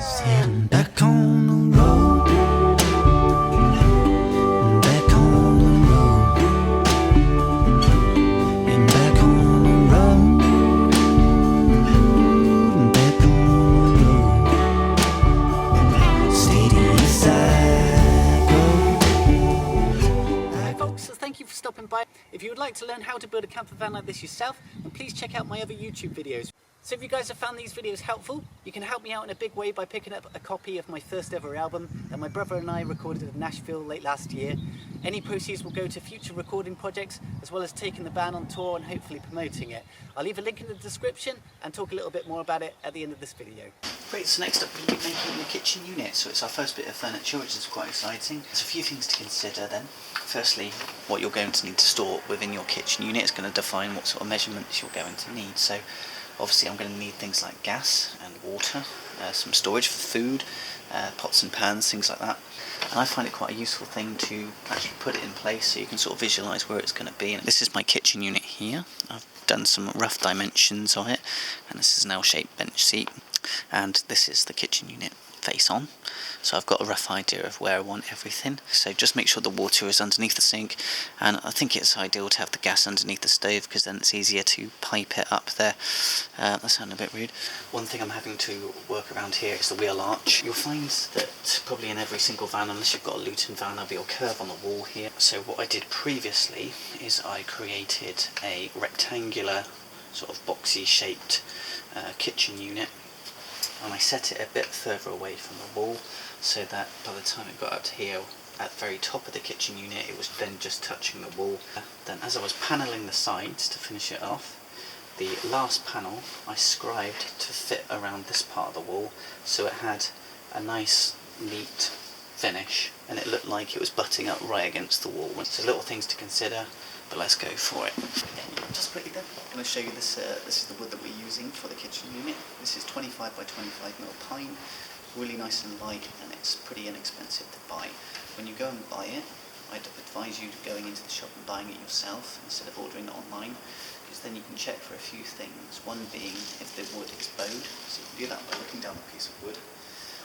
Sitting back on the road, back on the road, and back on the road, back on the road. Stay to your side, Hi folks, so thank you for stopping by. If you would like to learn how to build a camper van like this yourself, then please check out my other YouTube videos. So if you guys have found these videos helpful, you can help me out in a big way by picking up a copy of my first ever album that my brother and I recorded in Nashville late last year. Any proceeds will go to future recording projects, as well as taking the band on tour and hopefully promoting it. I'll leave a link in the description and talk a little bit more about it at the end of this video. Great, so next up we'll be making the kitchen unit. So it's our first bit of furniture, which is quite exciting. There's a few things to consider then. Firstly, what you're going to need to store within your kitchen unit is going to define what sort of measurements you're going to need. So obviously I'm going to need things like gas and water, some storage for food, pots and pans, things like that. And I find it quite a useful thing to actually put it in place so you can sort of visualise where it's going to be. And this is my kitchen unit here. I've done some rough dimensions of it, and this is an L-shaped bench seat. And this is the kitchen unit face on. So I've got a rough idea of where I want everything. So just make sure the water is underneath the sink, and I think it's ideal to have the gas underneath the stove because then it's easier to pipe it up there. That sounded a bit rude. One thing I'm having to work around here is the wheel arch. You'll find that probably in every single van, unless you've got a Luton van, there'll be a curve on the wall here. So what I did previously is I created a rectangular sort of boxy shaped kitchen unit, and I set it a bit further away from the wall so that by the time it got up to here at the very top of the kitchen unit it was then just touching the wall. Then as I was panelling the sides to finish it off, the last panel I scribed to fit around this part of the wall so it had a nice neat finish and it looked like it was butting up right against the wall. So little things to consider, but let's go for it. Just quickly then, I'm going to show you this. This is the wood that we're using for the kitchen unit. This is 25 by 25 mil pine, really nice and light, and it's pretty inexpensive to buy. When you go and buy it, I'd advise you going into the shop and buying it yourself instead of ordering it online, because then you can check for a few things. One being if the wood is bowed, so you can do that by looking down a piece of wood,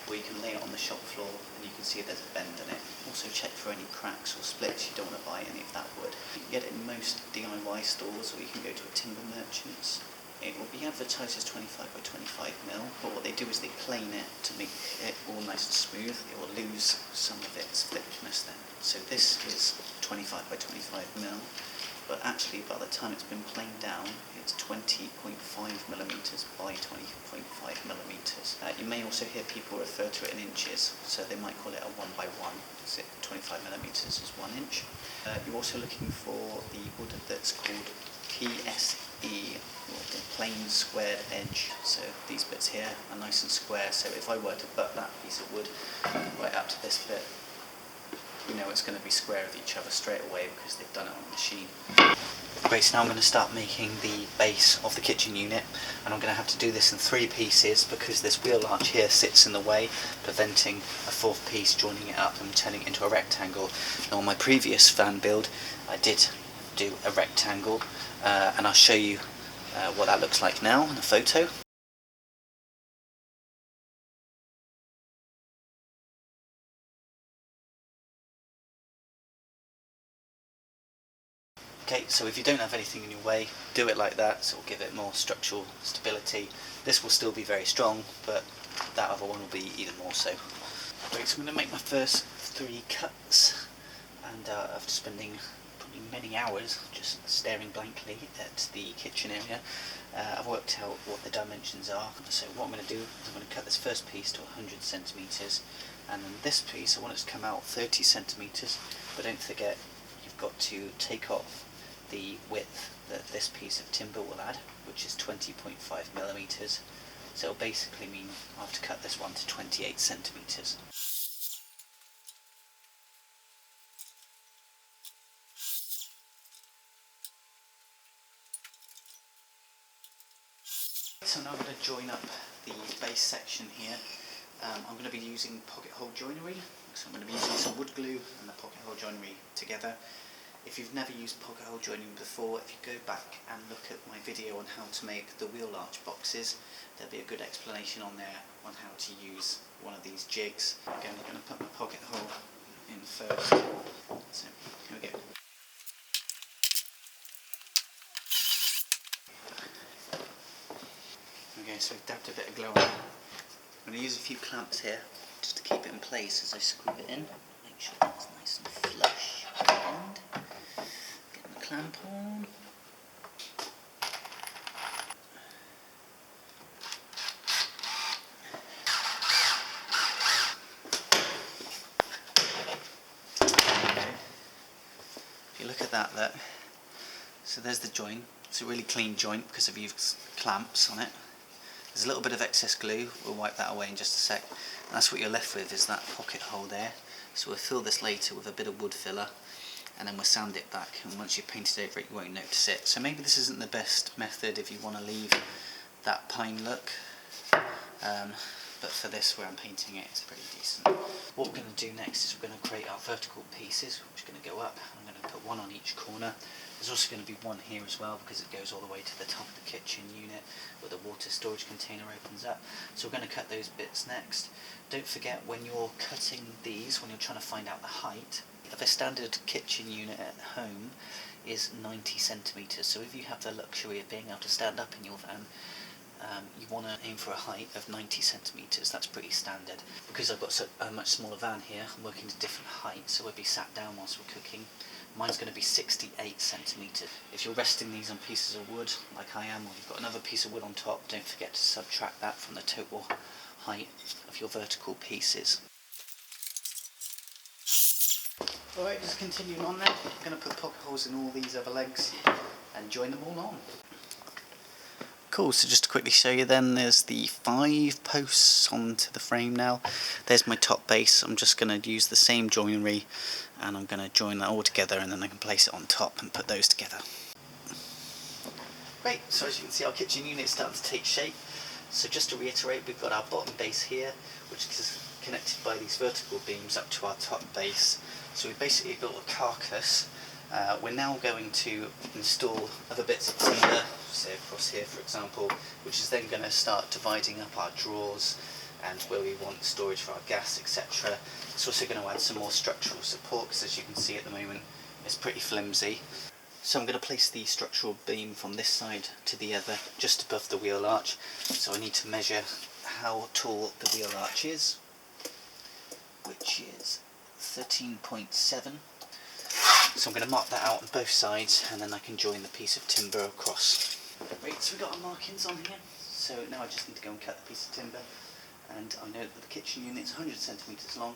or you can lay it on the shop floor and you can see there's a bend in it. Also check for any cracks or splits. You don't want to buy any of that wood. You can get it in most DIY stores, or you can go to a timber merchant's. It will be advertised as 25 by 25 mil, but what they do is they plane it to make it all nice and smooth. It will lose some of its thickness then. So this is 25 by 25 mil, but actually by the time it's been planed down, it's 20.5 millimeters by 20.5 millimeters. You may also hear people refer to it in inches, so they might call it a 1 by 1, because 25 millimeters is 1 inch. You're also looking for the wood that's called PSE, or the plain squared edge. So these bits here are nice and square, so if I were to butt that piece of wood right up to this bit, you know it's going to be square with each other straight away because they've done it on the machine. Great, so now I'm going to start making the base of the kitchen unit, and I'm going to have to do this in 3 pieces because this wheel arch here sits in the way, preventing a 4th piece joining it up and turning it into a rectangle. Now on my previous van build I did do a rectangle, and I'll show you what that looks like now in a photo. Okay, so if you don't have anything in your way, do it like that, so it'll give it more structural stability. This will still be very strong, but that other one will be even more so. Right, so I'm going to make my first 3 cuts, and after spending probably many hours just staring blankly at the kitchen area, I've worked out what the dimensions are. So what I'm going to do is I'm going to cut this first piece to 100 centimetres, and then this piece I want it to come out 30 centimetres, but don't forget you've got to take off the width that this piece of timber will add, which is 20.5 millimeters. So it'll basically mean I have to cut this one to 28 centimeters. So now I'm going to join up the base section here. I'm going to be using pocket hole joinery, so I'm going to be using some wood glue and the pocket hole joinery together. If you've never used pocket hole joining before, if you go back and look at my video on how to make the wheel arch boxes, there'll be a good explanation on there on how to use one of these jigs. Again, I'm going to put my pocket hole in first. So here we go. Okay, so we've dabbed a bit of glue on it. I'm going to use a few clamps here just to keep it in place as I screw it in. Make sure that's nice and flush at the end. Get my clamp on. If you look at that, look. So there's the joint. It's a really clean joint because I've used clamps on it. There's a little bit of excess glue, we'll wipe that away in just a sec. And that's what you're left with, is that pocket hole there. So we'll fill this later with a bit of wood filler and then we'll sand it back, and once you've painted over it you won't notice it. So maybe this isn't the best method if you want to leave that pine look, but for this where I'm painting it, it's pretty decent. What we're going to do next is we're going to create our vertical pieces, which are going to go up. I'm going to put one on each corner. There's also going to be one here as well because it goes all the way to the top of the kitchen unit where the water storage container opens up. So we're going to cut those bits next. Don't forget, when you're cutting these, when you're trying to find out the height, if a standard kitchen unit at home is 90 centimetres, so if you have the luxury of being able to stand up in your van, you want to aim for a height of 90 centimetres, that's pretty standard. Because I've got a much smaller van here, I'm working to different heights, so we'll be sat down whilst we're cooking. Mine's going to be 68 centimetres. If you're resting these on pieces of wood, like I am, or you've got another piece of wood on top, don't forget to subtract that from the total height of your vertical pieces. Alright, just continuing on there, I'm going to put pocket holes in all these other legs and join them all on. Cool, so just to quickly show you then, there's the 5 posts onto the frame now. There's my top base. I'm just going to use the same joinery and I'm going to join that all together, and then I can place it on top and put those together. Great, so as you can see, our kitchen unit is starting to take shape. So just to reiterate, we've got our bottom base here, which is connected by these vertical beams up to our top base. So we basically built a carcass. We're now going to install other bits of timber, say across here for example, which is then going to start dividing up our drawers and where we want storage for our gas, etc. It's also going to add some more structural support because, as you can see at the moment, it's pretty flimsy. So I'm going to place the structural beam from this side to the other, just above the wheel arch. So I need to measure how tall the wheel arch is, which is 13.7. So I'm going to mark that out on both sides, and then I can join the piece of timber across. Right, so we've got our markings on here. So now I just need to go and cut the piece of timber. And I know that the kitchen unit is 100 centimetres long,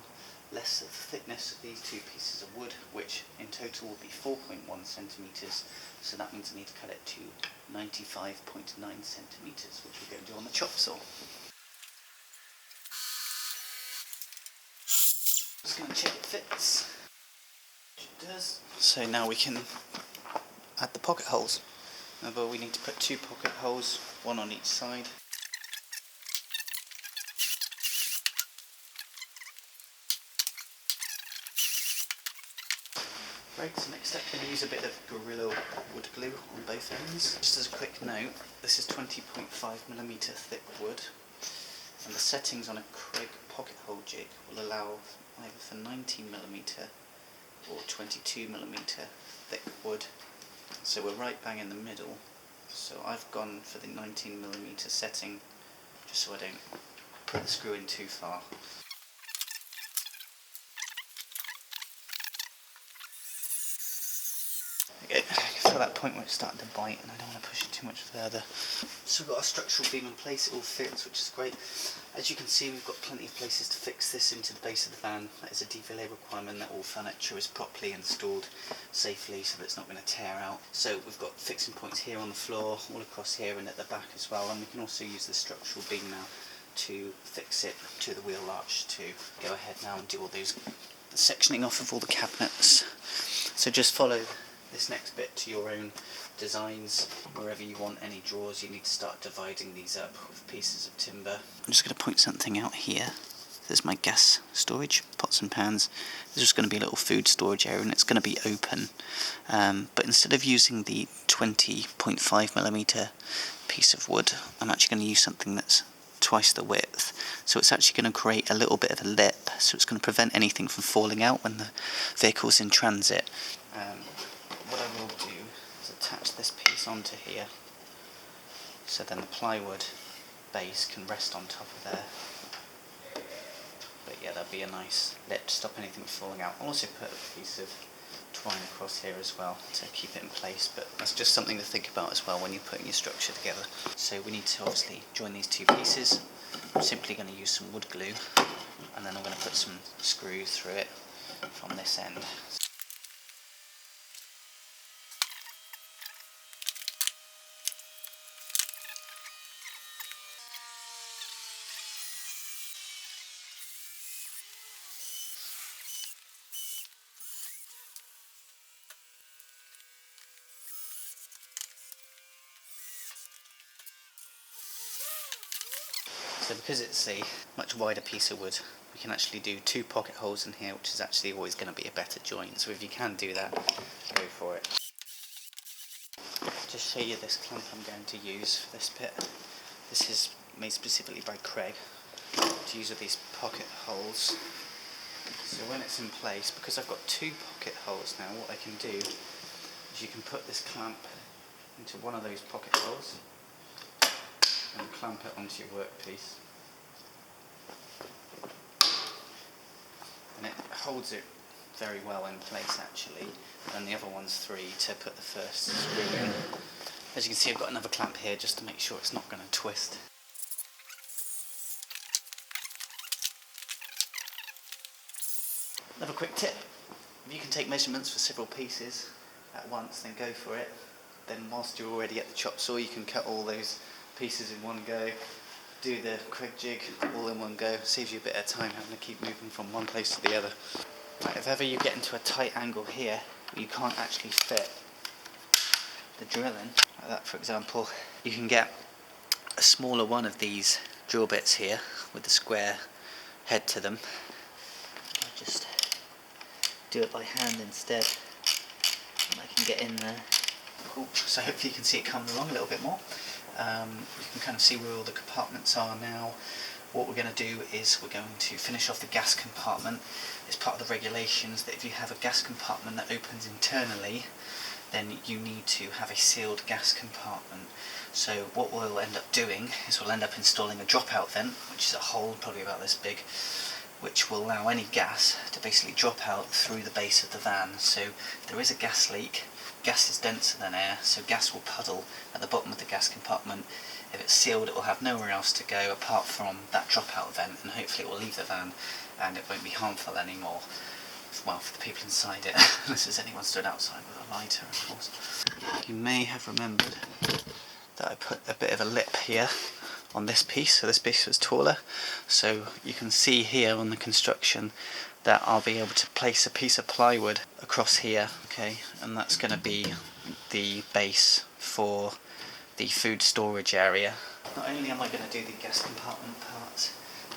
less the thickness of these two pieces of wood, which in total will be 4.1 centimetres. So that means I need to cut it to 95.9 centimetres, which we're going to do on the chop saw. Just going to check it fits. It does. So now we can add the pocket holes. But we need to put 2 pocket holes, one on each side. Right, so next up I'm going to use a bit of Gorilla wood glue on both ends. Just as a quick note, this is 20.5mm thick wood, and the settings on a Craig pocket hole jig will allow either for 19mm or 22mm thick wood. So we're right bang in the middle, so I've gone for the 19mm setting just so I don't put the screw in too far. Okay, so that point where it's starting to bite and I don't want to push it too much further. So we've got our structural beam in place, it all fits, which is great. As you can see, we've got plenty of places to fix this into the base of the van. That is a DVLA requirement that all furniture is properly installed safely so that it's not going to tear out. So we've got fixing points here on the floor, all across here and at the back as well, and we can also use the structural beam now to fix it to the wheel arch to go ahead now and do all those sectioning off of all the cabinets. So just follow this next bit to your own designs. Wherever you want any drawers, you need to start dividing these up with pieces of timber. I'm just going to point something out here. there's my gas storage, pots and pans. There's just going to be a little food storage area, and it's going to be open. But instead of using the 20.5mm piece of wood, I'm actually going to use something that's twice the width. So it's actually going to create a little bit of a lip, so it's going to prevent anything from falling out when the vehicle's in transit. What I will do is attach this piece onto here, so then the plywood base can rest on top of there. But yeah, that'll be a nice lip to stop anything falling out. I'll also put a piece of twine across here as well to keep it in place, but that's just something to think about as well when you're putting your structure together. So we need to obviously join these two pieces. I'm simply going to use some wood glue, and then I'm going to put some screws through it from this end. So because it's a much wider piece of wood, we can actually do 2 pocket holes in here, which is actually always going to be a better joint. So if you can do that, go for it. Just show you this clamp I'm going to use for this bit. This is made specifically by Craig to use with these pocket holes. So when it's in place, because I've got 2 pocket holes now, what I can do is you can put this clamp into one of those pocket holes and clamp it onto your workpiece, and it holds it very well in place actually, and the other one's 3 to put the first screw in. As you can see, I've got another clamp here just to make sure it's not going to twist. Another quick tip: if you can take measurements for several pieces at once, then go for it. Then whilst you're already at the chop saw, you can cut all those pieces in one go, do the Craig jig all in one go. Saves you a bit of time having to keep moving from one place to the other. Right, if ever you get into a tight angle here where you can't actually fit the drill in, like that for example, you can get a smaller one of these drill bits here with the square head to them. I'll just do it by hand instead, and I can get in there. Cool. So hopefully you can see it coming along a little bit more. You can kind of see where all the compartments are now. What we're going to do is we're going to finish off the gas compartment. It's part of the regulations that if you have a gas compartment that opens internally, then you need to have a sealed gas compartment. So what we'll end up doing is we'll end up installing a dropout vent, which is a hole probably about this big, which will allow any gas to basically drop out through the base of the van. So if there is a gas leak, gas is denser than air, so gas will puddle at the bottom of the gas compartment. If it's sealed, it will have nowhere else to go apart from that dropout vent, and hopefully it will leave the van and it won't be harmful anymore. Well, for the people inside it, unless there's anyone stood outside with a lighter, of course. You may have remembered that I put a bit of a lip here on this piece, so this piece was taller. So you can see here on the construction that I'll be able to place a piece of plywood across here, okay, and that's going to be the base for the food storage area. Not only am I going to do the gas compartment part,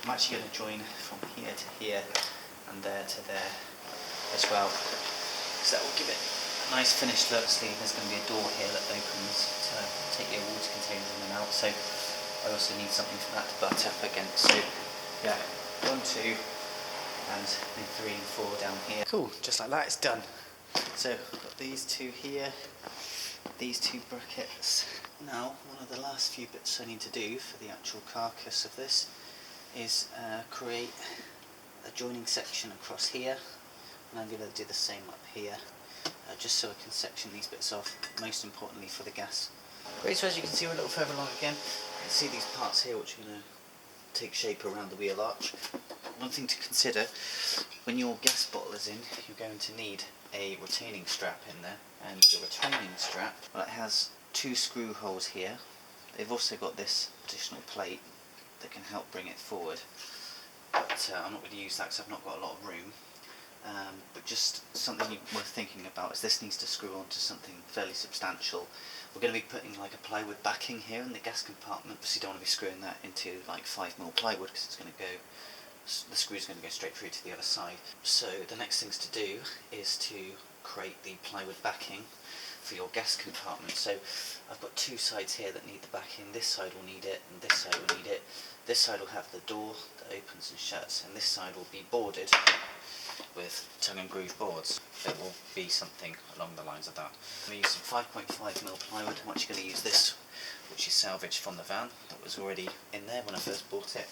I'm actually going to join from here to here and there to there as well, so that will give it a nice finished look. See, there's going to be a door here that opens to take your water containers in and out, so I also need something for that to butt up against. So yeah, 1, 2 and then 3 and 4 down here. Cool, just like that, it's done. So I've got these 2 here, these 2 brackets. Now one of the last few bits I need to do for the actual carcass of this is create a joining section across here, and I'm going to do the same up here, just so I can section these bits off, most importantly for the gas. Great, so as you can see, we're a little further along again. You can see these parts here which are going to take shape around the wheel arch. One thing to consider, when your gas bottle is in, you're going to need a retaining strap in there, and your retaining strap, well, it has 2 screw holes here. They've also got this additional plate that can help bring it forward, but I'm not going to use that because I've not got a lot of room. But just something worth thinking about is this needs to screw onto something fairly substantial. We're going to be putting like a plywood backing here in the gas compartment, so you don't want to be screwing that into like 5mm plywood because it's going to go the screws are going to go straight through to the other side. So the next things to do is to create the plywood backing for your gas compartment. So I've got two sides here that need the backing. This side will need it and this side will need it. This side will have the door that opens and shuts, and this side will be boarded with tongue and groove boards. It will be something along the lines of that. I'm going to use some 5.5mm plywood. I'm actually going to use this, which is salvaged from the van that was already in there when I first bought it.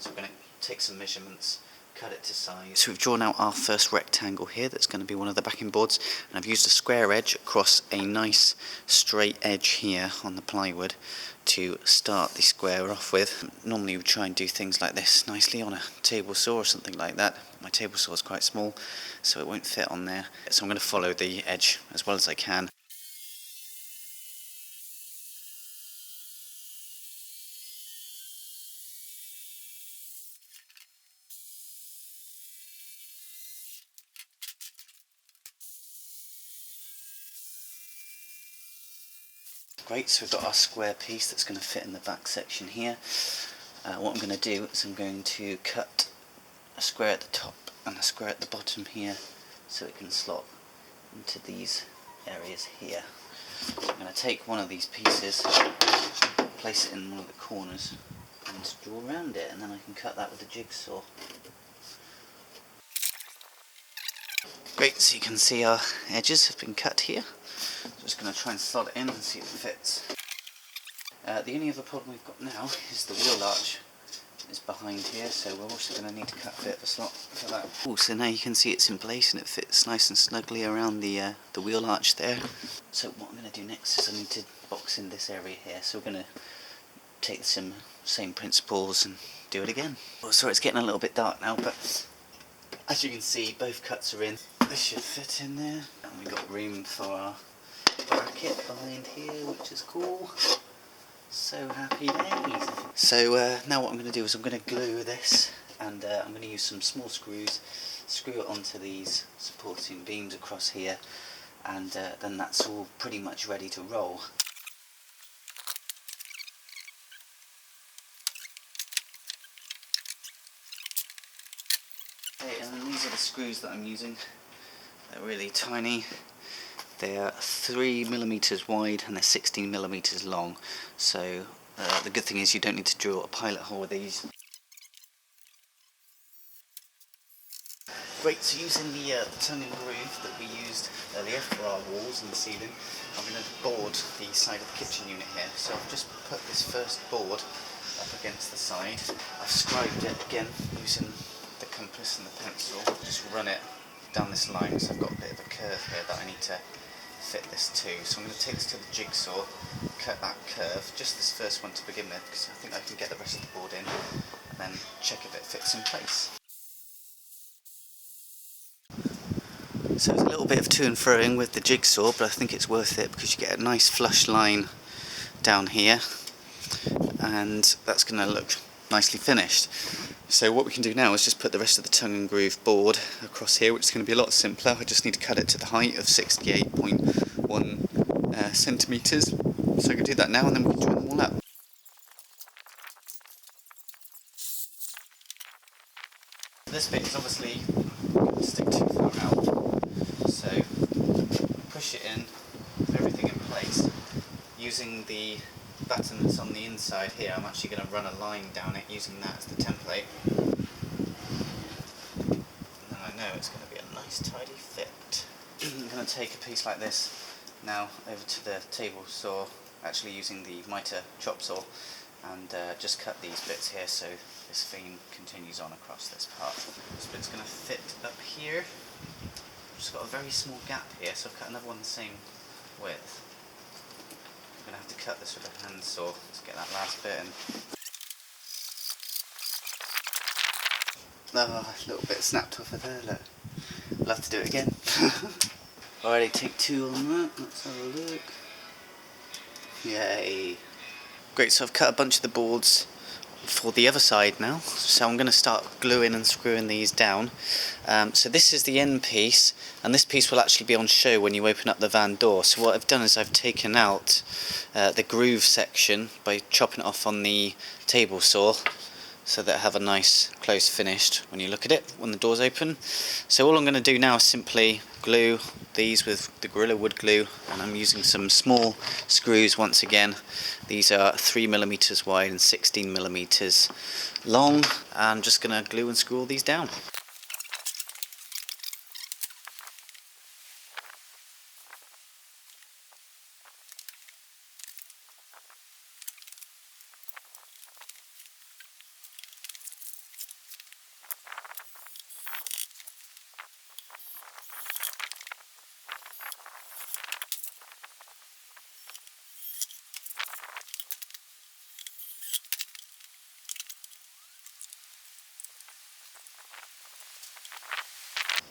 So we're going to take some measurements, cut it to size. So we've drawn out our first rectangle here that's going to be one of the backing boards, and I've used a square edge across a nice straight edge here on the plywood to start the square off with. Normally you would try and do things like this nicely on a table saw or something like that. My table saw is quite small, so it won't fit on there. So I'm going to follow the edge as well as I can. Great, so we've got our square piece that's going to fit in the back section here. What I'm going to do is I'm going to cut a square at the top and a square at the bottom here so it can slot into these areas here. I'm going to take one of these pieces, place it in one of the corners and draw around it, and then I can cut that with a jigsaw. Great, so you can see our edges have been cut here. Just going to try and slot it in and see if it fits. The only other problem we've got now is the wheel arch is behind here, so we're also going to need to cut a bit of a slot for that. So now you can see it's in place and it fits nice and snugly around the wheel arch there. So what I'm going to do next is I need to box in this area here, so we're going to take the same principles and do it again. Oh, sorry, it's getting a little bit dark now, but as you can see both cuts are in. This should fit in there, and we've got room for our bracket behind here, which is cool. So happy days. So now what I'm going to do is I'm going to glue this, and I'm going to use some small screws, screw it onto these supporting beams across here, and then that's all pretty much ready to roll. Okay, and then these are the screws that I'm using. They're really tiny. They are 3mm wide and they're 16mm long. So the good thing is you don't need to drill a pilot hole with these. Great, so using the tongue and groove that we used earlier for our walls and the ceiling, I'm going to board the side of the kitchen unit here. So I've just put this first board up against the side. I've scribed it again using the compass and the pencil. Just run it down this line, so I've got a bit of a curve here that I need to fit this to. So I'm going to take this to the jigsaw, cut that curve, just this first one to begin with, because I think I can get the rest of the board in, and then check if it fits in place. So it's a little bit of to and froing with the jigsaw, but I think it's worth it because you get a nice flush line down here, and that's going to look nicely finished. So what we can do now is just put the rest of the tongue and groove board across here, which is going to be a lot simpler. I just need to cut it to the height of 68.1 centimetres. So I can do that now, and then we can join them all up. This bit is obviously stick too far out, so push it in, everything in place. Using the button that's on the inside here, I'm actually going to run a line down it using that as the template. And then I know it's going to be a nice tidy fit. I'm going to take a piece like this now over to the table saw, actually using the mitre chop saw, and just cut these bits here so this theme continues on across this part. This bit's going to fit up here. I've just got a very small gap here, so I've cut another one the same width. I'm going to have to cut this with a hand saw to get that last bit in. Oh, a little bit snapped off of there, look. I'll have to do it again. Alrighty, take two on that, let's have a look. Yay. Great, so I've cut a bunch of the boards for the other side now, so I'm going to start gluing and screwing these down. So this is the end piece, and this piece will actually be on show when you open up the van door. So what I've done is I've taken out the groove section by chopping it off on the table saw, so that I have a nice close finish when you look at it when the door's open. So all I'm going to do now is simply glue these with the Gorilla Wood glue, and I'm using some small screws once again. These are 3mm wide and 16mm long. I'm just going to glue and screw all these down.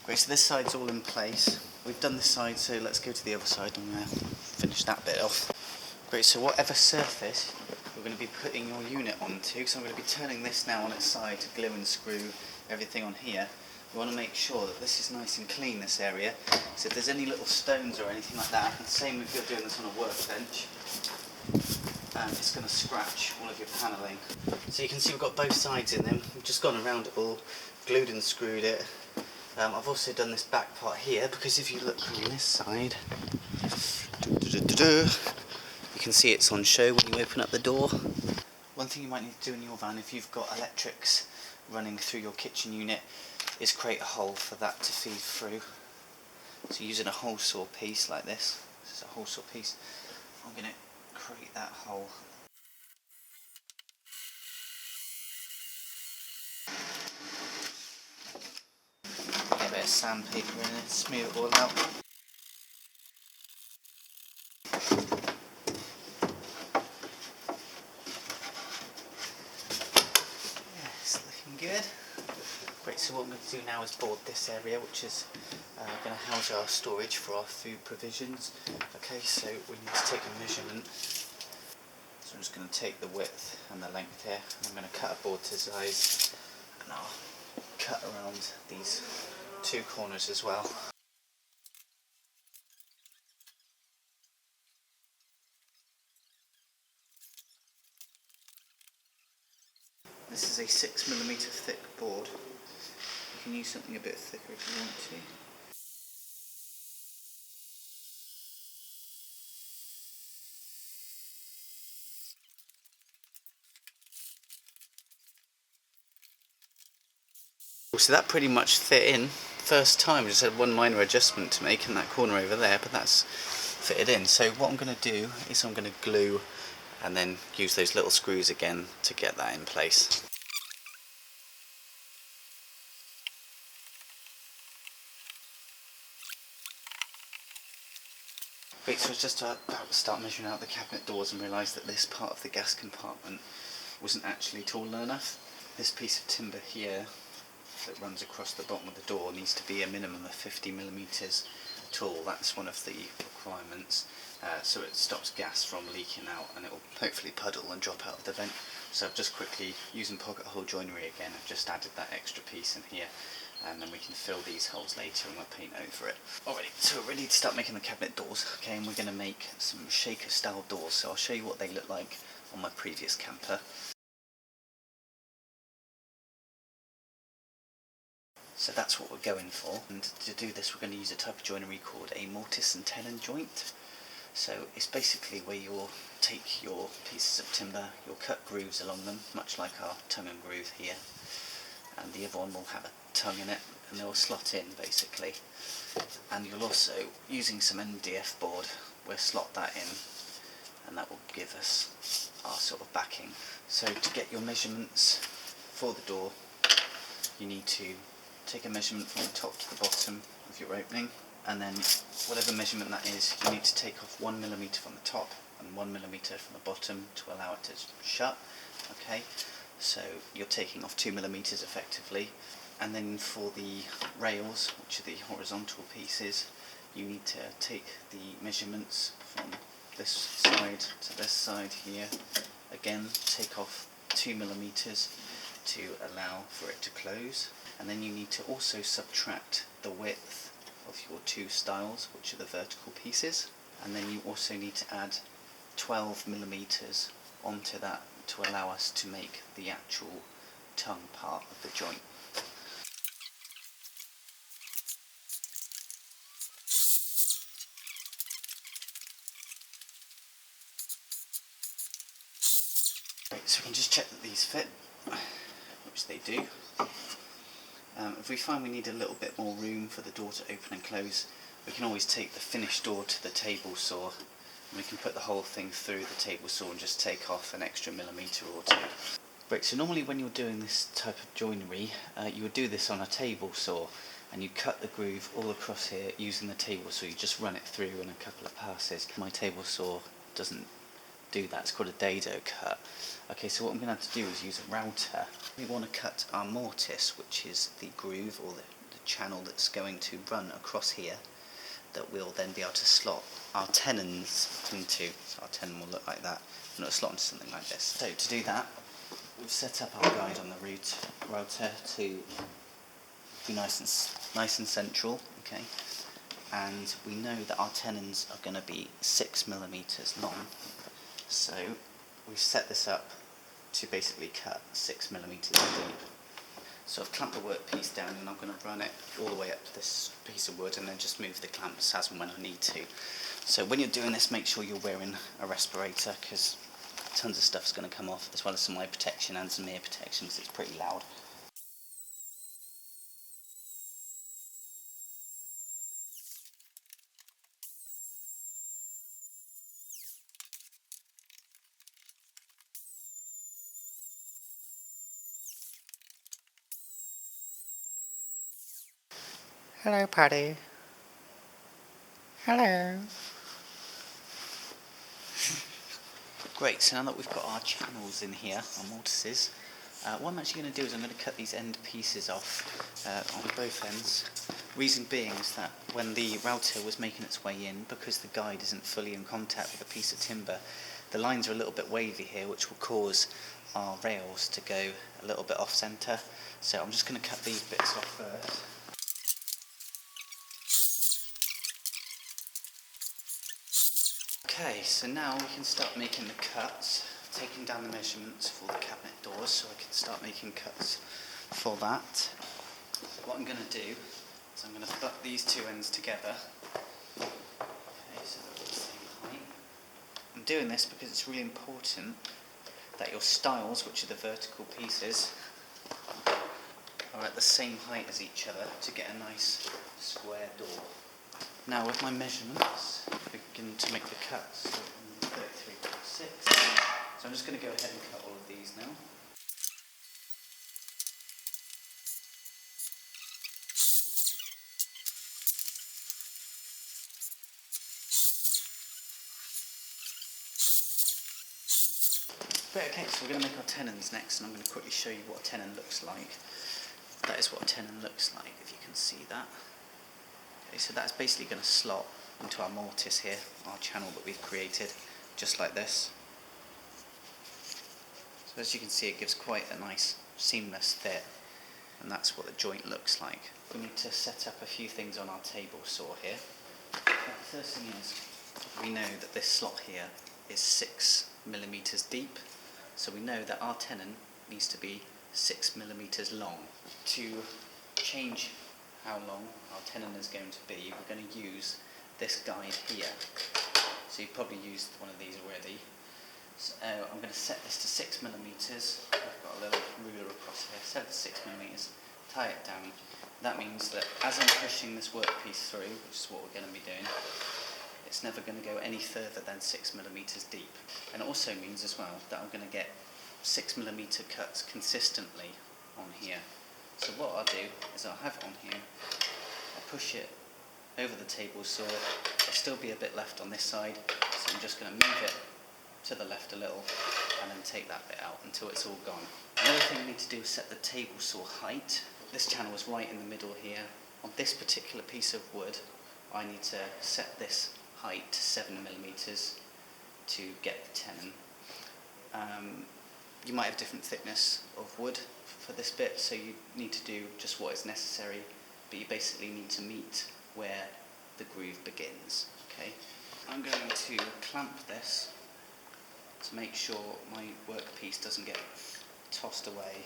Great, so this side's all in place. We've done this side, so let's go to the other side and finish that bit off. Great, so whatever surface you're going to be putting your unit onto, so I'm going to be turning this now on its side to glue and screw everything on here. You want to make sure that this is nice and clean, this area. So if there's any little stones or anything like that, and same if you're doing this on a workbench, it's going to scratch all of your panelling. So you can see we've got both sides in them. We've just gone around it all, glued and screwed it. I've also done this back part here because if you look on this side, you can see it's on show when you open up the door. One thing you might need to do in your van if you've got electrics running through your kitchen unit is create a hole for that to feed through. So using a hole saw piece like this is a hole saw piece, I'm going to create that hole. Get a bit of sandpaper in it, smooth it all out. Yeah, it's looking good. Great, so what I'm going to do now is board this area, which is going to house our storage for our food provisions. Okay, so we need to take a measurement. So I'm just going to take the width and the length here, and I'm going to cut a board to size, and I'll cut around these two corners as well. This is a 6mm thick board. You can use something a bit thicker if you want to. So that pretty much fit in. First time, I just had one minor adjustment to make in that corner over there, but that's fitted in. So what I'm going to do is I'm going to glue and then use those little screws again to get that in place. Great, so I was just about to start measuring out the cabinet doors and realised that this part of the gas compartment wasn't actually tall enough. This piece of timber here that runs across the bottom of the door needs to be a minimum of 50mm tall. That's one of the requirements, so it stops gas from leaking out and it will hopefully puddle and drop out of the vent. So I've just quickly, using pocket hole joinery again, I've just added that extra piece in here, and then we can fill these holes later and we'll paint over it. Alright, so we're ready to start making the cabinet doors, okay, and we're going to make some shaker style doors. So I'll show you what they look like on my previous camper. So that's what we're going for, and to do this we're going to use a type of joinery called a mortise and tenon joint. So it's basically where you'll take your pieces of timber, you'll cut grooves along them, much like our tongue and groove here, and the other one will have a tongue in it, and they'll slot in basically. And you'll also, using some MDF board, we'll slot that in, and that will give us our sort of backing. So to get your measurements for the door, you need to take a measurement from the top to the bottom of your opening, and then whatever measurement that is, you need to take off 1mm from the top and 1mm from the bottom to allow it to shut. Okay, so you're taking off 2mm effectively, and then for the rails, which are the horizontal pieces, you need to take the measurements from this side to this side here. Again, take off 2mm to allow for it to close, and then you need to also subtract the width of your two stiles, which are the vertical pieces, and then you also need to add 12mm onto that to allow us to make the actual tongue part of the joint. Right, so we can just check that these fit, which they do. If we find we need a little bit more room for the door to open and close, we can always take the finished door to the table saw, and we can put the whole thing through the table saw and just take off an extra millimetre or two. Right, so normally when you're doing this type of joinery, you would do this on a table saw, and you cut the groove all across here using the table saw. You just run it through in a couple of passes. My table saw doesn't do that, it's called a dado cut. Okay, so what I'm going to have to do is use a router. We want to cut our mortise, which is the groove or the channel that's going to run across here, that we'll then be able to slot our tenons into. So our tenon will look like that, and it'll slot into something like this. So to do that, we've set up our guide on the router to be nice and central, okay? And we know that our tenons are going to be 6mm long. So we've set this up to basically cut 6mm deep. So I've clamped the workpiece down, and I'm going to run it all the way up to this piece of wood and then just move the clamps as and when I need to. So when you're doing this, make sure you're wearing a respirator, because tons of stuff's going to come off, as well as some eye protection and some ear protection, because it's pretty loud. Hello, Paddy. Hello. Great, so now that we've got our channels in here, our mortises, what I'm actually going to do is I'm going to cut these end pieces off on both ends. Reason being is that when the router was making its way in, because the guide isn't fully in contact with a piece of timber, the lines are a little bit wavy here, which will cause our rails to go a little bit off centre. So I'm just going to cut these bits off first. Okay, so now we can start making the cuts, taking down the measurements for the cabinet doors, so I can start making cuts for that. So what I'm going to do is I'm going to butt these two ends together. Okay, so they're the same height. I'm doing this because it's really important that your stiles, which are the vertical pieces, are at the same height as each other to get a nice square door. Now with my measurements, I begin to make the cuts. So 33.6. So I'm just going to go ahead and cut all of these now. Right, okay, so we're going to make our tenons next, and I'm going to quickly show you what a tenon looks like. That is what a tenon looks like, if you can see that. Okay, so that's basically going to slot into our mortise here, our channel that we've created, just like this. So as you can see, it gives quite a nice seamless fit, and that's what the joint looks like. We need to set up a few things on our table saw here. Now, the first thing is, we know that this slot here is 6mm deep, so we know that our tenon needs to be 6mm long. To change how long our tenon is going to be, we're going to use this guide here. So you've probably used one of these already. So I'm going to set this to 6mm. I've got a little ruler across here. Set it to 6mm, tie it down. That means that as I'm pushing this workpiece through, which is what we're going to be doing, it's never going to go any further than 6mm deep. And it also means as well that I'm going to get 6mm cuts consistently on here. So what I'll do is I'll have it on here, I'll push it over the table saw, there'll still be a bit left on this side, so I'm just going to move it to the left a little and then take that bit out until it's all gone. Another thing we need to do is set the table saw height. This channel is right in the middle here. On this particular piece of wood, I need to set this height to 7mm to get the tenon. You might have different thickness of wood for this bit, so you need to do just what is necessary, but you basically need to meet where the groove begins. Okay, I'm going to clamp this to make sure my workpiece doesn't get tossed away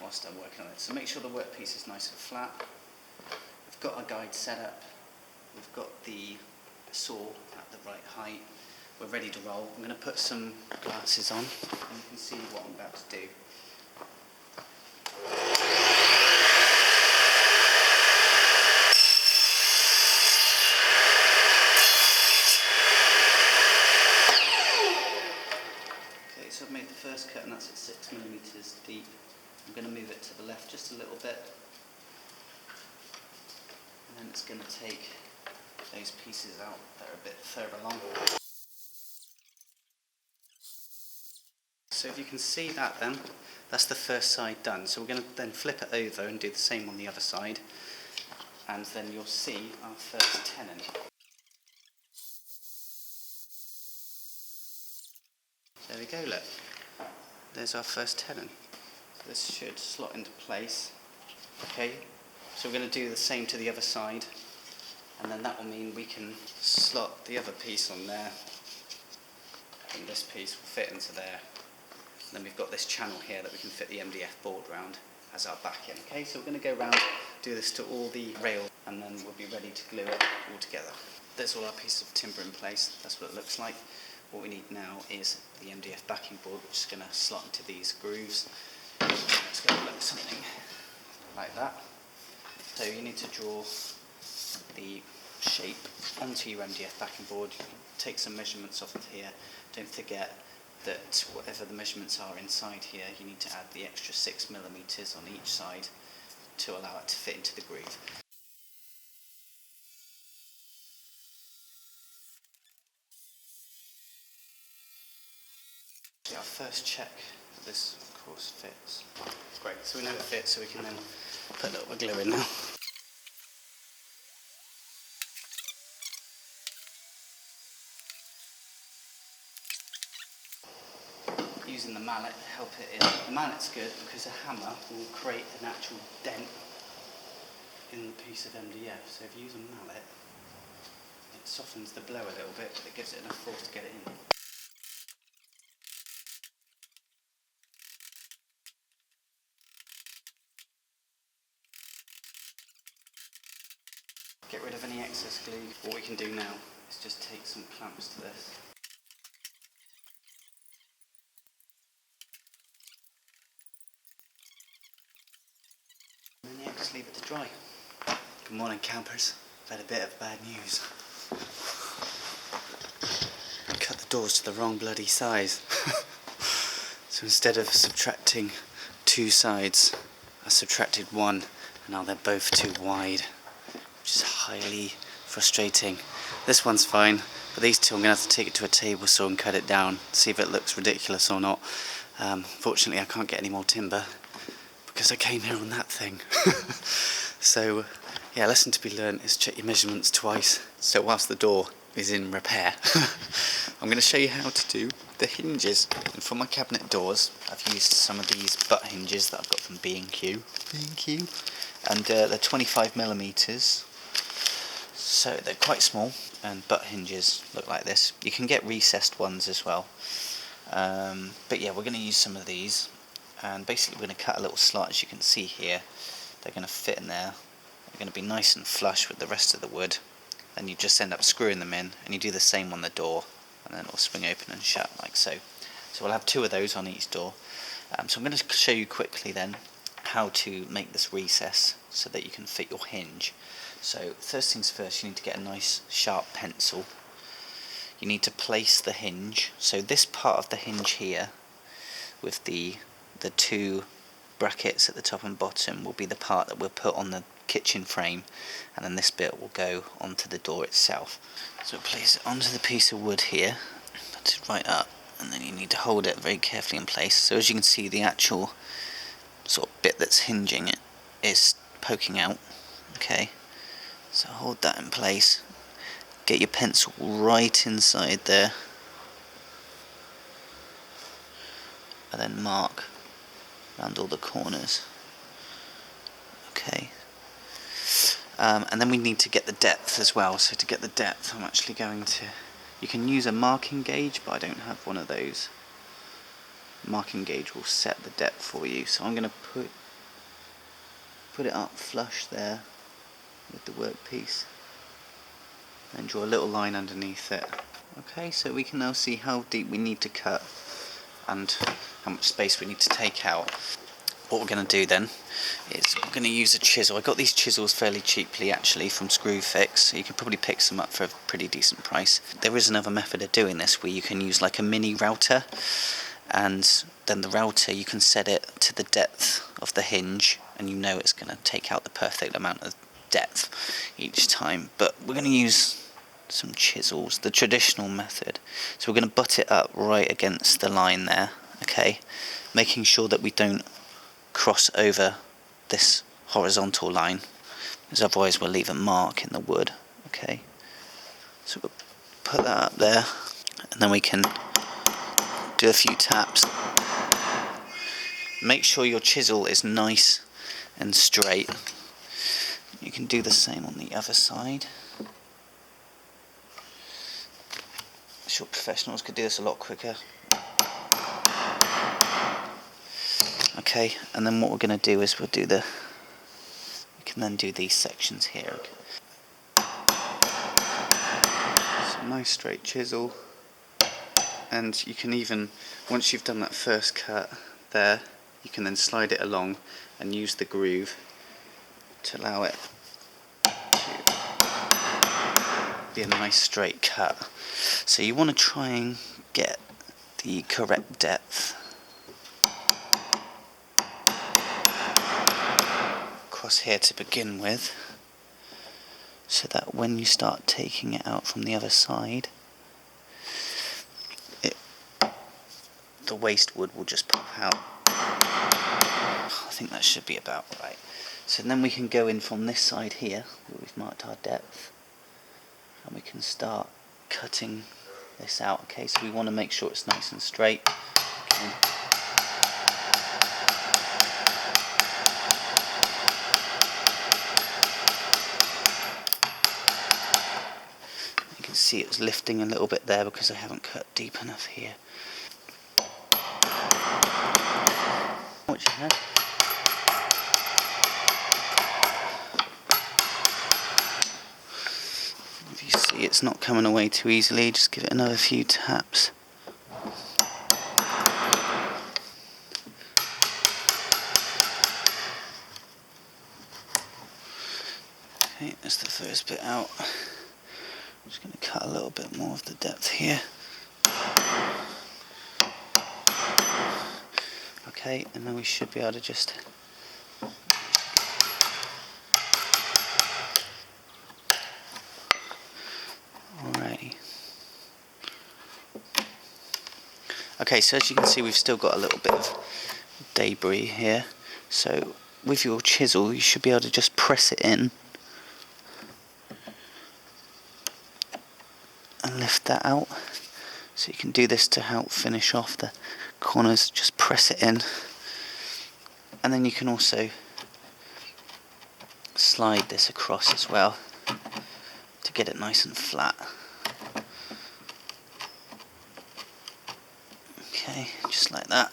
whilst I'm working on it. So make sure the workpiece is nice and flat. We've got our guide set up. We've got the saw at the right height. We're ready to roll. I'm going to put some glasses on and you can see what I'm about to do. Okay, so I've made the first cut and that's at 6mm deep. I'm going to move it to the left just a little bit. And then it's going to take those pieces out that are a bit further along. So if you can see that then, that's the first side done. So we're going to then flip it over and do the same on the other side. And then you'll see our first tenon. There we go, look. There's our first tenon. So this should slot into place. Okay, so we're going to do the same to the other side. And then that will mean we can slot the other piece on there. And this piece will fit into there. And then we've got this channel here that we can fit the MDF board round as our backing. Okay, so we're going to go round, do this to all the rails, and then we'll be ready to glue it all together. There's all our pieces of timber in place. That's what it looks like. What we need now is the MDF backing board, which is going to slot into these grooves. It's going to look something like that. So you need to draw the shape onto your MDF backing board. You can take some measurements off of here. Don't forget that whatever the measurements are inside here, you need to add the extra 6mm on each side to allow it to fit into the groove. So our first check that this of course fits. Great, so we know it fits, so we can then put a little bit of glue in now. Using the mallet to help it in. The mallet's good because a hammer will create an actual dent in the piece of MDF. So if you use a mallet, it softens the blow a little bit, but it gives it enough force to get it in. Get rid of any excess glue. What we can do now is just take some clamps to this. And then just leave it to dry. Good morning, campers. I've had a bit of bad news. I cut the doors to the wrong bloody size. So instead of subtracting 2 sides, I subtracted 1, and now they're both too wide, which is highly frustrating. This one's fine, but these two I'm going to have to take it to a table saw and cut it down, see if it looks ridiculous or not. Fortunately I can't get any more timber because I came here on that thing. So yeah, lesson to be learned is check your measurements twice. So whilst the door is in repair, I'm going to show you how to do the hinges. And for my cabinet doors, I've used some of these butt hinges that I've got from B&Q. And they're 25mm, so they're quite small, and butt hinges look like this. You can get recessed ones as well, but yeah, we're going to use some of these, and basically we're going to cut a little slot, as you can see here. They're going to fit in there. They're going to be nice and flush with the rest of the wood, and you just end up screwing them in, and you do the same on the door, and then it'll swing open and shut like so. So we'll have 2 of those on each door. So I'm going to show you quickly then how to make this recess so that you can fit your hinge. So first things first, you need to get a nice sharp pencil. You need to place the hinge. So this part of the hinge here with the 2 brackets at the top and bottom will be the part that we'll put on the kitchen frame, and then this bit will go onto the door itself. So place it onto the piece of wood here, put it right up, and then you need to hold it very carefully in place. So as you can see, the actual sort of bit that's hinging it is poking out. Okay, so hold that in place, get your pencil right inside there, and then mark around all the corners. Okay, and then we need to get the depth as well. So to get the depth, I'm actually going to, you can use a marking gauge, but I don't have one of those. marking gauge will set the depth for you. So I'm going to put it up flush there with the workpiece and draw a little line underneath it. Okay, so we can now see how deep we need to cut and how much space we need to take out. What we're going to do then is we're going to use a chisel. I got these chisels fairly cheaply actually from Screwfix, so you can probably pick some up for a pretty decent price. There is another method of doing this where you can use like a mini router, and then the router you can set it to the depth of the hinge, and you know it's going to take out the perfect amount of depth each time. But we're going to use some chisels, the traditional method. So we're going to butt it up right against the line there, okay, making sure that we don't cross over this horizontal line, because otherwise we'll leave a mark in the wood. Okay, so we'll put that up there, and then we can do a few taps. Make sure your chisel is nice and straight. You can do the same on the other side. Sure, professionals could do this a lot quicker. Okay, and then what we're going to do is we can then do these sections here. So nice straight chisel, and you can even, once you've done that first cut there, you can then slide it along and use the groove to allow it to be a nice straight cut. So you want to try and get the correct depth across here to begin with, so that when you start taking it out from the other side, the waste wood will just pop out. I think that should be about right. So then we can go in from this side here, where we've marked our depth, and we can start cutting this out. Okay, so we want to make sure it's nice and straight. Okay. You can see it's lifting a little bit there because I haven't cut deep enough here. Watch your hand. If you see it's not coming away too easily, just give it another few taps. Okay, that's the first bit out. I'm just going to cut a little bit more of the depth here. Okay, and then we should be able to just alrighty. Okay, so as you can see, we've still got a little bit of debris here. So with your chisel, you should be able to just press it in and lift that out. So you can do this to help finish off the corners. Just press it in, and then you can also slide this across as well to get it nice and flat. Okay, just like that.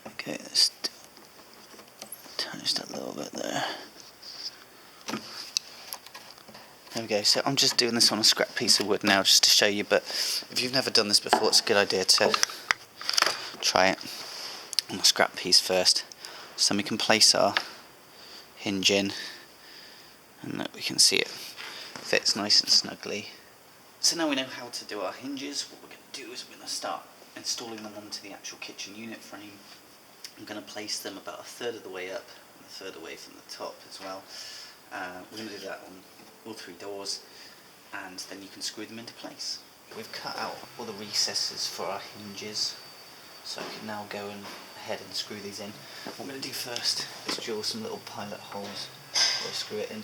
Okay, let's turn just a little bit there. There we go. So I'm just doing this on a scrap piece of wood now just to show you, but if you've never done this before, it's a good idea to try it on a scrap piece first. So then we can place our hinge in, and that we can see it fits nice and snugly. So now we know how to do our hinges. What we're going to do is we're going to start installing them onto the actual kitchen unit frame. I'm going to place them about a third of the way up and a third away from the top as well. We're going to do that on all three doors, and then you can screw them into place. We've cut out all the recesses for our hinges, so I can now go ahead and screw these in. What I'm going to do first is drill some little pilot holes where I screw it in.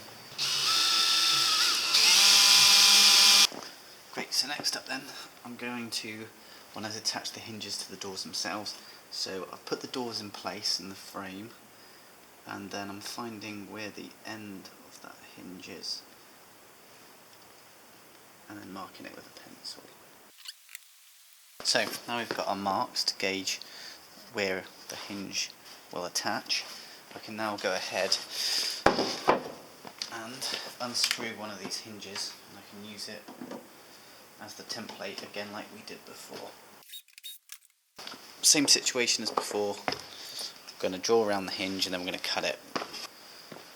Great, so next up then, I'm going to attach the hinges to the doors themselves. So I've put the doors in place in the frame, and then I'm finding where the end of that hinge is, and then marking it with a pencil. So now we've got our marks to gauge where the hinge will attach. I can now go ahead and unscrew one of these hinges, and I can use it as the template again like we did before. Same situation as before. I'm going to draw around the hinge and then we're going to cut it.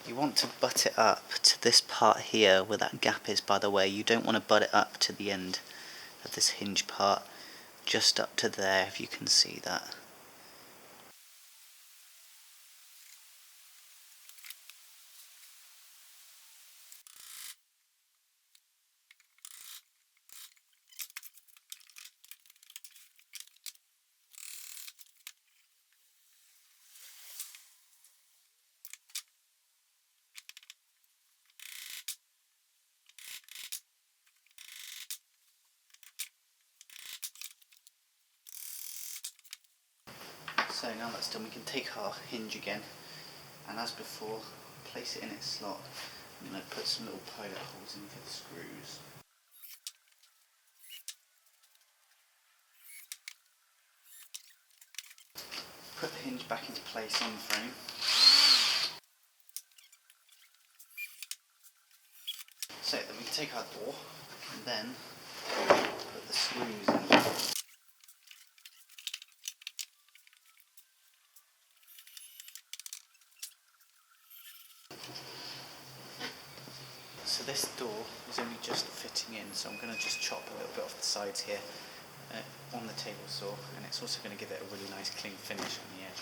You want to butt it up to this part here where that gap is, by the way. You don't want to butt it up to the end of this hinge part, just up to there, if you can see that. So now that's done, we can take our hinge again, and as before, place it in its slot. I'm going to put some little pilot holes in for the screws. Put the hinge back into place on the frame. So then we can take our door and then put the screws in. So this door is only just fitting in, so I'm going to just chop a little bit off the sides here on the table saw, and it's also going to give it a really nice clean finish on the edge.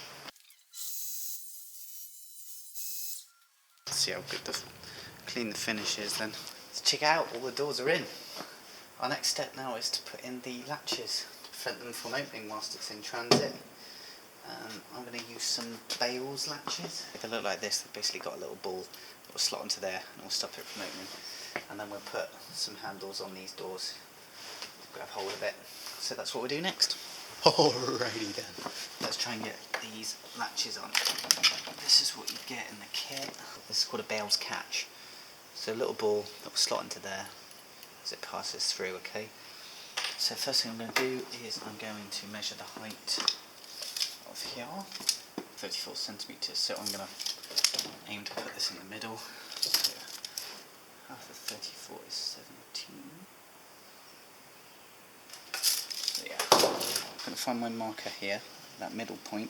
Let's see how good clean the finish is then. Let's check out, all the doors are in. Our next step now is to put in the latches to prevent them from opening whilst it's in transit. I'm going to use some Bales latches. They look like this. They've basically got a little ball that will slot into there and will stop it from opening. And then we'll put some handles on these doors to grab hold of it. So that's what we'll do next. Alrighty then. Let's try and get these latches on. This is what you get in the kit. This is called a Bales catch. So a little ball that will slot into there as it passes through, okay? So first thing I'm going to do is I'm going to measure the height of here, 34 centimeters. So I'm going to aim to put this in the middle. So half of 34 is 17. So yeah, I'm going to find my marker here, that middle point.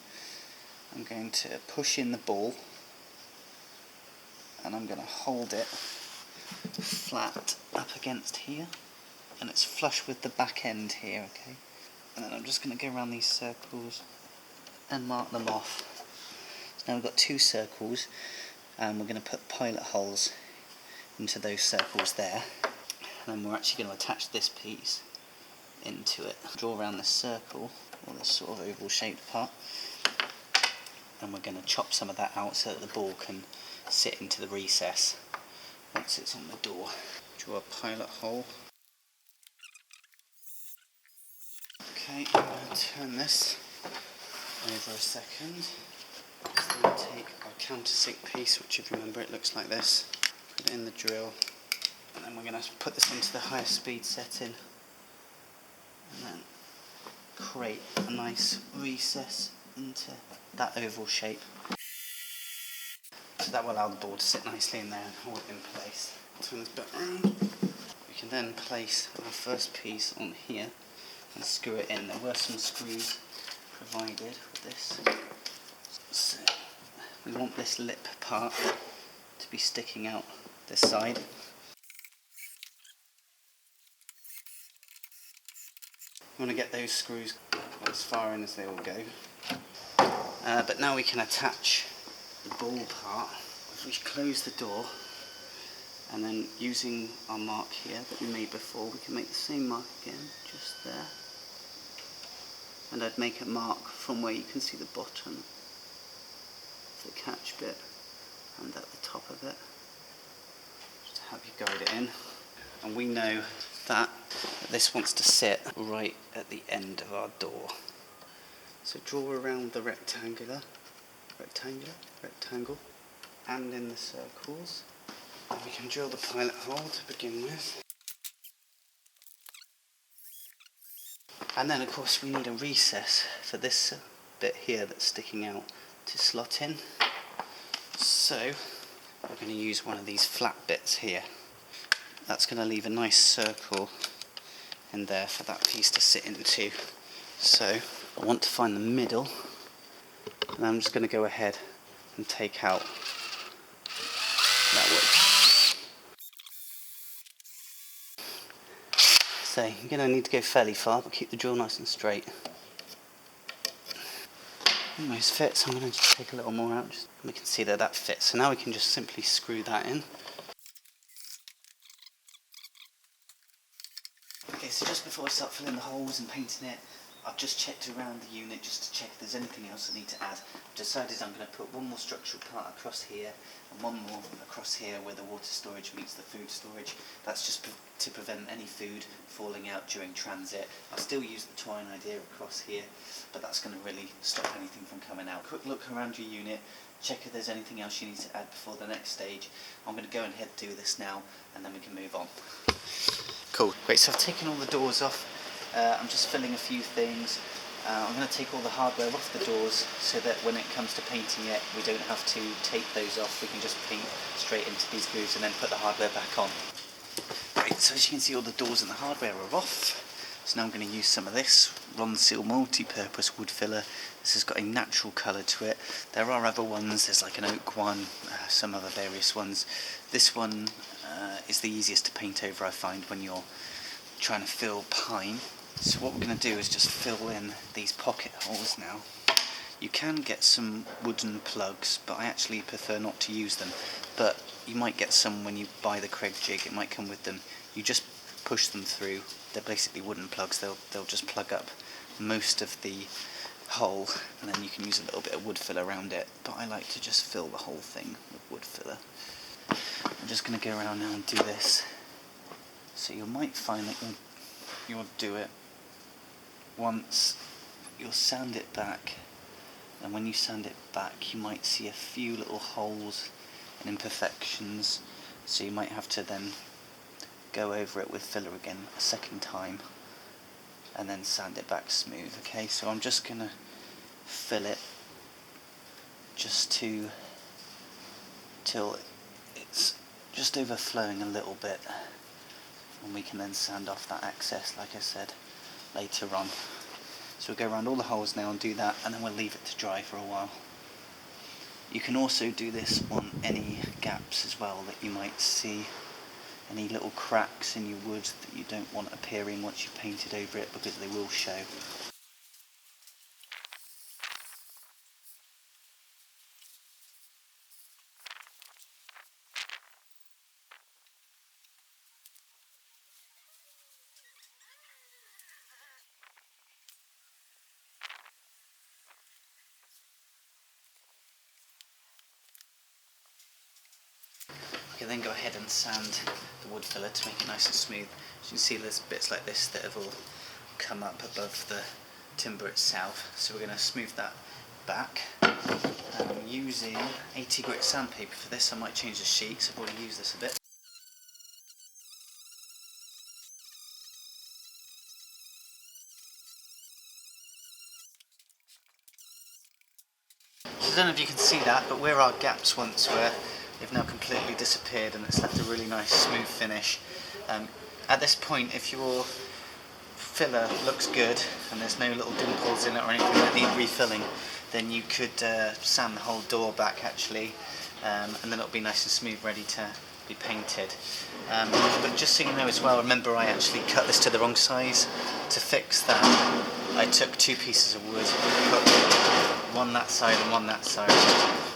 I'm going to push in the ball and I'm going to hold it flat up against here, and it's flush with the back end here, okay? And then I'm just going to go around these circles and mark them off. So now we've got two circles, and we're going to put pilot holes into those circles there, and then we're actually going to attach this piece into it. Draw around this circle, or this sort of oval shaped part, and we're going to chop some of that out so that the ball can sit into the recess once it's on the door. Draw a pilot hole. Okay, I'm going to turn this over a second. So then we take our countersink piece, which if you remember it looks like this. Put it in the drill, and then we're going to put this into the highest speed setting, and then create a nice recess into that oval shape. So that will allow the ball to sit nicely in there and hold it in place. Turn this bit around. We can then place our first piece on here and screw it in. There were some screws provided with this. So we want this lip part to be sticking out this side. We want to get those screws as far in as they will go. But now we can attach the ball part. If we close the door, and then using our mark here that we made before, we can make the same mark again, just there. And I'd make a mark from where you can see the bottom of the catch bit and at the top of it, just to help you guide it in. And we know that this wants to sit right at the end of our door. So draw around the rectangle, and in the circles. And we can drill the pilot hole to begin with. And then of course we need a recess for this bit here that's sticking out to slot in. So we're going to use one of these flat bits here. That's going to leave a nice circle in there for that piece to sit into. So I want to find the middle, and I'm just going to go ahead and take out that wood. So you're going to need to go fairly far, but keep the drill nice and straight. Almost fits. I'm going to just take a little more out, just we can see that that fits. So now we can just simply screw that in. Okay, so just before I start filling the holes and painting it, I've just checked around the unit just to check if there's anything else I need to add. I've decided I'm going to put one more structural part across here and one more across here where the water storage meets the food storage. That's just to prevent any food falling out during transit. I'll still use the twine idea across here, but that's going to really stop anything from coming out. Quick look around your unit, check if there's anything else you need to add before the next stage. I'm going to go ahead and do this now, and then we can move on. Cool, great, so I've taken all the doors off. I'm just filling a few things. I'm going to take all the hardware off the doors so that when it comes to painting it, we don't have to take those off. We can just paint straight into these grooves and then put the hardware back on. Right, so as you can see, all the doors and the hardware are off. So now I'm going to use some of this Ronseal multi-purpose wood filler. This has got a natural colour to it. There are other ones, there's like an oak one, some other various ones. This one is the easiest to paint over, I find, when you're trying to fill pine. So what we're going to do is just fill in these pocket holes now. You can get some wooden plugs, but I actually prefer not to use them. But you might get some when you buy the Craig jig, it might come with them. You just push them through. They're basically wooden plugs. They'll just plug up most of the hole, and then you can use a little bit of wood filler around it. But I like to just fill the whole thing with wood filler. I'm just going to go around now and do this. So you might find that you'll do it once, you'll sand it back, and when you sand it back you might see a few little holes and imperfections, so you might have to then go over it with filler again a second time and then sand it back smooth. Okay, so I'm just going to fill it just till it's just overflowing a little bit, and we can then sand off that excess like I said later on. So we'll go around all the holes now and do that, and then we'll leave it to dry for a while. You can also do this on any gaps as well that you might see, any little cracks in your wood that you don't want appearing once you've painted over it, because they will show. You can then go ahead and sand the wood filler to make it nice and smooth. As you can see, there's bits like this that have all come up above the timber itself, so we're going to smooth that back. I'm using 80 grit sandpaper for this. I might change the sheets, I've already used this a bit. So I don't know if you can see that, but where our gaps once were, they've now completely disappeared, and it's left a really nice smooth finish. At this point, if your filler looks good and there's no little dimples in it or anything that need refilling, then you could sand the whole door back actually, and then it'll be nice and smooth, ready to be painted. But just so you know as well, remember I actually cut this to the wrong size. To fix that, I took two pieces of wood, put one that side and one that side,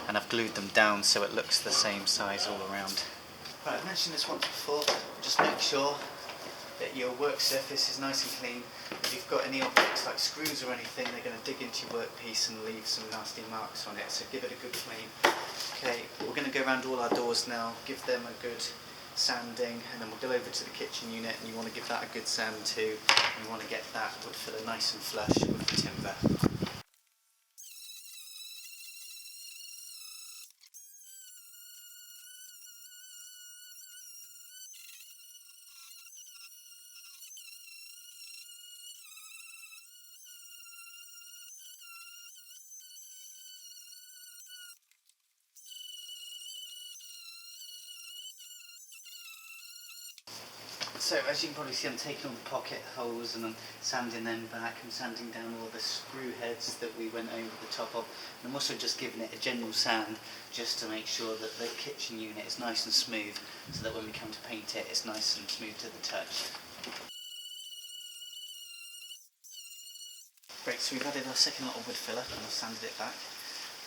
and I've glued them down so it looks the same size all around. Right, I've mentioned this once before, just make sure that your work surface is nice and clean. If you've got any objects like screws or anything, they're going to dig into your workpiece and leave some nasty marks on it, so give it a good clean. Okay, we're going to go around all our doors now, give them a good sanding, and then we'll go over to the kitchen unit, and you want to give that a good sand too. You want to get that wood filler nice and flush with the timber. So as you can probably see, I'm taking all the pocket holes and I'm sanding them back. I'm sanding down all the screw heads that we went over the top of. And I'm also just giving it a general sand just to make sure that the kitchen unit is nice and smooth, so that when we come to paint it, it's nice and smooth to the touch. Great, so we've added our second lot of wood filler and I've sanded it back.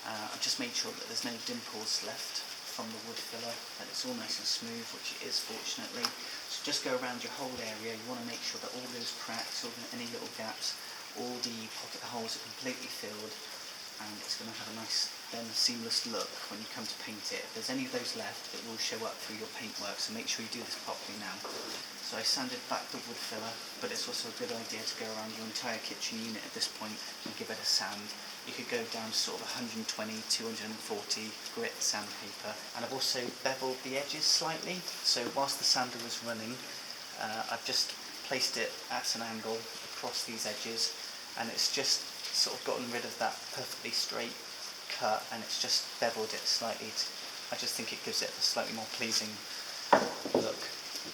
I've just made sure that there's no dimples left from the wood filler, that it's all nice and smooth, which it is fortunately. So just go around your whole area. You want to make sure that all those cracks, or any little gaps, all the pocket holes are completely filled, and it's going to have a nice then seamless look when you come to paint it. If there's any of those left, it will show up through your paintwork, so make sure you do this properly now. So I sanded back the wood filler, but it's also a good idea to go around your entire kitchen unit at this point and give it a sand. You could go down to sort of 120, 240 grit sandpaper. And I've also beveled the edges slightly, so whilst the sander was running, I've just placed it at an angle across these edges, and it's just sort of gotten rid of that perfectly straight cut, and it's just beveled it slightly. I just think it gives it a slightly more pleasing look.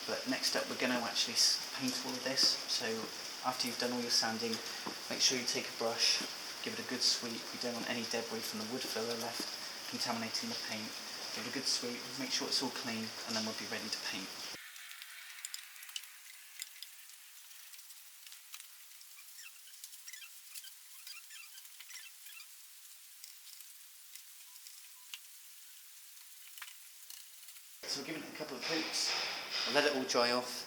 But next up, we're going to actually paint all of this. So after you've done all your sanding, make sure you take a brush, give it a good sweep. We don't want any debris from the wood filler left contaminating the paint. Give it a good sweep, make sure it's all clean, and then we'll be ready to paint. So we're giving it a couple of coats. I'll let it all dry off,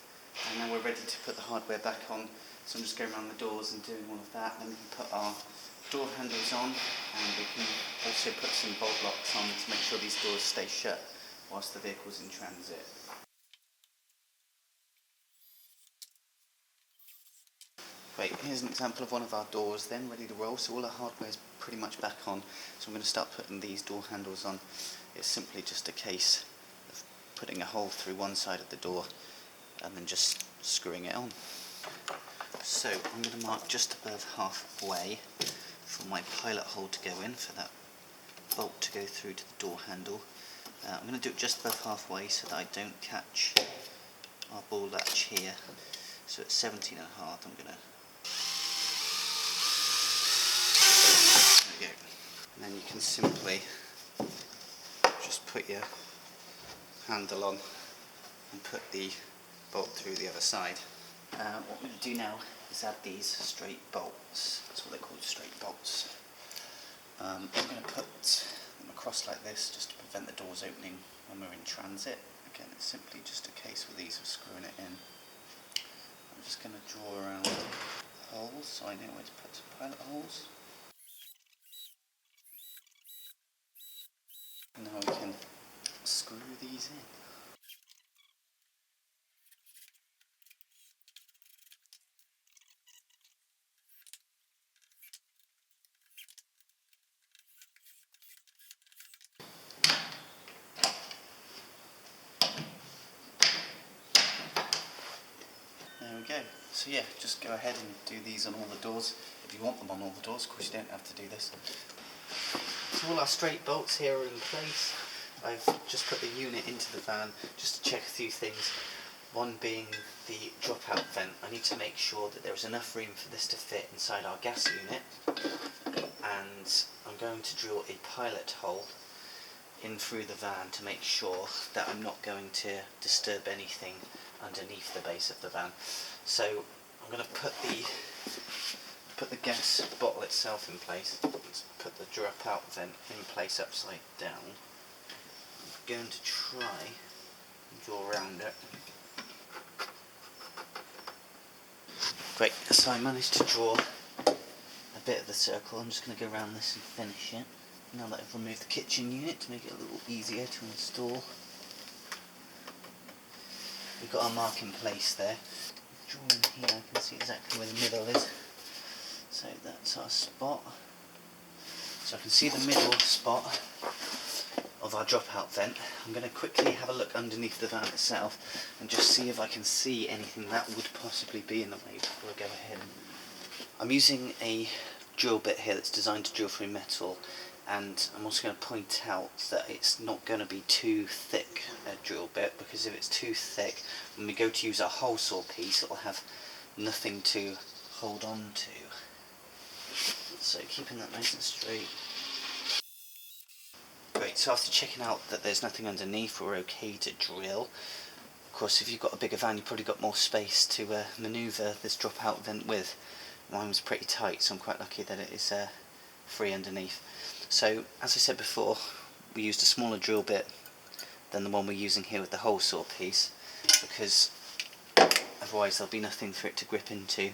and then we're ready to put the hardware back on. So I'm just going around the doors and doing all of that. Then we can put our door handles on, and we can also put some bolt locks on to make sure these doors stay shut whilst the vehicle's in transit. Great, here's an example of one of our doors then, ready to roll. So all our hardware is pretty much back on. So I'm going to start putting these door handles on. It's simply just a case of putting a hole through one side of the door and then just screwing it on. So I'm going to mark just above halfway for my pilot hole to go in, for that bolt to go through to the door handle. I'm going to do it just above halfway so that I don't catch our ball latch here. So at 17.5 I'm going to... There we go. And then you can simply just put your handle on and put the bolt through the other side. What we're going to do now is add these straight bolts. That's what they're called, straight bolts. I'm going to put them across like this just to prevent the doors opening when we're in transit. Again, it's simply just a case with these of screwing it in. I'm just going to draw around holes so I know where to put some pilot holes. And now we can screw these in. There we go. So yeah, just go ahead and do these on all the doors. If you want them on all the doors, of course you don't have to do this. So all our straight bolts here are in place. I've just put the unit into the van just to check a few things. One being the dropout vent. I need to make sure that there is enough room for this to fit inside our gas unit. And I'm going to drill a pilot hole in through the van to make sure that I'm not going to disturb anything underneath the base of the van. So I'm going to put the gas bottle itself in place. Let's put the dropout vent in place upside down. I'm going to try and draw around it. Great, so I managed to draw a bit of the circle. I'm just going to go around this and finish it. Now that I've removed the kitchen unit to make it a little easier to install. We've got our mark in place there. Draw in here, I can see exactly where the middle is. So that's our spot. So I can see the middle spot of our dropout vent. I'm going to quickly have a look underneath the van itself and just see if I can see anything that would possibly be in the way before I go ahead. I'm using a drill bit here that's designed to drill through metal, And I'm also going to point out that it's not going to be too thick a drill bit, because if it's too thick, when we go to use our hole saw piece, it'll have nothing to hold on to. So keeping that nice and straight. Great, so after checking out that there's nothing underneath, we're okay to drill. Of course, if you've got a bigger van, you've probably got more space to manoeuvre this drop-out vent with. Mine was pretty tight, so I'm quite lucky that it is free underneath. So, as I said before, we used a smaller drill bit than the one we're using here with the hole saw piece, because otherwise there'll be nothing for it to grip into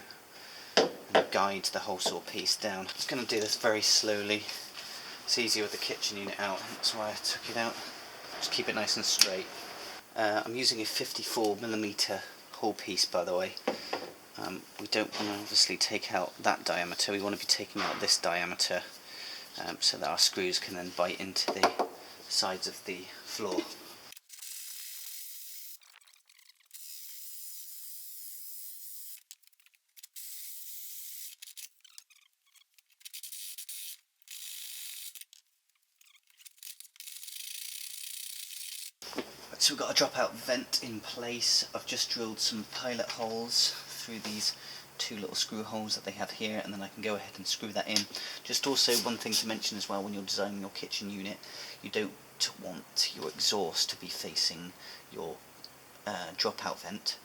and guide the hole saw piece down. I'm just going to do this very slowly. It's easier with the kitchen unit out, that's why I took it out. Just keep it nice and straight. I'm using a 54mm hole piece, by the way. We don't want to obviously take out that diameter, we want to be taking out this diameter, so that our screws can then bite into the sides of the floor. So we've got a drop-out vent in place. I've just drilled some pilot holes through these two little screw holes that they have here, and then I can go ahead and screw that in. Just also one thing to mention as well, when you're designing your kitchen unit, you don't want your exhaust to be facing your drop-out vent.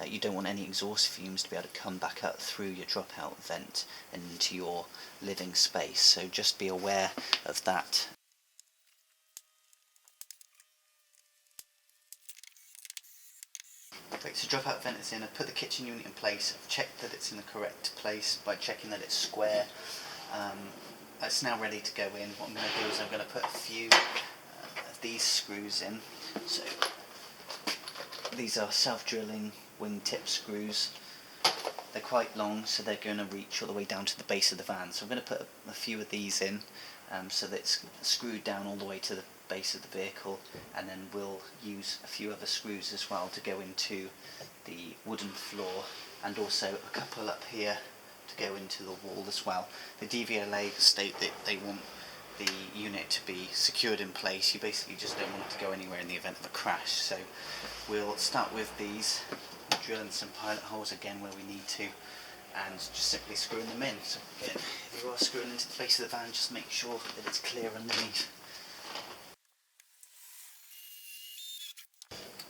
You don't want any exhaust fumes to be able to come back up through your drop-out vent and into your living space, so just be aware of that. Great, so drop-out vent is in. I've put the kitchen unit in place. I've checked that it's in the correct place by checking that it's square. It's now ready to go in. What I'm going to do is I'm going to put a few of these screws in. So these are self-drilling wingtip screws. They're quite long, so they're going to reach all the way down to the base of the van. So I'm going to put a few of these in, so that it's screwed down all the way to the base of the vehicle, and then we'll use a few other screws as well to go into the wooden floor, and also a couple up here to go into the wall as well. The DVLA state that they want the unit to be secured in place. You basically just don't want it to go anywhere in the event of a crash. So we'll start with these, drilling some pilot holes again where we need to, and just simply screwing them in. So again, if you are screwing into the base of the van, just make sure that it's clear underneath.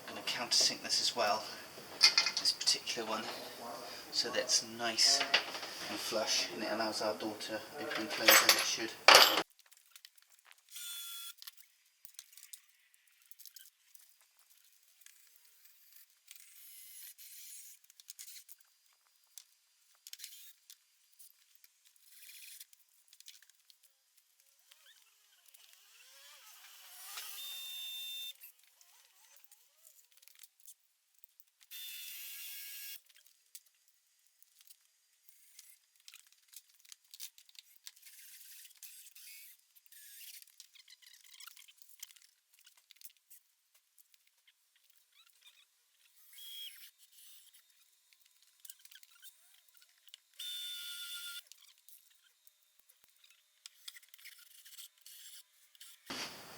I'm going to countersink this as well, this particular one, so that it's nice and flush, and it allows our door to open and close as it should.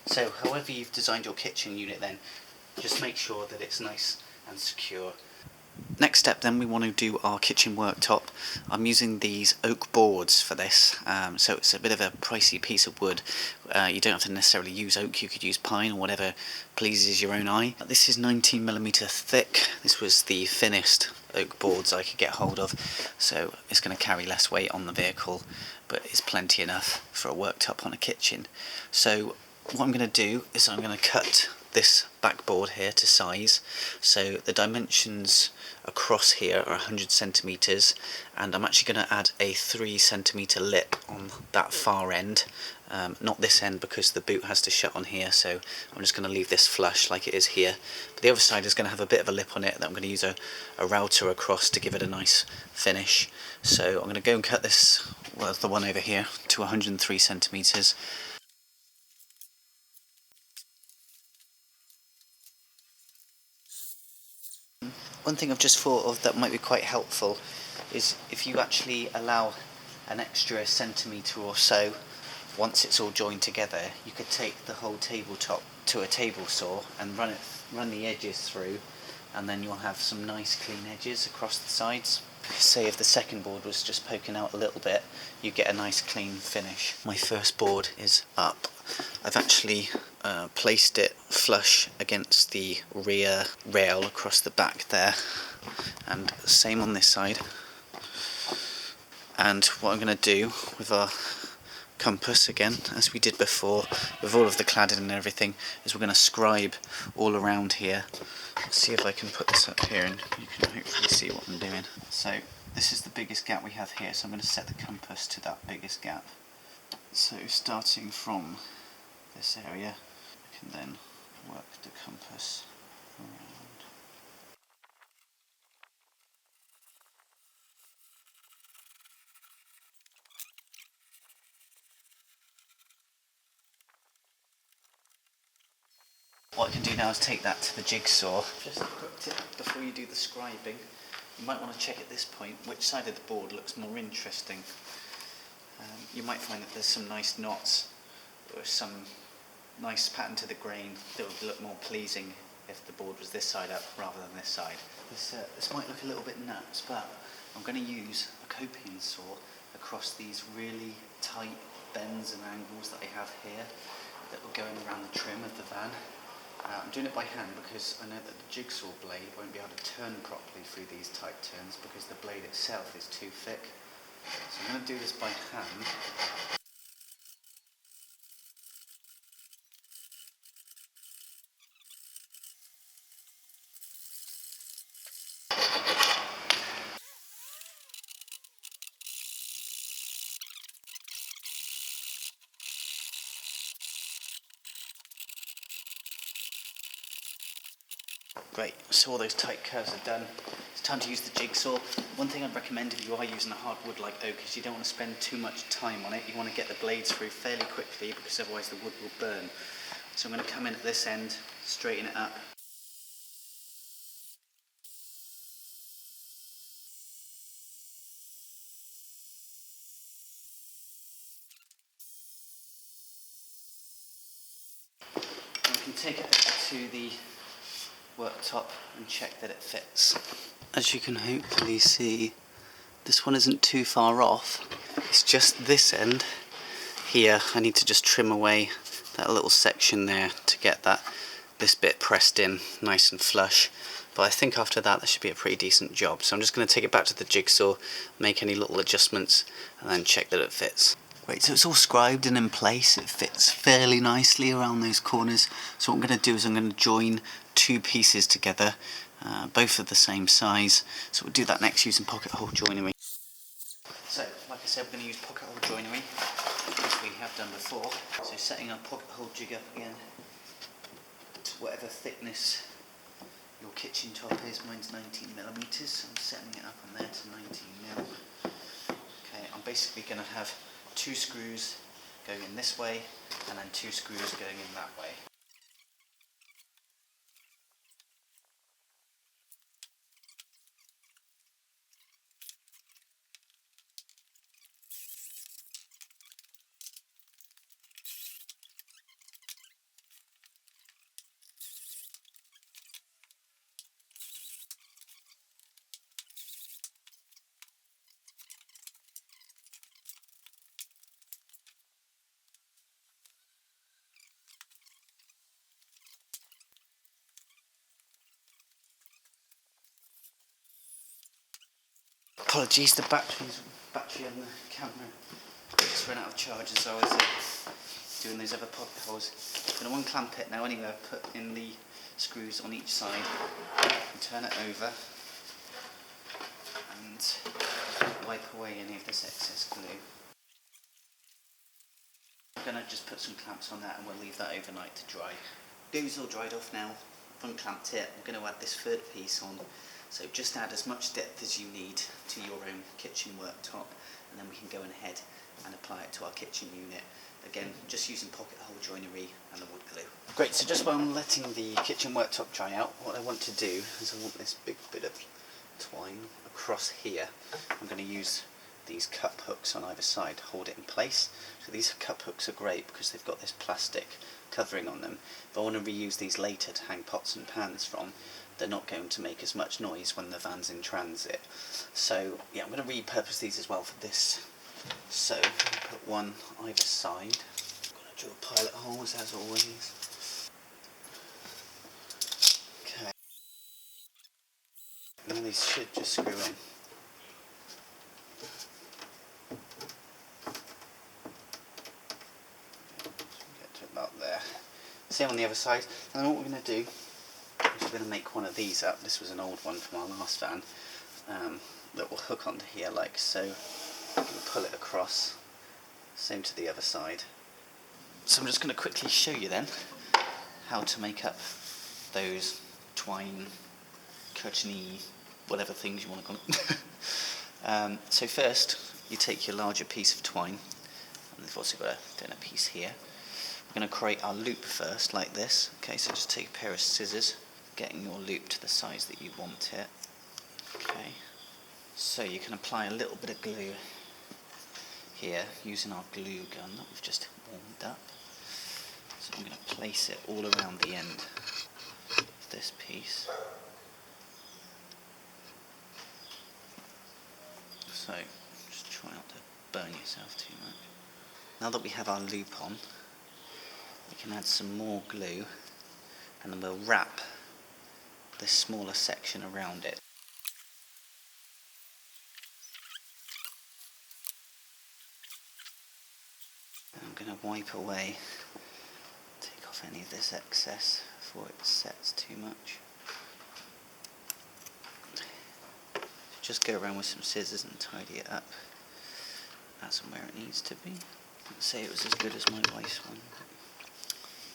So however you've designed your kitchen unit then, just make sure that it's nice and secure. Next step then, we want to do our kitchen worktop. I'm using these oak boards for this, so it's a bit of a pricey piece of wood. You don't have to necessarily use oak, you could use pine or whatever pleases your own eye. This is 19mm thick. This was the thinnest oak boards I could get hold of, so it's going to carry less weight on the vehicle, but it's plenty enough for a worktop on a kitchen. So what I'm going to do is I'm going to cut this backboard here to size. So the dimensions across here are 100 centimeters, and I'm actually going to add a 3 centimeter lip on that far end, not this end because the boot has to shut on here, so I'm just going to leave this flush like it is here. But the other side is going to have a bit of a lip on it that I'm going to use a router across to give it a nice finish. So I'm going to go and cut this, well, the one over here, to 103 centimeters. One thing I've just thought of that might be quite helpful is if you actually allow an extra centimetre or so once it's all joined together, you could take the whole tabletop to a table saw and run the edges through, and then you'll have some nice clean edges across the sides. Say if the second board was just poking out a little bit, you get a nice clean finish. My first board is up. I've actually placed it flush against the rear rail across the back there, and same on this side. And what I'm going to do with our compass, again as we did before with all of the cladding and everything, is we're going to scribe all around here. Let's see if I can put this up here and you can hopefully see what I'm doing. So this is the biggest gap we have here, so I'm going to set the compass to that biggest gap. So starting from this area, I can then work the compass around. What I can do now is take that to the jigsaw. Just a quick tip before you do the scribing, you might want to check at this point which side of the board looks more interesting. You might find that there's some nice knots or some nice pattern to the grain that would look more pleasing if the board was this side up rather than this side. This might look a little bit nuts, but I'm going to use a coping saw across these really tight bends and angles that I have here that will go in around the trim of the van. I'm doing it by hand because I know that the jigsaw blade won't be able to turn properly through these tight turns because the blade itself is too thick. So I'm going to do this by hand. Great, so all those tight curves are done. It's time to use the jigsaw. One thing I'd recommend if you are using a hardwood like oak is you don't want to spend too much time on it. You want to get the blades through fairly quickly because otherwise the wood will burn. So I'm going to come in at this end, straighten it up. And we can take it to the worktop and check that it fits. As you can hopefully see, this one isn't too far off. It's just this end here. I need to just trim away that little section there to get this bit pressed in nice and flush. But I think after that should be a pretty decent job. So I'm just going to take it back to the jigsaw, make any little adjustments, and then check that it fits. Great, so it's all scribed and in place. It fits fairly nicely around those corners. So what I'm going to do is I'm going to join two pieces together, both of the same size. So we'll do that next using pocket hole joinery. So, like I said, we're going to use pocket hole joinery, as we have done before. So setting our pocket hole jig up again to whatever thickness your kitchen top is. Mine's 19mm, so I'm setting it up on there to 19mm. Okay, I'm basically going to have 2 screws going in this way and then 2 screws going in that way. Apologies, the battery on the camera just ran out of charge as I was doing those other pocket holes. I'm going to unclamp it now anyway. I've put in the screws on each side and turn it over and wipe away any of this excess glue. I'm going to just put some clamps on that and we'll leave that overnight to dry. Glue's all dried off now. I've unclamped it. I'm going to add this third piece on. So just add as much depth as you need to your own kitchen worktop, and then we can go ahead and apply it to our kitchen unit. Again, just using pocket hole joinery and the wood glue. Great, so just while I'm letting the kitchen worktop dry out, what I want to do is I want this big bit of twine across here. I'm going to use these cup hooks on either side hold it in place. So these cup hooks are great because they've got this plastic covering on them. If I want to reuse these later to hang pots and pans from, they're not going to make as much noise when the van's in transit. So yeah, I'm going to repurpose these as well for this. So I'm going to put one either side. I'm going to drill pilot holes as always. Okay. Now these should just screw in. Get to about there. Same on the other side. And then what we're going to do is we're going to make one of these up. This was an old one from our last van that will hook onto here like so. We'll pull it across. Same to the other side. So I'm just going to quickly show you then how to make up those twine, curtainy, whatever things you want to call it. So first you take your larger piece of twine, and we've also got a piece here. We're going to create our loop first like this. Okay, so just take a pair of scissors, getting your loop to the size that you want it. Okay, so you can apply a little bit of glue here using our glue gun that we've just warmed up. So I'm going to place it all around the end of this piece. So just try not to burn yourself too much. Now that we have our loop on, we can add some more glue, and then we'll wrap this smaller section around it. I'm going to wipe away, take off any of this excess before it sets too much. Just go around with some scissors and tidy it up. That's where it needs to be. I'd say it was as good as my wife's one.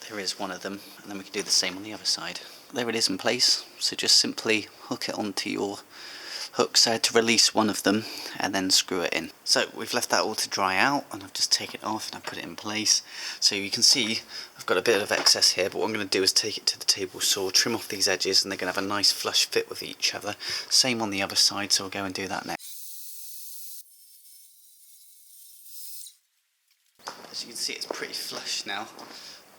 There is one of them, and then we can do the same on the other side. There it is in place, so just simply hook it onto your hooks there to release one of them and then screw it in. So we've left that all to dry out, and I've just taken it off and I put it in place. So you can see I've got a bit of excess here, but what I'm going to do is take it to the table saw, trim off these edges, and they're going to have a nice flush fit with each other. Same on the other side, so we'll go and do that next. As you can see, it's pretty flush now,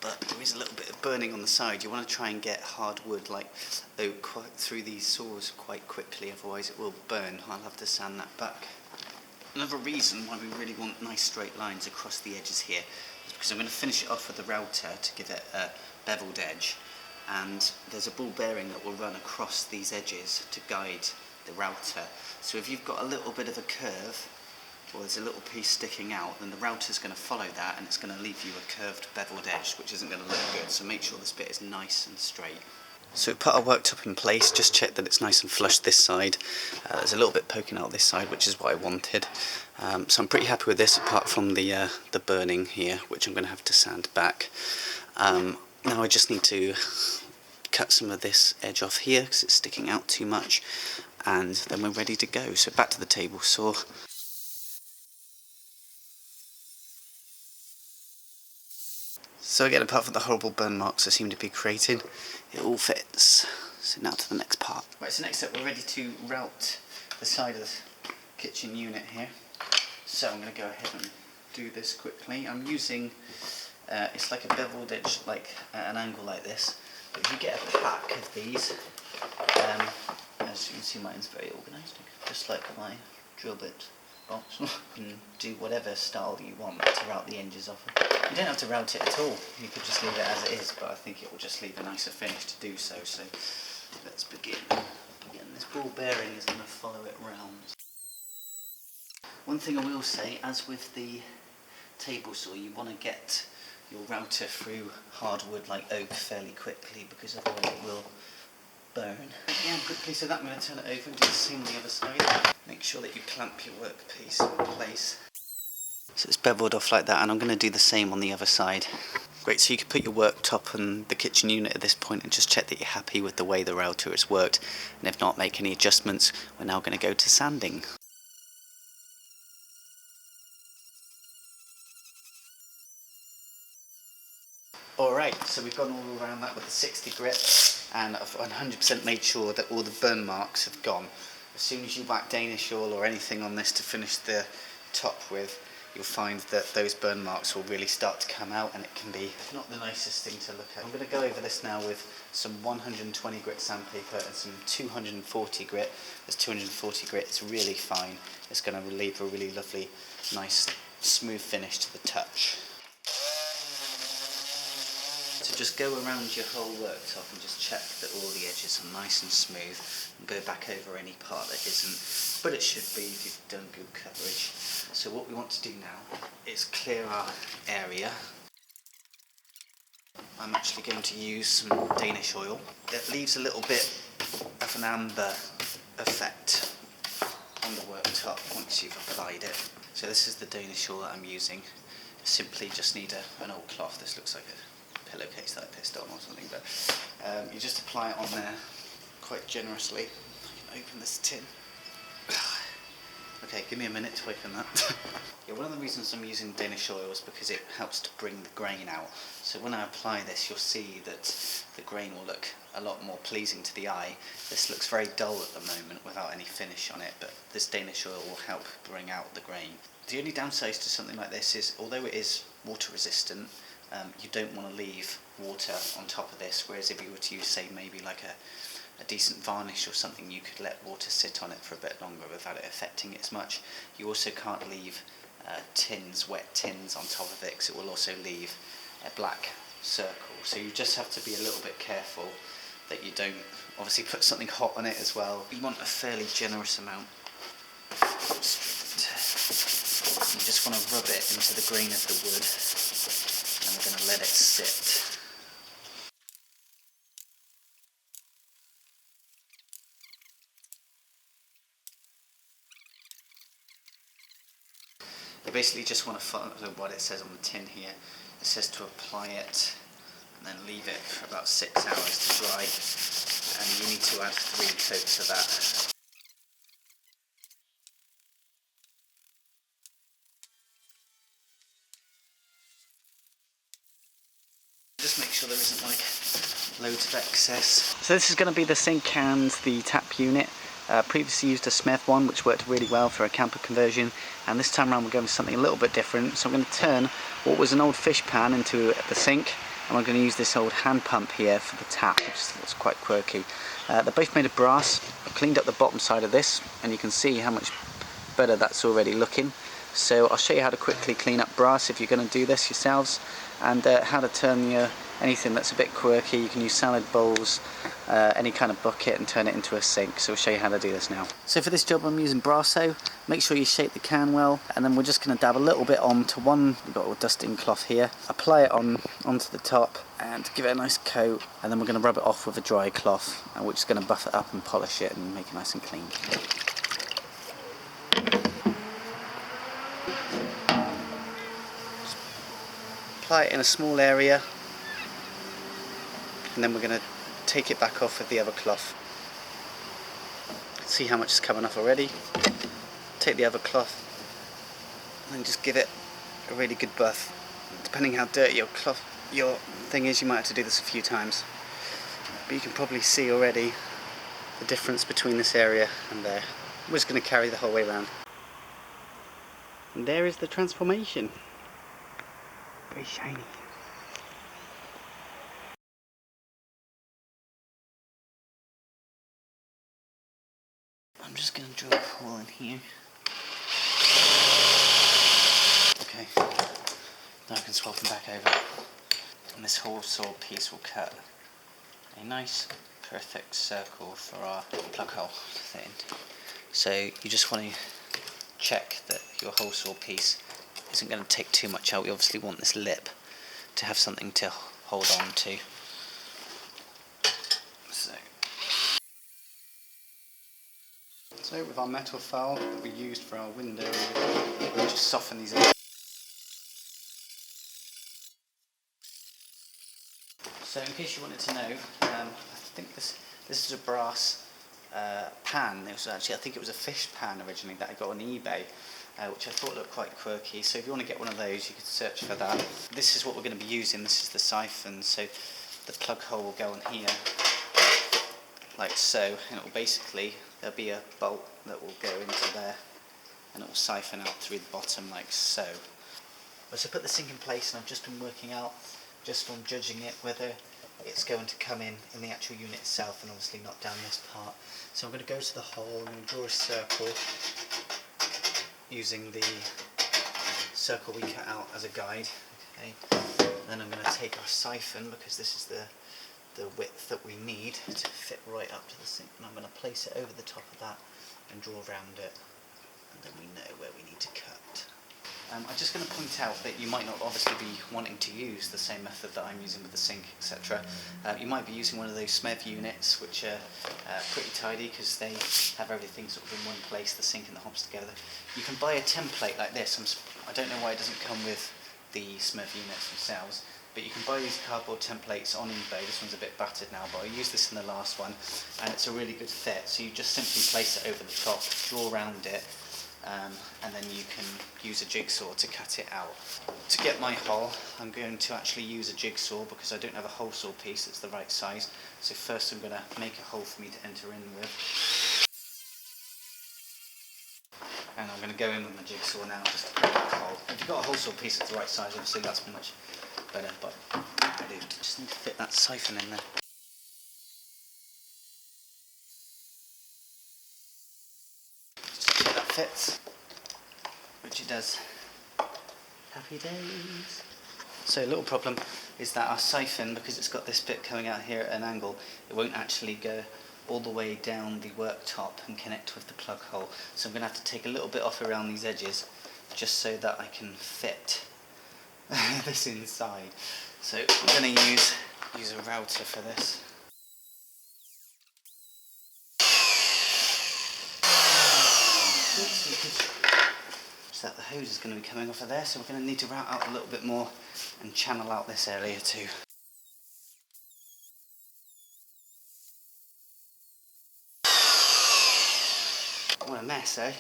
but there is a little bit of burning on the side. You want to try and get hard wood like oak through these saws quite quickly, otherwise it will burn. I'll have to sand that back. Another reason why we really want nice straight lines across the edges here is because I'm going to finish it off with the router to give it a beveled edge, and there's a ball bearing that will run across these edges to guide the router. So if you've got a little bit of a curve, or there's a little piece sticking out, then the router's going to follow that and it's going to leave you a curved beveled edge, which isn't going to look good. So make sure this bit is nice and straight. So we put our worktop in place, just check that it's nice and flush this side. There's a little bit poking out this side, which is what I wanted. So I'm pretty happy with this, apart from the burning here, which I'm going to have to sand back. Now I just need to cut some of this edge off here because it's sticking out too much, and then we're ready to go. So back to the table saw. So again, apart from the horrible burn marks that seem to be created, it all fits. So now to the next part. Right, so next up we're ready to route the side of the kitchen unit here. So I'm going to go ahead and do this quickly. I'm using, it's like a beveled edge, like at an angle like this. But if you get a pack of these, as you can see, mine's very organised, just like my drill bit box. You can do whatever style you want to route the edges off of. You don't have to route it at all, you could just leave it as it is, but I think it will just leave a nicer finish to do so. So let's begin. Again, this ball bearing is going to follow it round. One thing I will say, as with the table saw, you want to get your router through hardwood like oak fairly quickly, because otherwise it will burn. Again, quickly, so that I'm going to turn it over and do the same on the other side. Make sure that you clamp your workpiece in place. So it's beveled off like that, and I'm going to do the same on the other side. Great, so you can put your worktop and the kitchen unit at this point and just check that you're happy with the way the router has worked, and if not, make any adjustments. We're now going to go to sanding. Alright, so we've gone all around that with the 60 grit, and I've 100% made sure that all the burn marks have gone. as soon as you whack Danish oil or anything on this to finish the top with, you'll find that those burn marks will really start to come out, and it can be not the nicest thing to look at. I'm going to go over this now with some 120 grit sandpaper and some 240 grit. This 240 grit is really fine. It's going to leave a really lovely, nice, smooth finish to the touch. So just go around your whole worktop and just check that all the edges are nice and smooth, and go back over any part that isn't, but it should be if you've done good coverage. So what we want to do now is clear our area. I'm actually going to use some Danish oil. It leaves a little bit of an amber effect on the worktop once you've applied it. So this is the Danish oil that I'm using. Simply just need an old cloth. This looks like a pillowcase that I pissed on or something, but you just apply it on there quite generously. I can open this tin. Okay, give me a minute to open that. Yeah, one of the reasons I'm using Danish oil is because it helps to bring the grain out. So when I apply this, you'll see that the grain will look a lot more pleasing to the eye. This looks very dull at the moment without any finish on it, but this Danish oil will help bring out the grain. The only downside to something like this is, although it is water resistant, you don't want to leave water on top of this, whereas if you were to use, say, maybe like a decent varnish or something, you could let water sit on it for a bit longer without it affecting it as much. You also can't leave wet tins on top of it, because it will also leave a black circle. So you just have to be a little bit careful that you don't obviously put something hot on it as well. You want a fairly generous amount. You just want to rub it into the grain of the wood, and we're going to let it sit. You basically just want to follow what it says on the tin here. It says to apply it and then leave it for about 6 hours to dry, and you need to add 3 coats of that. Just make sure there isn't like loads of excess. So this is going to be the sink and the tap unit. Previously used a Smith one, which worked really well for a camper conversion, and this time around we're going for something a little bit different. So I'm going to turn what was an old fish pan into the sink, and I'm going to use this old hand pump here for the tap, which looks quite quirky. They're both made of brass. I've cleaned up the bottom side of this, and you can see how much better that's already looking. So I'll show you how to quickly clean up brass if you're going to do this yourselves, and how to turn anything that's a bit quirky. You can use salad bowls, any kind of bucket, and turn it into a sink. So we'll show you how to do this now. So for this job I'm using Brasso. Make sure you shape the can well, and then we're just going to dab a little bit onto one. We've got a dusting cloth here. Apply it onto the top and give it a nice coat, and then we're going to rub it off with a dry cloth, and we're just going to buff it up and polish it and make it nice and clean. Apply it in a small area, and then we're going to take it back off with the other cloth. See how much is coming off already. Take the other cloth and then just give it a really good buff. Depending how dirty your thing is, you might have to do this a few times, but you can probably see already the difference between this area and there. We're just going to carry the whole way around, and there is the transformation. Very shiny. I'm just going to drill a hole in here. Okay, now I can swap them back over, and this whole saw piece will cut a nice perfect circle for our plug hole to fit into. So you just want to check that your hole saw piece isn't going to take too much out. We obviously want this lip to have something to hold on to. So with our metal file that we used for our window, we'll just soften these in. So in case you wanted to know, I think this is a brass pan. It was actually, I think it was a fish pan originally that I got on eBay, which I thought looked quite quirky. So if you want to get one of those, you could search for that. This is what we're going to be using. This is the siphon. So the plug hole will go on here, like so, and it will basically there'll be a bolt that will go into there and it will siphon out through the bottom like so. So I put the sink in place and I've just been working out, just from judging it, whether it's going to come in the actual unit itself and obviously not down this part. So I'm going to go to the hole and I'm going to draw a circle using the circle we cut out as a guide. Okay. Then I'm going to take our siphon, because this is the width that we need to fit right up to the sink, and I'm going to place it over the top of that and draw around it, and then we know where we need to cut. I'm just going to point out that you might not obviously be wanting to use the same method that I'm using with the sink, etc. You might be using one of those SMEV units, which are pretty tidy because they have everything sort of in one place, the sink and the hobs together. You can buy a template like this. I don't know why it doesn't come with the SMEV units themselves, but you can buy these cardboard templates on eBay. This one's a bit battered now, but I used this in the last one, and it's a really good fit. So you just simply place it over the top, draw around it, and then you can use a jigsaw to cut it out. To get my hole, I'm going to actually use a jigsaw because I don't have a hole saw piece that's the right size. So first I'm going to make a hole for me to enter in with. And I'm going to go in with my jigsaw now just to create that hole. If you've got a hole saw piece that's the right size, obviously that's much better, but I do just need to fit that siphon in there. Just check that fits, which it does. Happy days. So a little problem is that our siphon, because it's got this bit coming out here at an angle, it won't actually go all the way down the worktop and connect with the plug hole. So I'm going to have to take a little bit off around these edges just so that I can fit this inside. So I'm going to use a router for this. So that the hose is going to be coming off of there, so we're going to need to route out a little bit more and channel out this area too. What a mess, eh?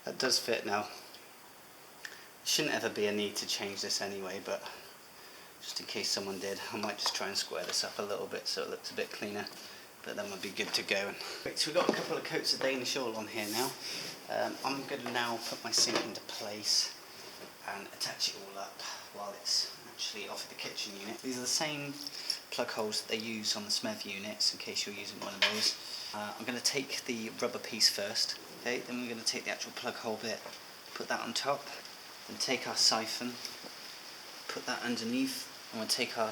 That does fit now. Shouldn't ever be a need to change this anyway, but just in case someone did, I might just try and square this up a little bit so it looks a bit cleaner, but then we'll be good to go. Right, so we've got a couple of coats of Danish oil on here now. I'm going to now put my sink into place and attach it all up while it's actually off the kitchen unit. These are the same plug holes that they use on the SMEV units, in case you're using one of those. I'm going to take the rubber piece first, okay? Then we're going to take the actual plug hole bit, put that on top, then take our siphon, put that underneath, and we'll take our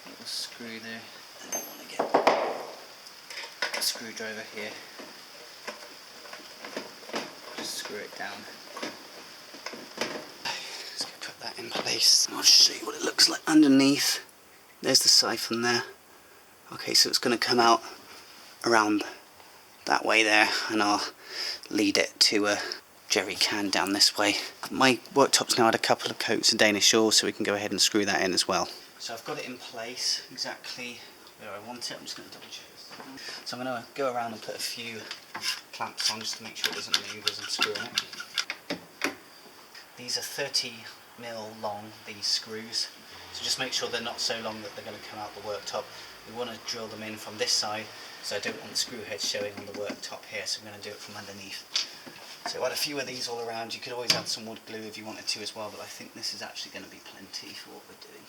little screw there, and we want to get a screwdriver here, just screw it down. Let's put that in place. I'll show you what it looks like underneath. There's the siphon there. Okay, so it's going to come out around that way there, and I'll lead it to a jerry can down this way. My worktop's now had a couple of coats of Danish oil, so we can go ahead and screw that in as well. So I've got it in place exactly where I want it. I'm just going to double check this. So I'm going to go around and put a few clamps on just to make sure it doesn't move as I'm screwing it. These are 30mm long, these screws, so just make sure they're not so long that they're going to come out the worktop. We want to drill them in from this side, so I don't want the screw head showing on the worktop here, so I'm going to do it from underneath. So I've had a few of these all around. You could always add some wood glue if you wanted to as well, but I think this is actually going to be plenty for what we're doing.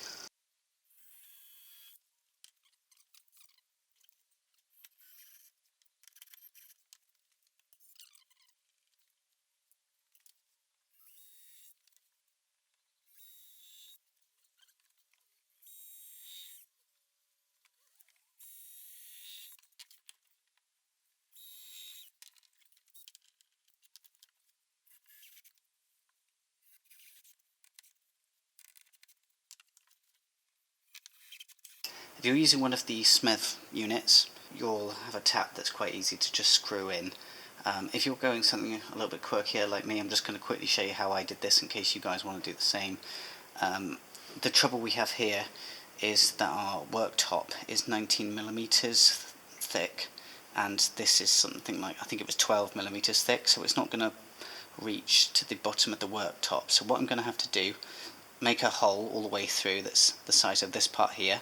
If you're using one of the SMEV units, you'll have a tap that's quite easy to just screw in. If you're going something a little bit quirkier like me, I'm just going to quickly show you how I did this in case you guys want to do the same. The trouble we have here is that our worktop is 19mm thick, and this is something like, I think it was 12mm thick, so it's not going to reach to the bottom of the worktop. So what I'm going to have to do, make a hole all the way through that's the size of this part here,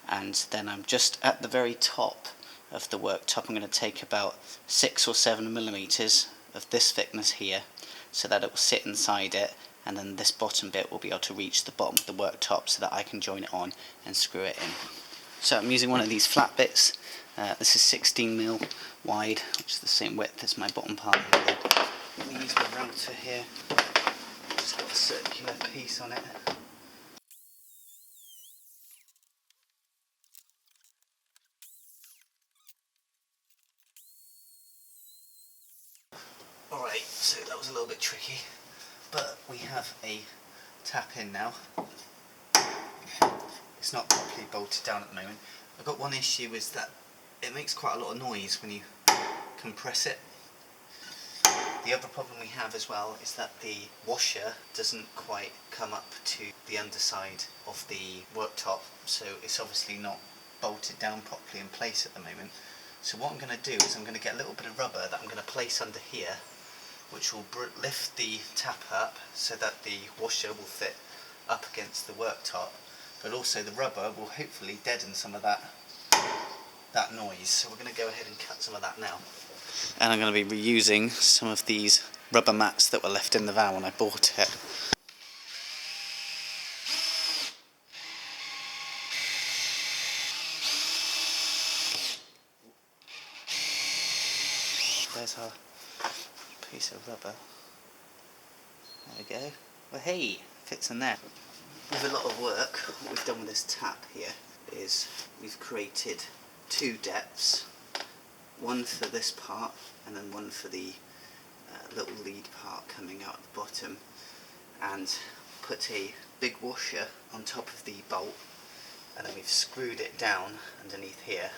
and then I'm just at the very top, of the worktop. I'm going to take about 6 or 7 millimeters of this thickness here, so that it will sit inside it, and then this bottom bit will be able to reach the bottom of the worktop so that I can join it on and screw it in. So I'm using one of these flat bits. This is 16mm wide, which is the same width as my bottom part here. I'm going to use my router here. It's got a circular piece on it. Alright, so that was a little bit tricky, but we have a tap in now. It's not properly bolted down at the moment. I've got one issue, is that it makes quite a lot of noise when you compress it. The other problem we have as well is that the washer doesn't quite come up to the underside of the worktop, so it's obviously not bolted down properly in place at the moment. So what I'm going to do is I'm going to get a little bit of rubber that I'm going to place under here, which will lift the tap up so that the washer will fit up against the worktop, but also the rubber will hopefully deaden some of that noise. So we're going to go ahead and cut some of that now. And I'm going to be reusing some of these rubber mats that were left in the van when I bought it. There's our piece of rubber. There we go. Well, hey, fits in there. With a lot of work, what we've done with this tap here is we've created 2 depths. One for this part, and then one for the little lead part coming out at the bottom, and put a big washer on top of the bolt, and then we've screwed it down underneath here,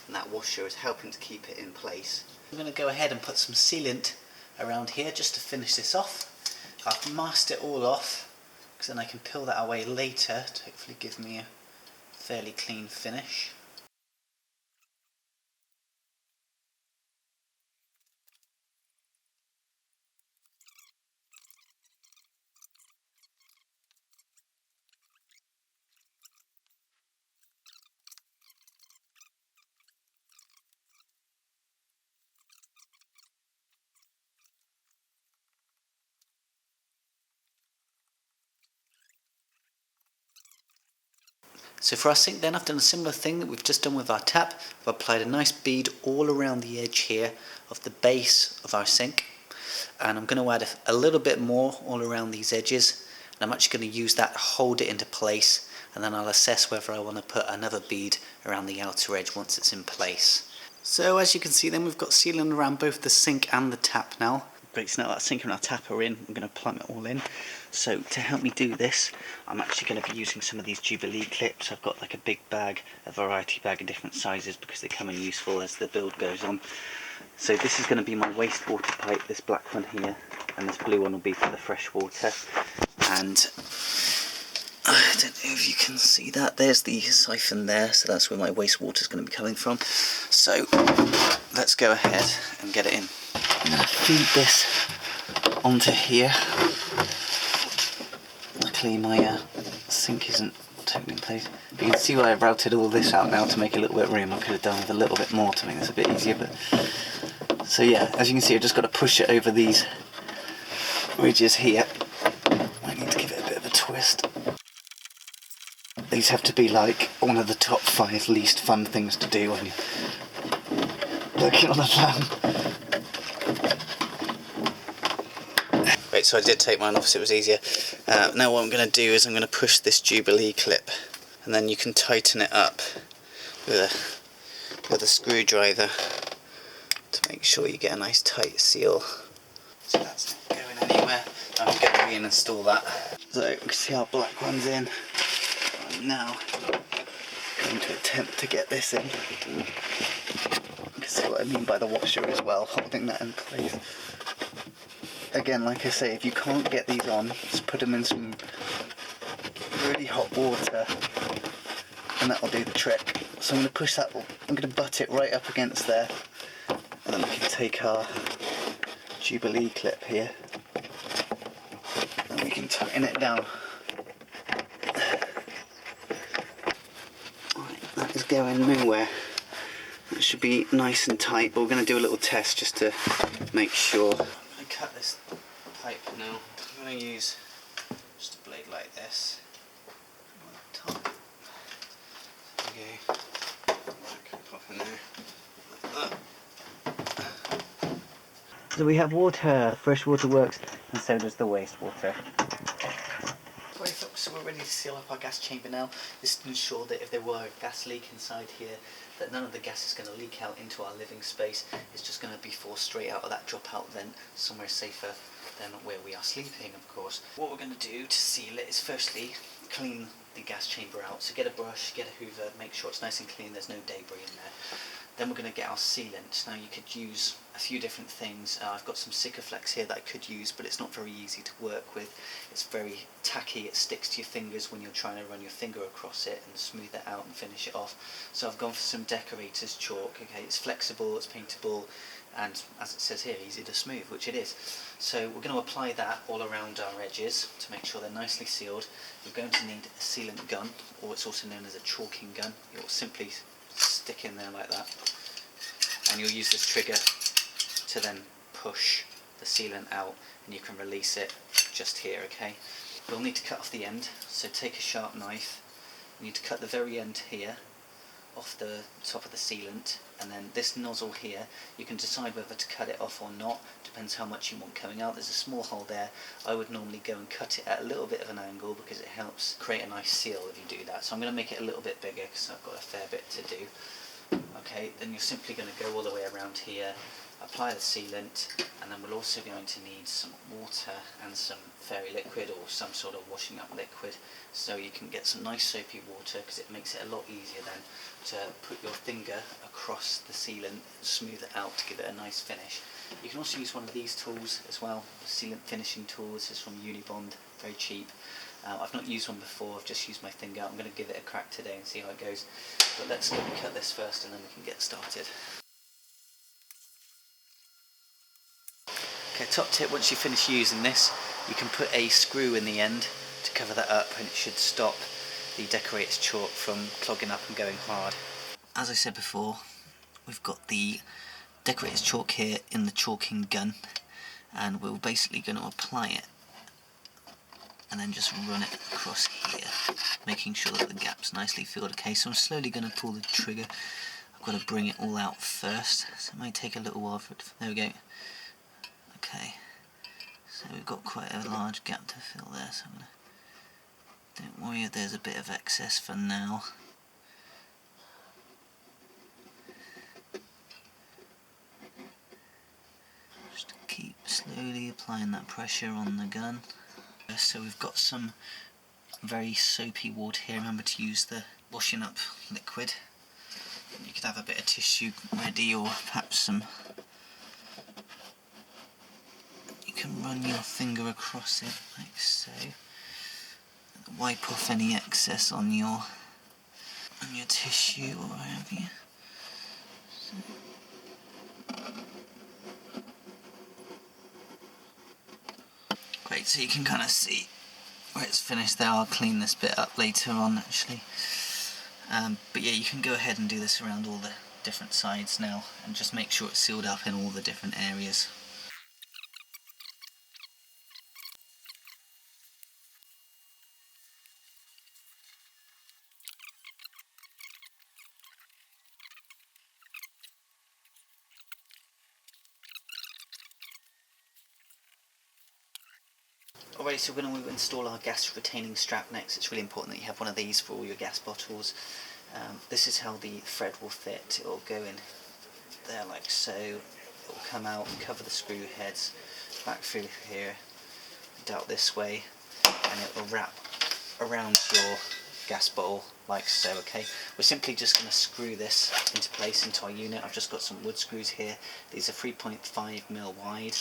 and that washer is helping to keep it in place. I'm going to go ahead and put some sealant around here just to finish this off. I've masked it all off, because then I can peel that away later to hopefully give me a fairly clean finish. So for our sink then, I've done a similar thing that we've just done with our tap. I've applied a nice bead all around the edge here of the base of our sink, and I'm going to add a little bit more all around these edges, and I'm actually going to use that to hold it into place, and then I'll assess whether I want to put another bead around the outer edge once it's in place. So as you can see then, we've got sealant around both the sink and the tap now. Great, so now that sink and our tap are in, I'm going to plumb it all in. So to help me do this, I'm actually going to be using some of these Jubilee clips. I've got like a big bag, a variety bag of different sizes, because they come in useful as the build goes on. So this is going to be my wastewater pipe, this black one here, and this blue one will be for the fresh water. And I don't know if you can see that, there's the siphon there, so that's where my wastewater is going to be coming from. So let's go ahead and get it in. I'm going to feed this onto here. Luckily my sink isn't totally in place. But you can see why I've routed all this out now to make a little bit of room. I could have done with a little bit more to make this a bit easier. But so yeah, as you can see, I've just got to push it over these ridges here. I need to give it a bit of a twist. These have to be like one of the top 5 least fun things to do when you're working on a van. Right, so I did take mine off so it was easier. Now what I'm going to do is I'm going to push this Jubilee clip, and then you can tighten it up with a screwdriver to make sure you get a nice tight seal. So that's not going anywhere. I'm going to reinstall that. So you can see our black one's in. I'm now going to attempt to get this in. You can see what I mean by the washer as well, holding that in place. Again, like I say, if you can't get these on, just put them in some really hot water and that'll do the trick. So I'm going to push that, I'm going to butt it right up against there, and then we can take our Jubilee clip here and we can tighten it down. Right, that is going nowhere. That should be nice and tight, but we're going to do a little test just to make sure. I'm going to cut this pipe now. I'm going to use just a blade like this on the top. There we go. That can pop in there like that. So we have water, fresh water works, and so does the wastewater. Right folks, so we're ready to seal up our gas chamber now. This to ensure that if there were a gas leak inside here, that none of the gas is going to leak out into our living space. It's just going to be forced straight out of that dropout vent, somewhere safer than where we are sleeping, of course. What we're going to do to seal it is firstly clean the gas chamber out. So get a brush, get a hoover, make sure it's nice and clean, there's no debris in there. Then we're going to get our sealant. Now you could use a few different things. I've got some Sikaflex here that I could use, but it's not very easy to work with. It's very tacky, it sticks to your fingers when you're trying to run your finger across it and smooth it out and finish it off. So I've gone for some decorator's chalk. Okay, it's flexible, it's paintable, and as it says here, easy to smooth, which it is. So we're going to apply that all around our edges to make sure they're nicely sealed. You're going to need a sealant gun, or it's also known as a chalking gun. You'll simply stick in there like that, and you'll use this trigger to then push the sealant out, and you can release it just here. Okay, we'll need to cut off the end, so take a sharp knife. You need to cut the very end here off the top of the sealant, and then this nozzle here, you can decide whether to cut it off or not, depends how much you want coming out. There's a small hole there. I would normally go and cut it at a little bit of an angle because it helps create a nice seal if you do that. So I'm going to make it a little bit bigger because I've got a fair bit to do. Okay, then you're simply going to go all the way around here, apply the sealant, and then we're also going to need some water and some fairy liquid or some sort of washing up liquid, so you can get some nice soapy water, because it makes it a lot easier then to put your finger across the sealant and smooth it out to give it a nice finish. You can also use one of these tools as well, sealant finishing tools. This is from Unibond, very cheap. I've not used one before, I've just used my finger. I'm going to give it a crack today and see how it goes. But let's go and cut this first and then we can get started. Okay, top tip, once you finish using this, you can put a screw in the end to cover that up, and it should stop the decorator's chalk from clogging up and going hard. As I said before, we've got the decorator's chalk here in the chalking gun, and we're basically going to apply it and then just run it across here, making sure that the gap's nicely filled. Okay, so I'm slowly going to pull the trigger. I've got to bring it all out first, so it might take a little while for it to... There we go. Okay, so we've got quite a large gap to fill there, so I'm gonna... Don't worry if there's a bit of excess for now. Just keep slowly applying that pressure on the gun. So we've got some very soapy water here. Remember to use the washing up liquid. You could have a bit of tissue ready, or perhaps some... You can run your finger across it like so. Wipe off any excess on your tissue or wherever you... Great, so you can kind of see where it's finished there. I'll clean this bit up later on actually. But yeah, you can go ahead and do this around all the different sides now, and just make sure it's sealed up in all the different areas. Alright, so we're going to install our gas retaining strap next. It's really important that you have one of these for all your gas bottles. This is how the thread will fit. It will go in there like so. It will come out and cover the screw heads back through here, out this way, and it will wrap around your gas bottle like so. Okay, we're simply just going to screw this into place into our unit. I've just got some wood screws here. These are 3.5mm wide,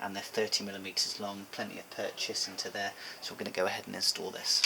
and they're 30mm long, plenty of purchase into there, so we're going to go ahead and install this.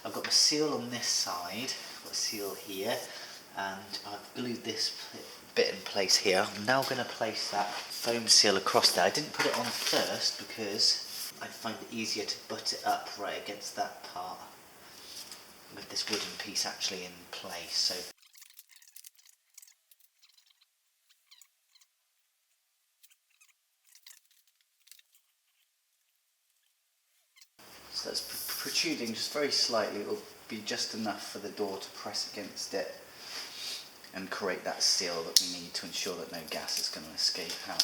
I've got my seal on this side, I've got a seal here, and I've glued this bit in place here. I'm now going to place that foam seal across there. I didn't put it on first because I find it easier to butt it up right against that part with this wooden piece actually in place. So that's protruding just very slightly. It will be just enough for the door to press against it and create that seal that we need to ensure that no gas is going to escape out.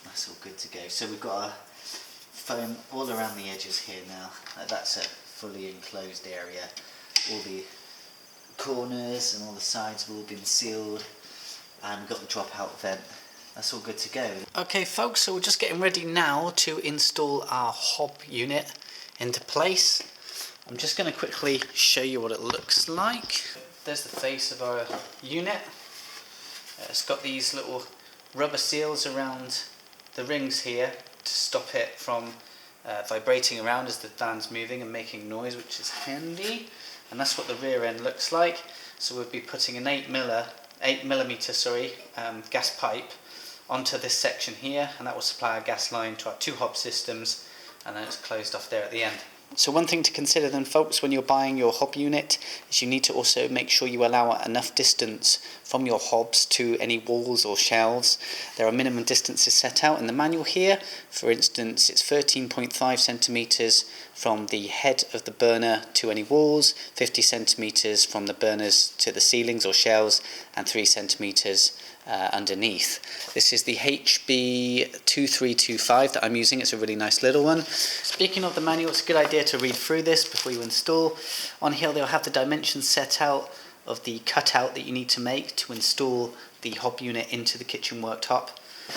That's all good to go. So we've got a foam all around the edges here now. That's a fully enclosed area. All the corners and all the sides have all been sealed, and we've got the dropout vent. That's all good to go. Okay folks, so we're just getting ready now to install our hob unit into place. I'm just going to quickly show you what it looks like. There's the face of our unit. It's got these little rubber seals around the rings here to stop it from vibrating around as the van's moving and making noise, which is handy. And that's what the rear end looks like. So we'll be putting an 8mm gas pipe onto this section here, and that will supply a gas line to our 2 hob systems, and then it's closed off there at the end. So one thing to consider then folks when you're buying your hob unit is you need to also make sure you allow enough distance from your hobs to any walls or shelves. There are minimum distances set out in the manual here. For instance, it's 13.5 centimetres from the head of the burner to any walls, 50 centimetres from the burners to the ceilings or shelves, and 3 centimetres underneath. This is the HB2325 that I'm using. It's a really nice little one. Speaking of the manual, it's a good idea to read through this before you install. On here they'll have the dimensions set out of the cutout that you need to make to install the hob unit into the kitchen worktop.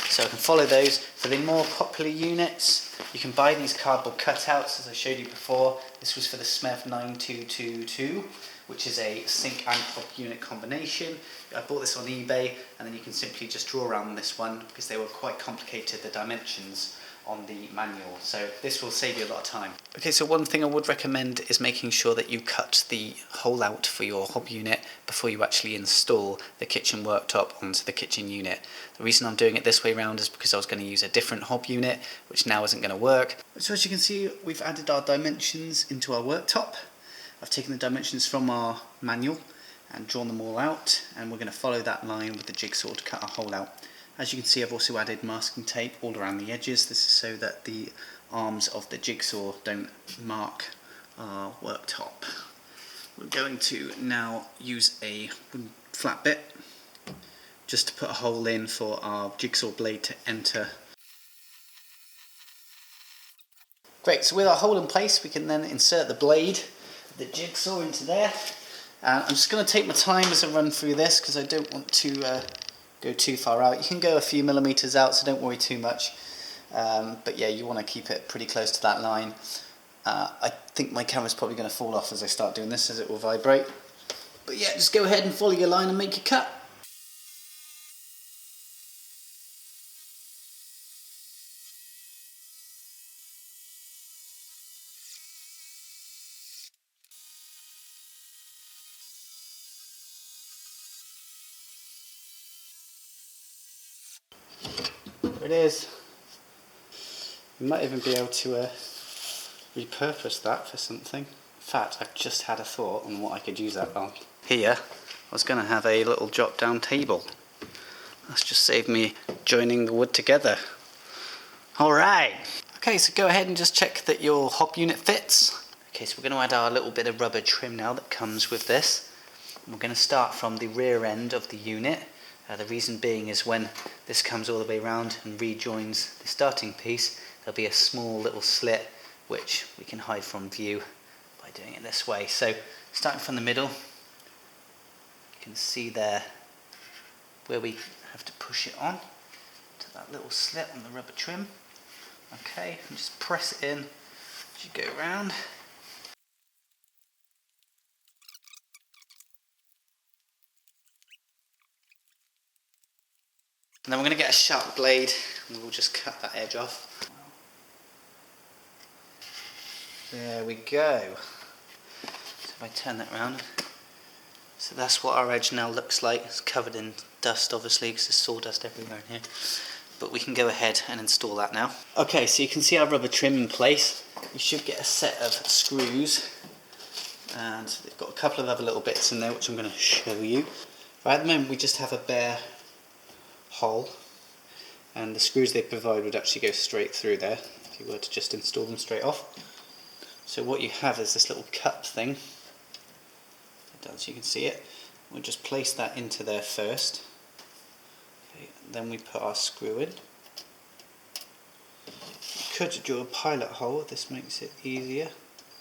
So I can follow those. For the more popular units, you can buy these cardboard cutouts as I showed you before. This was for the SMEV 9222, which is a sink and hob unit combination. I bought this on eBay, and then you can simply just draw around this one because they were quite complicated, the dimensions on the manual, so this will save you a lot of time. Okay, so one thing I would recommend is making sure that you cut the hole out for your hob unit before you actually install the kitchen worktop onto the kitchen unit. The reason I'm doing it this way around is because I was going to use a different hob unit, which now isn't going to work. So as you can see, we've added our dimensions into our worktop. I've taken the dimensions from our manual and drawn them all out, and we're going to follow that line with the jigsaw to cut our hole out. As you can see, I've also added masking tape all around the edges. This is so that the arms of the jigsaw don't mark our worktop. We're going to now use a flat bit just to put a hole in for our jigsaw blade to enter. Great, so with our hole in place, we can then insert the blade of the jigsaw into there. I'm just going to take my time as I run through this because I don't want to go too far out. You can go a few millimeters out, so don't worry too much. But yeah, you want to keep it pretty close to that line. I think my camera's probably going to fall off as I start doing this, as it will vibrate. But yeah, just go ahead and follow your line and make your cut. There it is. You might even be able to repurpose that for something. In fact, I've just had a thought on what I could use that on. Here, I was going to have a little drop down table. That's just saved me joining the wood together. Alright! Okay, so go ahead and just check that your hob unit fits. Okay, so we're going to add our little bit of rubber trim now that comes with this. We're going to start from the rear end of the unit. The reason being is when this comes all the way around and rejoins the starting piece, there'll be a small little slit which we can hide from view by doing it this way. So starting from the middle, you can see there where we have to push it on to that little slit on the rubber trim. Okay, and just press it in as you go around. And then we're going to get a sharp blade and we'll just cut that edge off. There we go. So if I turn that around. So that's what our edge now looks like. It's covered in dust obviously because there's sawdust everywhere in here. But we can go ahead and install that now. Okay, so you can see our rubber trim in place. You should get a set of screws, and they've got a couple of other little bits in there which I'm going to show you. Right, at the moment we just have a bare hole, and the screws they provide would actually go straight through there if you were to just install them straight off. So what you have is this little cup thing, so you can see it. We'll just place that into there first. Okay, then we put our screw in. You could do a pilot hole, this makes it easier,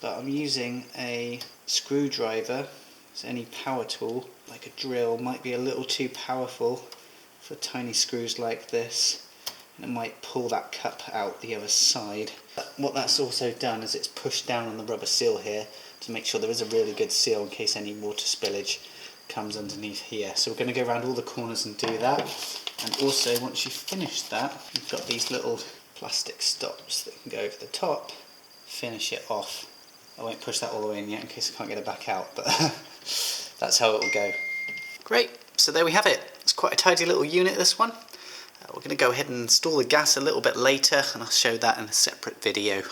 but I'm using a screwdriver, so any power tool, like a drill, might be a little too powerful for tiny screws like this, and it might pull that cup out the other side. But what that's also done is it's pushed down on the rubber seal here to make sure there is a really good seal in case any water spillage comes underneath here. So we're going to go around all the corners and do that. And also, once you've finished that, you've got these little plastic stops that can go over the top, finish it off. I won't push that all the way in yet in case I can't get it back out, but that's how it will go. Great, so there we have it. It's quite a tidy little unit, this one. We're going to go ahead and install the gas a little bit later, and I'll show that in a separate video.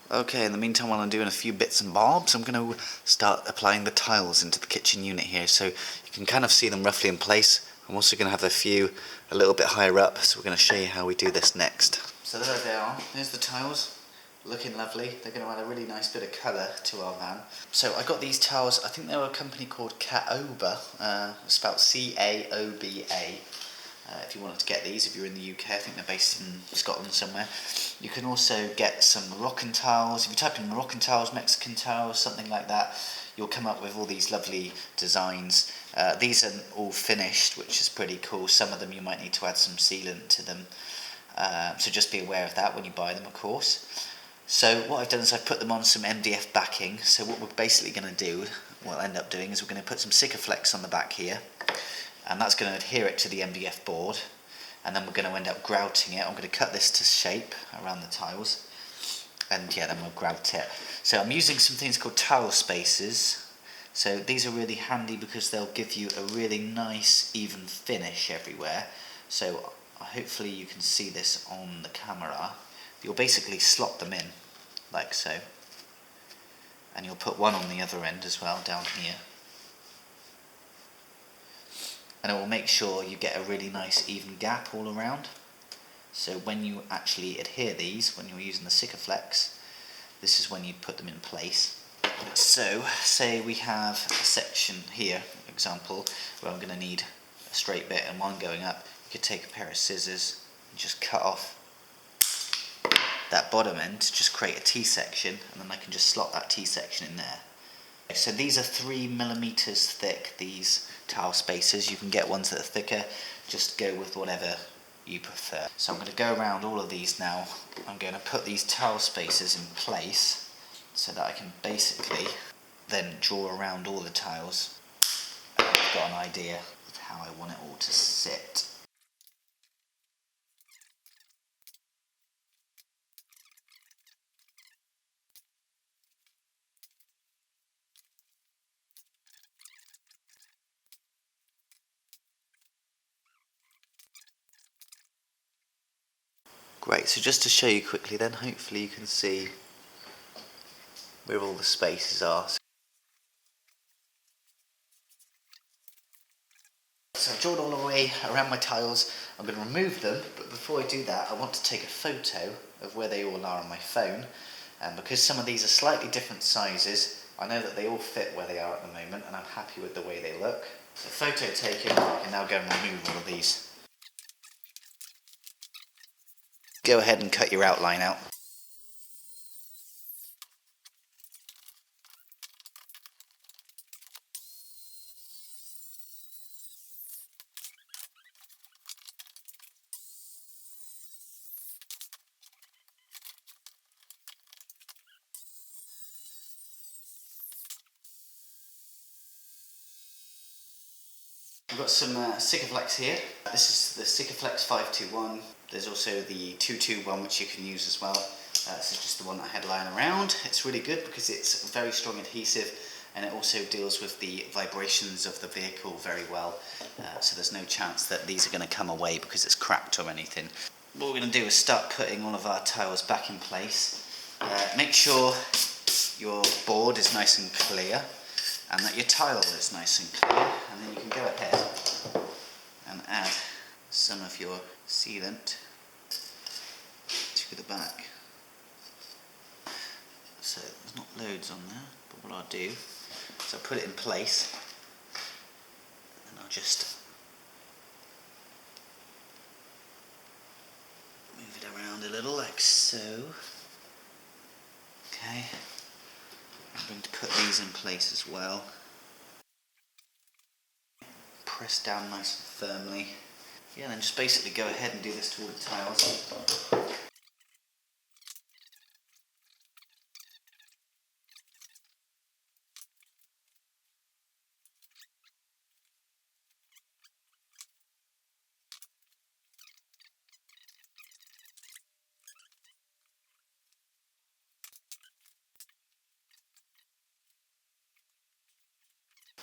Okay, in the meantime, while I'm doing a few bits and bobs, I'm going to start applying the tiles into the kitchen unit here, so you can kind of see them roughly in place. I'm also going to have a few a little bit higher up, so we're going to show you how we do this next. So there they are, there's the tiles, looking lovely. They're going to add a really nice bit of colour to our van. So I got these tiles, I think they were a company called Caoba, spelled C-A-O-B-A. If you wanted to get these, if you're in the UK, I think they're based in Scotland somewhere. You can also get some Moroccan tiles. If you type in Moroccan tiles, Mexican tiles, something like that, you'll come up with all these lovely designs. These are all finished, which is pretty cool. Some of them you might need to add some sealant to them. So just be aware of that when you buy them, of course. So what I've done is I've put them on some MDF backing. So what we're basically going to do, what we'll end up doing, is we're going to put some Sikaflex on the back here. And that's going to adhere it to the MDF board, and then we're going to end up grouting it. I'm going to cut this to shape around the tiles, and yeah, then we'll grout it. So I'm using some things called tile spacers. So these are really handy because they'll give you a really nice even finish everywhere. So hopefully you can see this on the camera. You'll basically slot them in like so, and you'll put one on the other end as well down here. And it will make sure you get a really nice even gap all around. So when you actually adhere these, when you're using the Sikaflex, this is when you put them in place. So say we have a section here, for example, where I'm going to need a straight bit and one going up. You could take a pair of scissors and just cut off that bottom end to just create a T-section, and then I can just slot that T-section in there. So these are 3mm thick, these tile spacers. You can get ones that are thicker, just go with whatever you prefer. So I'm going to go around all of these now. I'm going to put these tile spacers in place so that I can basically then draw around all the tiles. And I've got an idea of how I want it all to sit. Great, so just to show you quickly then, hopefully you can see where all the spaces are. So I've drawn all the way around my tiles. I'm going to remove them, but before I do that I want to take a photo of where they all are on my phone, and because some of these are slightly different sizes, I know that they all fit where they are at the moment and I'm happy with the way they look. So photo taken, I can now go and remove all of these. Go ahead and cut your outline out. I've got some Sikaflex here. This is the Sikaflex 521. There's also the 221 which you can use as well. This is just the one that I had lying around. It's really good because it's a very strong adhesive and it also deals with the vibrations of the vehicle very well, so there's no chance that these are going to come away because it's cracked or anything. What we're going to do is start putting all of our tiles back in place. Make sure your board is nice and clear and that your tile is nice and clear, and then you can go ahead and add some of your sealant to the back. So there's not loads on there, but what I'll do is I'll put it in place and I'll just move it around a little like so. Okay, I'm going to put these in place as well. Press down nice and firmly. Yeah, then just basically go ahead and do this to all the tiles.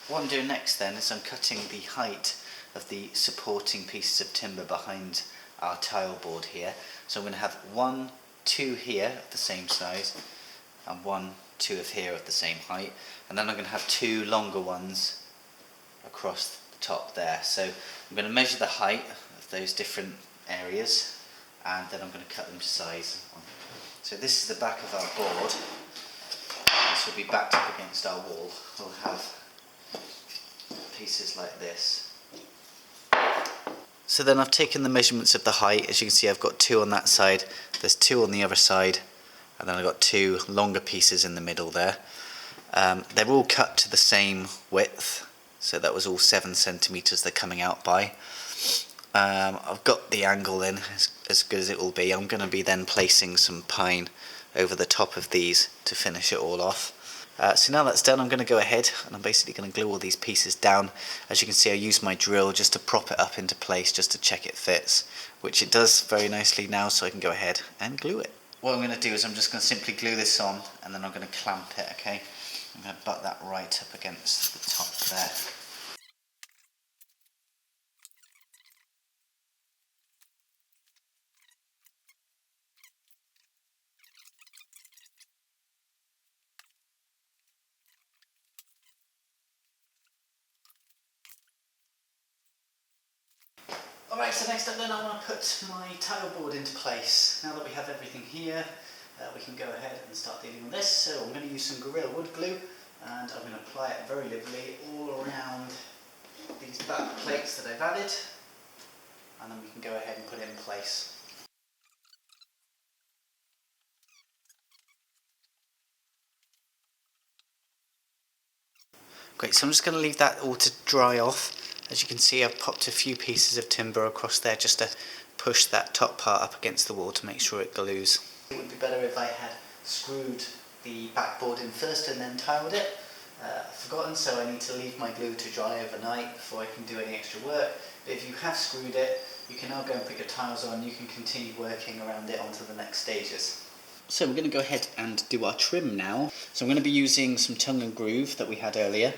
What I'm doing next then is I'm cutting the height of the supporting pieces of timber behind our tile board here. So I'm going to have 1, 2 here of the same size and 1, 2 of here of the same height, and then I'm going to have 2 longer ones across the top there. So I'm going to measure the height of those different areas and then I'm going to cut them to size. So this is the back of our board. This will be backed up against our wall. We'll have pieces like this. So then I've taken the measurements of the height. As you can see, I've got 2 on that side, there's 2 on the other side, and then I've got 2 longer pieces in the middle there. They're all cut to the same width, so that was all 7 centimeters they're coming out by. I've got the angle in as good as it will be. I'm going to be then placing some pine over the top of these to finish it all off. So now that's done, I'm going to go ahead and I'm basically going to glue all these pieces down. As you can see, I use my drill just to prop it up into place, just to check it fits, which it does very nicely now, so I can go ahead and glue it. What I'm going to do is I'm just going to simply glue this on and then I'm going to clamp it, okay? I'm going to butt that right up against the top there. Alright, so next up then I want to put my tile board into place. Now that we have everything here, we can go ahead and start dealing with this. So I'm going to use some Gorilla wood glue and I'm going to apply it very liberally all around these back plates that I've added, and then we can go ahead and put it in place. Great, so I'm just going to leave that all to dry off. As you can see, I've popped a few pieces of timber across there just to push that top part up against the wall to make sure it glues. It would be better if I had screwed the backboard in first and then tiled it. I've forgotten, so I need to leave my glue to dry overnight before I can do any extra work. But if you have screwed it, you can now go and put your tiles on. You can continue working around it onto the next stages. So we're going to go ahead and do our trim now. So I'm going to be using some tongue and groove that we had earlier.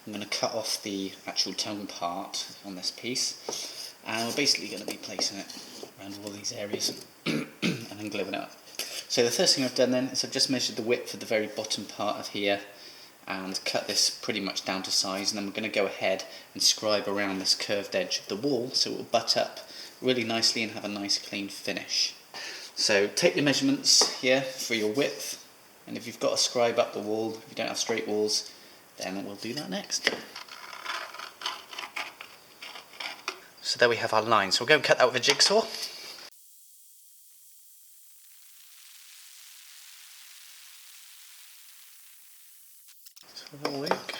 I'm going to cut off the actual tongue part on this piece, and we're basically going to be placing it around all these areas and then gluing it up. So the first thing I've done then is I've just measured the width of the very bottom part of here and cut this pretty much down to size, and then we're going to go ahead and scribe around this curved edge of the wall so it will butt up really nicely and have a nice clean finish. So take the measurements here for your width, and if you've got to scribe up the wall, if you don't have straight walls, then we'll do that next. So there we have our line. So we'll go and cut that with a jigsaw. Let's have a look.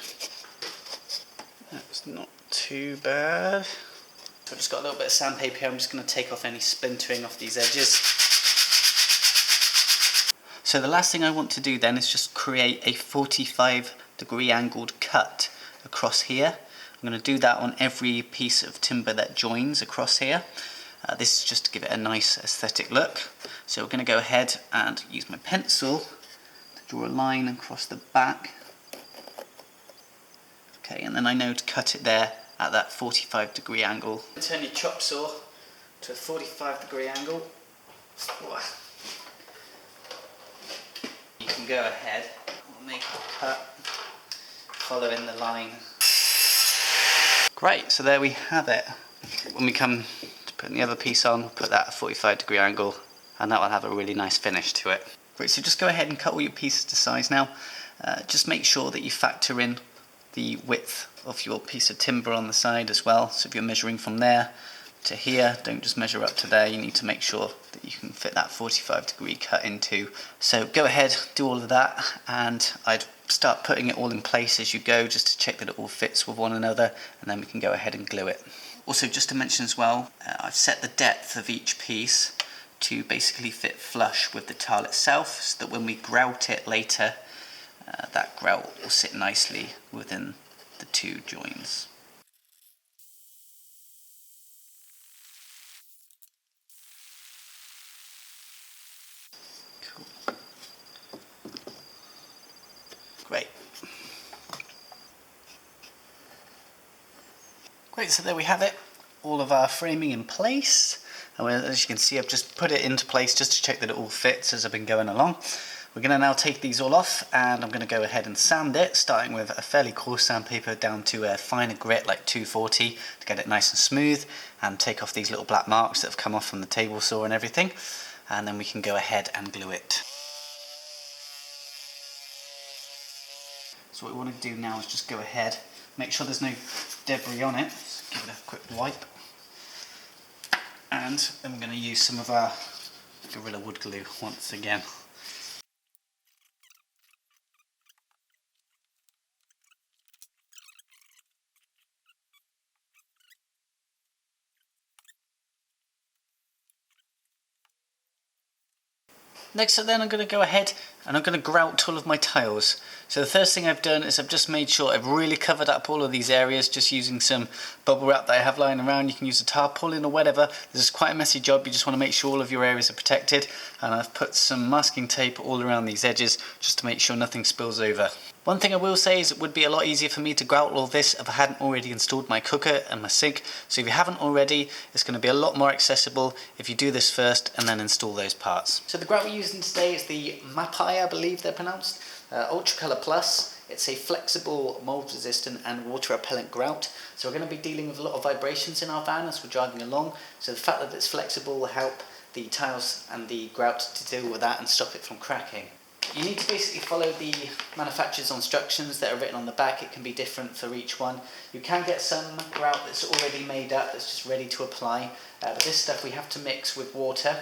That's not too bad. So I've just got a little bit of sandpaper here. I'm just going to take off any splintering off these edges. So the last thing I want to do then is just create a 45-degree angled cut across here. I'm going to do that on every piece of timber that joins across here. This is just to give it a nice aesthetic look. So we're going to go ahead and use my pencil to draw a line across the back Okay, and then I know to cut it there at that 45-degree angle. Turn your chop saw to a 45-degree angle. You can go ahead and make a cut following the line. Great, so there we have it. When we come to putting the other piece on, we'll put that at a 45-degree angle, and that will have a really nice finish to it. Great, so just go ahead and cut all your pieces to size now. Just make sure that you factor in the width of your piece of timber on the side as well. So if you're measuring from there to here, don't just measure up to there, you need to make sure that you can fit that 45-degree cut into. So go ahead, do all of that, and I'd start putting it all in place as you go, just to check that it all fits with one another, and then we can go ahead and glue it. Also, just to mention as well, I've set the depth of each piece to basically fit flush with the tile itself, so that when we grout it later, that grout will sit nicely within the two joins. Cool. Great. Great, so there we have it. All of our framing in place. And as you can see, I've just put it into place just to check that it all fits as I've been going along. We're going to now take these all off, and I'm going to go ahead and sand it, starting with a fairly coarse sandpaper down to a finer grit like 240 to get it nice and smooth, and take off these little black marks that have come off from the table saw and everything, and then we can go ahead and glue it. So what we want to do now is just go ahead, make sure there's no debris on it, just give it a quick wipe, and then we're going to use some of our Gorilla Wood Glue once again. Next up then, I'm going to go ahead and I'm going to grout all of my tiles. So the first thing I've done is I've just made sure I've really covered up all of these areas, just using some bubble wrap that I have lying around. You can use a tarpaulin or whatever. This is quite a messy job, you just want to make sure all of your areas are protected, and I've put some masking tape all around these edges just to make sure nothing spills over. One thing I will say is it would be a lot easier for me to grout all this if I hadn't already installed my cooker and my sink. So if you haven't already, it's going to be a lot more accessible if you do this first and then install those parts. So the grout we're using today is the Mapai, I believe they're pronounced, Ultra Color Plus. It's a flexible, mold resistant and water repellent grout. So we're going to be dealing with a lot of vibrations in our van as we're driving along. So the fact that it's flexible will help the tiles and the grout to deal with that and stop it from cracking. You need to basically follow the manufacturer's instructions that are written on the back. It can be different for each one. You can get some grout that's already made up, that's just ready to apply, but this stuff we have to mix with water.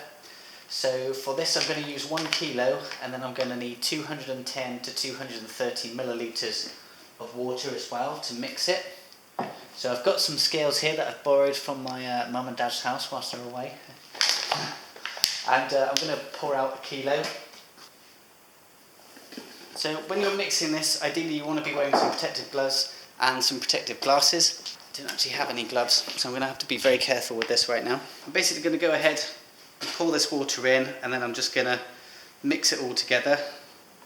So for this I'm going to use 1 kilo, and then I'm going to need 210 to 230 millilitres of water as well to mix it. So I've got some scales here that I've borrowed from my mum and dad's house whilst they're away. And I'm going to pour out 1 kilo. So when you're mixing this, ideally you want to be wearing some protective gloves and some protective glasses. I don't actually have any gloves, so I'm going to have to be very careful with this right now. I'm basically going to go ahead and pour this water in, and then I'm just going to mix it all together.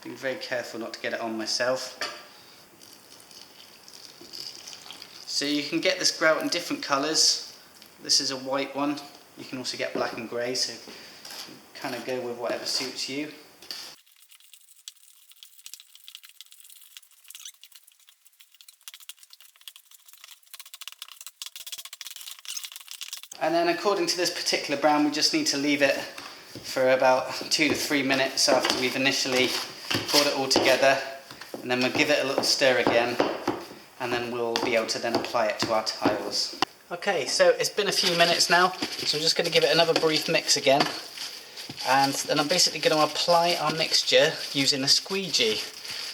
Being very careful not to get it on myself. So you can get this grout in different colours. This is a white one. You can also get black and grey, so kind of go with whatever suits you. And then according to this particular brand, we just need to leave it for about 2 to 3 minutes after we've initially poured it all together, and then we'll give it a little stir again, and then we'll be able to then apply it to our tiles. Okay, so it's been a few minutes now, so I'm just going to give it another brief mix again, and then I'm basically going to apply our mixture using a squeegee.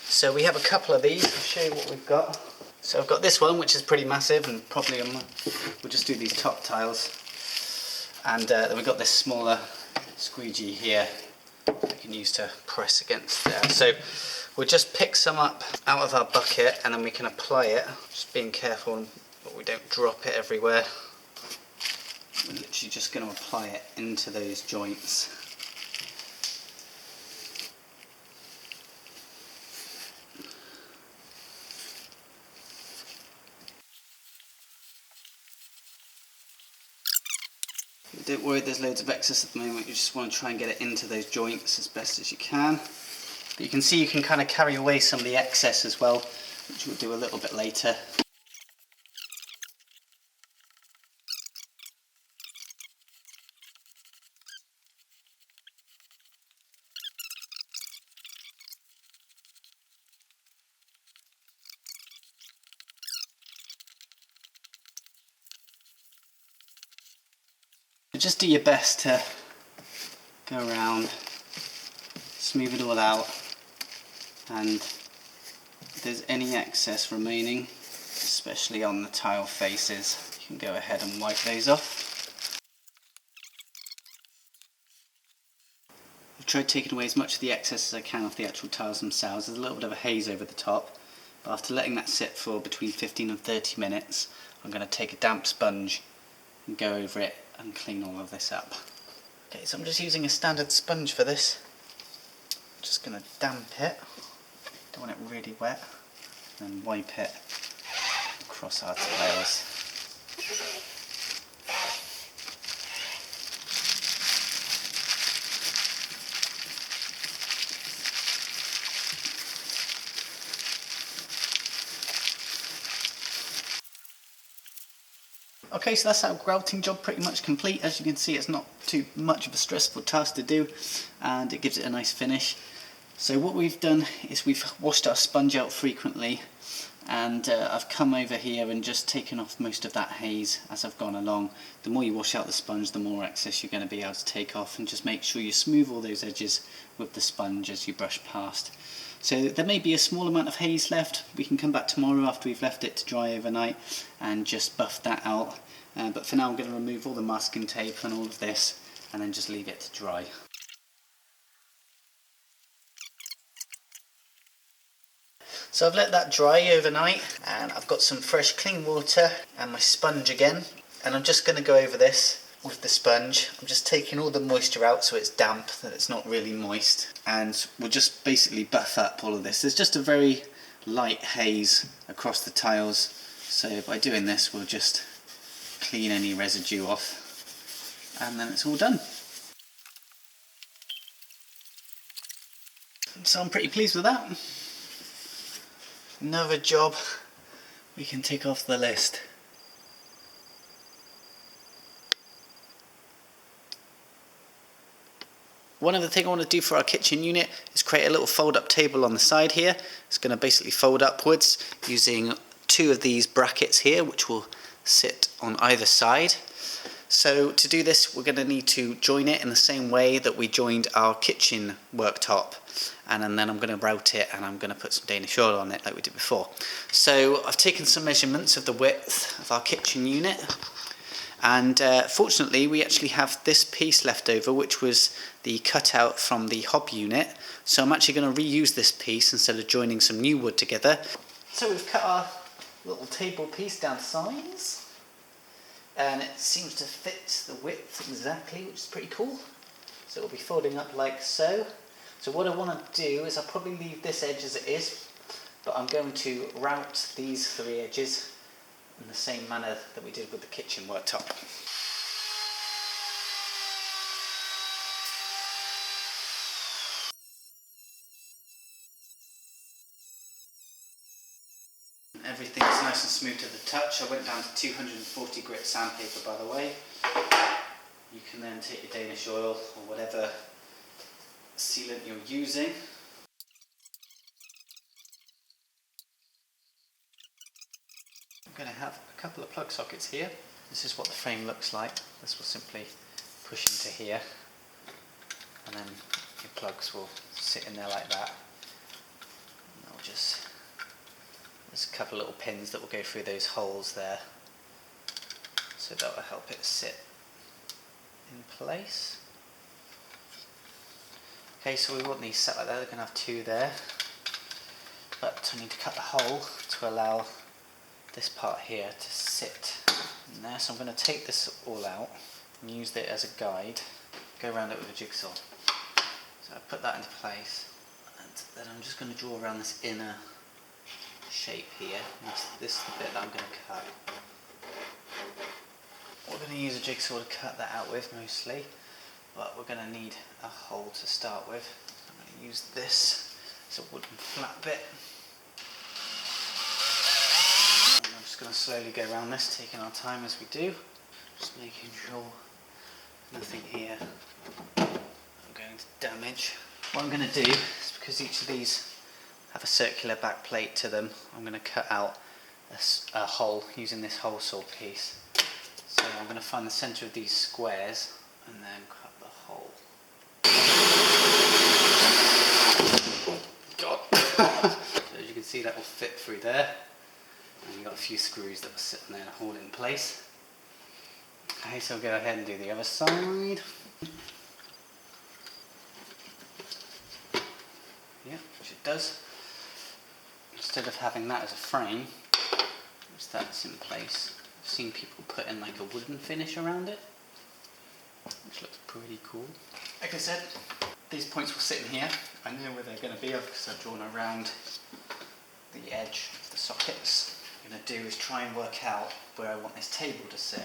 So we have a couple of these. I'll show you what we've got. So I've got this one, which is pretty massive, and probably we'll just do these top tiles. And then we've got this smaller squeegee here that we can use to press against there. So we'll just pick some up out of our bucket, and then we can apply it, just being careful that we don't drop it everywhere. We're literally just going to apply it into those joints. Don't worry, there's loads of excess at the moment. You just want to try and get it into those joints as best as you can. But you can see you can kind of carry away some of the excess as well, which we'll do a little bit later. Just do your best to go around, smooth it all out, and if there's any excess remaining, especially on the tile faces, you can go ahead and wipe those off. I've tried taking away as much of the excess as I can off the actual tiles themselves. There's a little bit of a haze over the top, but after letting that sit for between 15 and 30 minutes, I'm going to take a damp sponge and go over it and clean all of this up. Okay, so I'm just using a standard sponge for this. I'm just going to damp it, don't want it really wet, and wipe it across our tiles. Okay, so that's our grouting job pretty much complete. As you can see, it's not too much of a stressful task to do, and it gives it a nice finish. So what we've done is we've washed our sponge out frequently, and I've come over here and just taken off most of that haze as I've gone along. The more you wash out the sponge, the more excess you're going to be able to take off, and just make sure you smooth all those edges with the sponge as you brush past. So there may be a small amount of haze left. We can come back tomorrow after we've left it to dry overnight and just buff that out. But for now I'm going to remove all the masking tape and all of this and then just leave it to dry. So I've let that dry overnight, and I've got some fresh clean water and my sponge again, and I'm just going to go over this with the sponge. I'm just taking all the moisture out so it's damp, that it's not really moist, and we'll just basically buff up all of this. There's just a very light haze across the tiles, so by doing this we'll just clean any residue off and then it's all done. So I'm pretty pleased with that. Another job we can tick off the list. One other thing I want to do for our kitchen unit is create a little fold-up table on the side here. It's going to basically fold upwards using two of these brackets here, which will sit on either side. So to do this, we're going to need to join it in the same way that we joined our kitchen worktop, and then I'm going to route it and I'm going to put some Danish oil on it like we did before. So I've taken some measurements of the width of our kitchen unit, and fortunately we actually have this piece left over, which was the cutout from the hob unit, so I'm actually going to reuse this piece instead of joining some new wood together. So we've cut our little table piece down to size, and it seems to fit the width exactly, which is pretty cool. So it'll be folding up like so. So what I want to do is I'll probably leave this edge as it is, but I'm going to route these three edges in the same manner that we did with the kitchen worktop. Everything's nice and smooth to the touch. I went down to 240 grit sandpaper, by the way. You can then take your Danish oil or whatever sealant you're using. I'm going to have a couple of plug sockets here. This is what the frame looks like. This will simply push into here, and then your plugs will sit in there like that. And I'll just, there's a couple of little pins that will go through those holes there, so that will help it sit in place. Okay, so we want these set like that. They're going to have two there, but I need to cut the hole to allow this part here to sit in there. So I'm going to take this all out and use it as a guide, go around it with a jigsaw. So I put that into place, and then I'm just going to draw around this inner shape here. This is the bit that I'm going to cut. We're going to use a jigsaw to cut that out with mostly, but we're going to need a hole to start with. I'm going to use this as a wooden flat bit. And I'm just going to slowly go around this, taking our time as we do, just making sure nothing here I'm going to damage. What I'm going to do is, because each of these have a circular back plate to them, I'm going to cut out a hole using this hole saw piece. So I'm going to find the centre of these squares and then cut the hole. Oh God! So as you can see, that will fit through there, and you've got a few screws that will sit in there to hold it in place. Okay, so I'll go ahead and do the other side. Yeah, which it does. Instead of having that as a frame, once that's in place, I've seen people put in like a wooden finish around it, which looks pretty cool. Like I said, these points will sit in here. I know where they're going to be because I've drawn around the edge of the sockets. What I'm going to do is try and work out where I want this table to sit.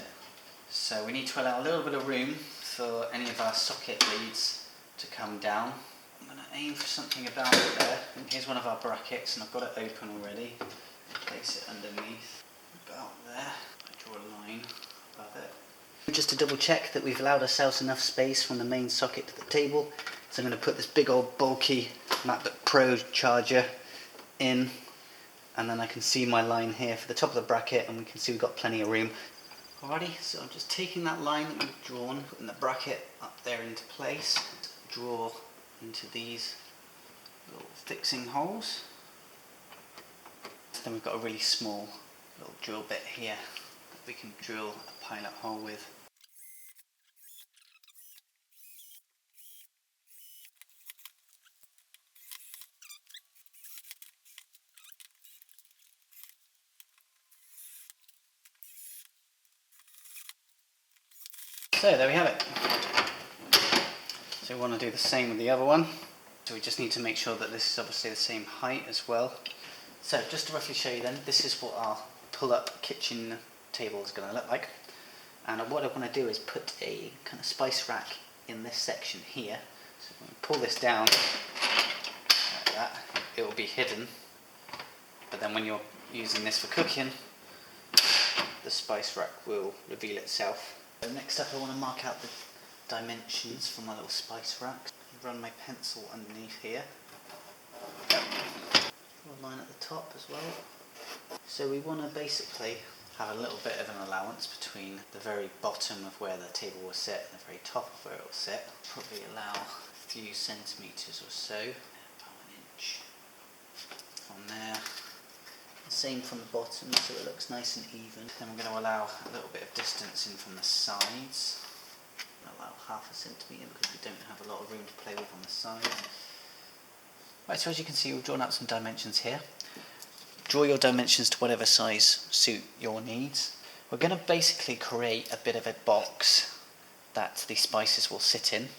So we need to allow a little bit of room for any of our socket leads to come down. I'm going to aim for something about there. And here's one of our brackets, and I've got it open already. Place it underneath, about there. I draw a line above it. Just to double check that we've allowed ourselves enough space from the main socket to the table. So I'm going to put this big old bulky MacBook Pro charger in, and then I can see my line here for the top of the bracket, and we can see we've got plenty of room. Alrighty, so I'm just taking that line that we've drawn, putting the bracket up there into place, draw into these little fixing holes. Then we've got a really small little drill bit here that we can drill a pilot hole with. So there we have it. So we want to do the same with the other one. So we just need to make sure that this is obviously the same height as well. So just to roughly show you then, this is what our pull-up kitchen table is going to look like. And what I want to do is put a kind of spice rack in this section here. So when we pull this down like that, it will be hidden. But then when you're using this for cooking, the spice rack will reveal itself. So next up, I want to mark out the dimensions for my little spice rack. Run my pencil underneath here. Draw a line at the top as well. So we want to basically have a little bit of an allowance between the very bottom of where the table will sit and the very top of where it will sit. Probably allow a few centimetres or so, about an inch from there. Same from the bottom, so it looks nice and even. Then we're going to allow a little bit of distance in from the sides. Allow half a centimetre because we don't have a lot of room to play with on the side. Right, so as you can see, we've drawn out some dimensions here. Draw your dimensions to whatever size suit your needs. We're going to basically create a bit of a box that the spices will sit in.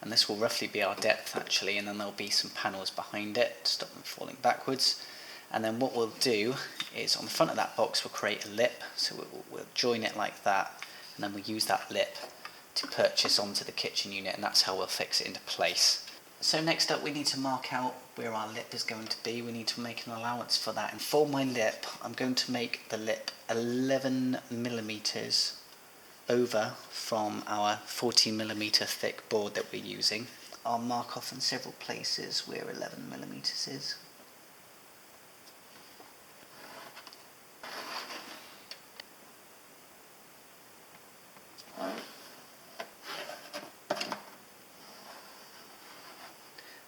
And this will roughly be our depth actually, and then there'll be some panels behind it to stop them falling backwards. And then what we'll do is on the front of that box we'll create a lip, so we'll join it like that, and then we'll use that lip to purchase onto the kitchen unit, and that's how we'll fix it into place. So next up we need to mark out where our lip is going to be. We need to make an allowance for that, and for my lip I'm going to make the lip 11mm over from our 14mm thick board that we're using. I'll mark off in several places where 11mm is.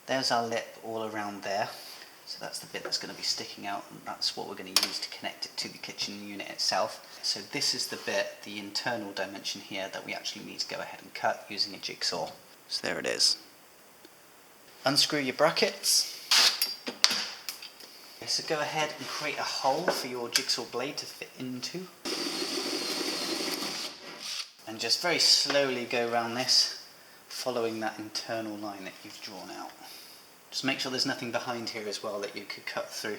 There's our lip all around there, so that's the bit that's going to be sticking out, and that's what we're going to use to connect it to the kitchen unit itself. So this is the bit, the internal dimension here, that we actually need to go ahead and cut using a jigsaw. So there it is. Unscrew your brackets. Okay, so go ahead and create a hole for your jigsaw blade to fit into. And just very slowly go around this, following that internal line that you've drawn out. Just make sure there's nothing behind here as well that you could cut through.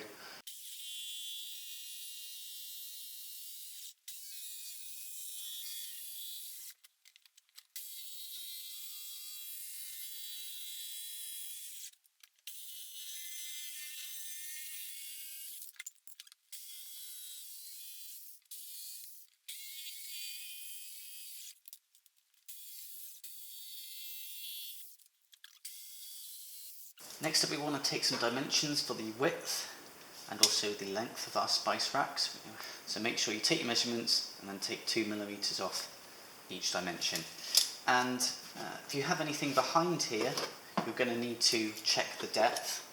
Next up we want to take some dimensions for the width and also the length of our spice racks. So make sure you take your measurements and then take 2mm off each dimension. And if you have anything behind here, you're going to need to check the depth.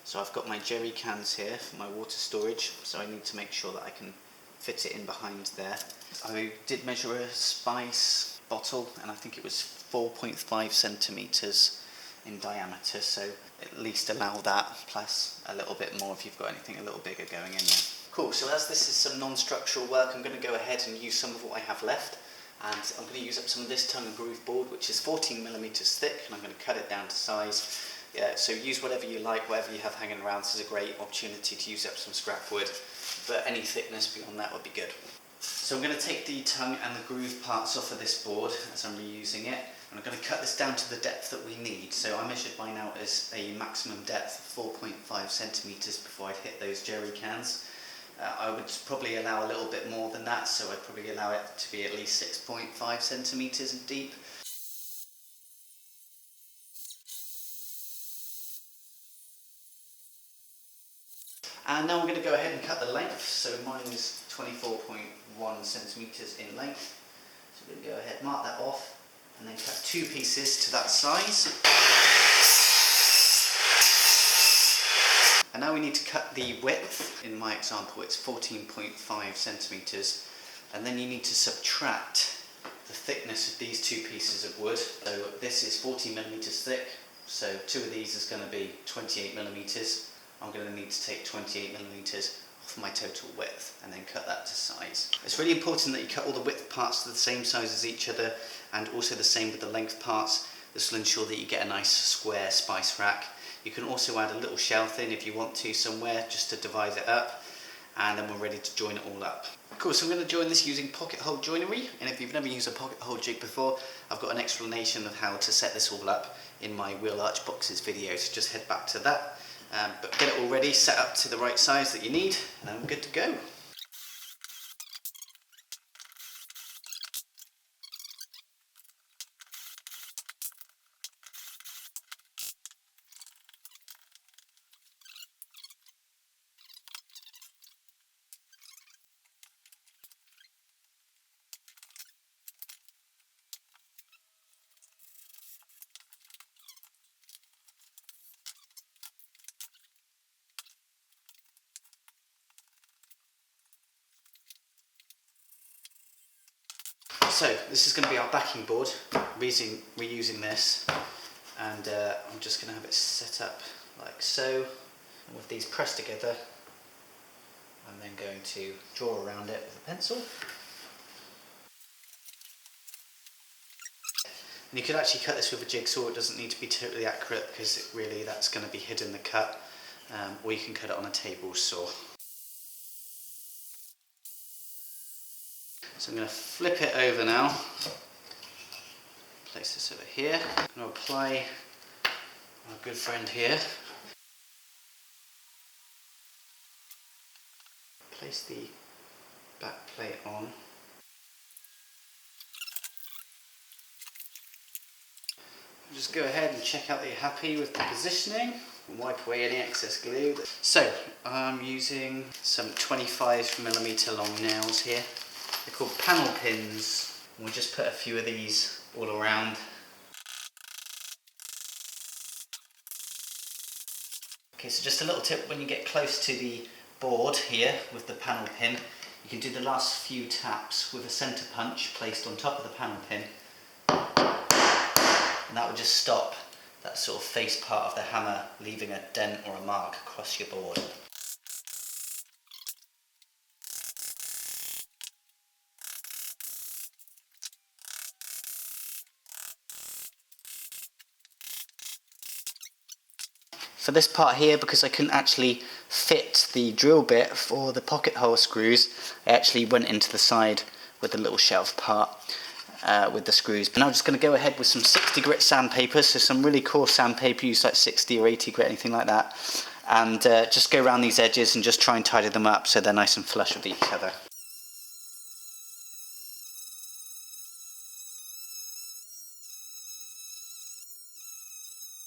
So I've got my jerry cans here for my water storage, so I need to make sure that I can fit it in behind there. I did measure a spice bottle and I think it was 4.5 centimetres in diameter, so at least allow that, plus a little bit more if you've got anything a little bigger going in there. Cool, so as this is some non-structural work, I'm going to go ahead and use some of what I have left, and I'm going to use up some of this tongue and groove board, which is 14mm thick, and I'm going to cut it down to size. Yeah, so use whatever you like, whatever you have hanging around. This is a great opportunity to use up some scrap wood, but any thickness beyond that would be good. So I'm going to take the tongue and the groove parts off of this board as I'm reusing it, and I'm going to cut this down to the depth that we need. So I measured mine out as a maximum depth of 4.5 centimetres before I'd hit those jerry cans. I would probably allow a little bit more than that, so I'd probably allow it to be at least 6.5 centimetres deep. And now we're going to go ahead and cut the length. So mine is 24.1 centimetres in length. So we're going to go ahead, mark that off, and then cut 2 pieces to that size. And now we need to cut the width. In my example, it's 14.5 centimetres. And then you need to subtract the thickness of these 2 pieces of wood. So this is 40mm thick. So 2 of these is going to be 28mm. I'm going to need to take 28mm off my total width and then cut that to size. It's really important that you cut all the width parts to the same size as each other, and also the same with the length parts. This will ensure that you get a nice square spice rack. You can also add a little shelf in if you want to somewhere, just to divide it up, and then we're ready to join it all up. Cool, so I'm going to join this using pocket hole joinery, and if you've never used a pocket hole jig before, I've got an explanation of how to set this all up in my wheel arch boxes video, so just head back to that. But get it all ready, set up to the right size that you need, and I'm good to go. So this is going to be our backing board, reusing this, and I'm just going to have it set up like so, and with these pressed together I'm then going to draw around it with a pencil. And you could actually cut this with a jigsaw. It doesn't need to be totally accurate because that's going to be hidden the cut, or you can cut it on a table saw. So I'm going to flip it over now, place this over here, I'm going to apply our good friend here, place the back plate on, just go ahead and check out that you're happy with the positioning and wipe away any excess glue. So I'm using some 25mm long nails here. They're called panel pins, and we'll just put a few of these all around. Okay, so just a little tip, when you get close to the board here with the panel pin, you can do the last few taps with a centre punch placed on top of the panel pin, and that will just stop that sort of face part of the hammer leaving a dent or a mark across your board. For this part here, because I couldn't actually fit the drill bit for the pocket hole screws, I actually went into the side with the little shelf part with the screws. But now I'm just going to go ahead with some 60 grit sandpaper, so some really coarse sandpaper, use like 60 or 80 grit, anything like that, and just go around these edges and just try and tidy them up so they're nice and flush with each other.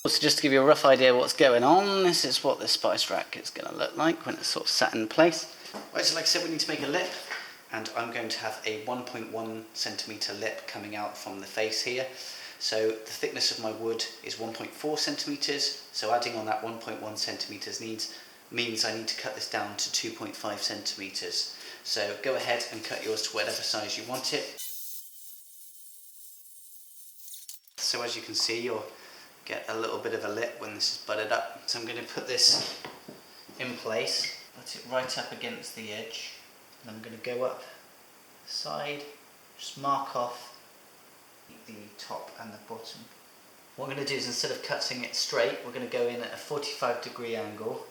So just to give you a rough idea of what's going on, this is what the spice rack is going to look like when it's sort of sat in place. Right, so like I said, we need to make a lip, and I'm going to have a 1.1 centimetre lip coming out from the face here. So the thickness of my wood is 1.4 centimetres, so adding on that 1.1 centimetres means I need to cut this down to 2.5 centimetres. So go ahead and cut yours to whatever size you want it. So as you can see, you'll get a little bit of a lip when this is butted up. So I'm going to put this in place, put it right up against the edge, and I'm going to go up the side, just mark off the top and the bottom. What I'm going to do is, instead of cutting it straight, we're going to go in at a 45-degree angle,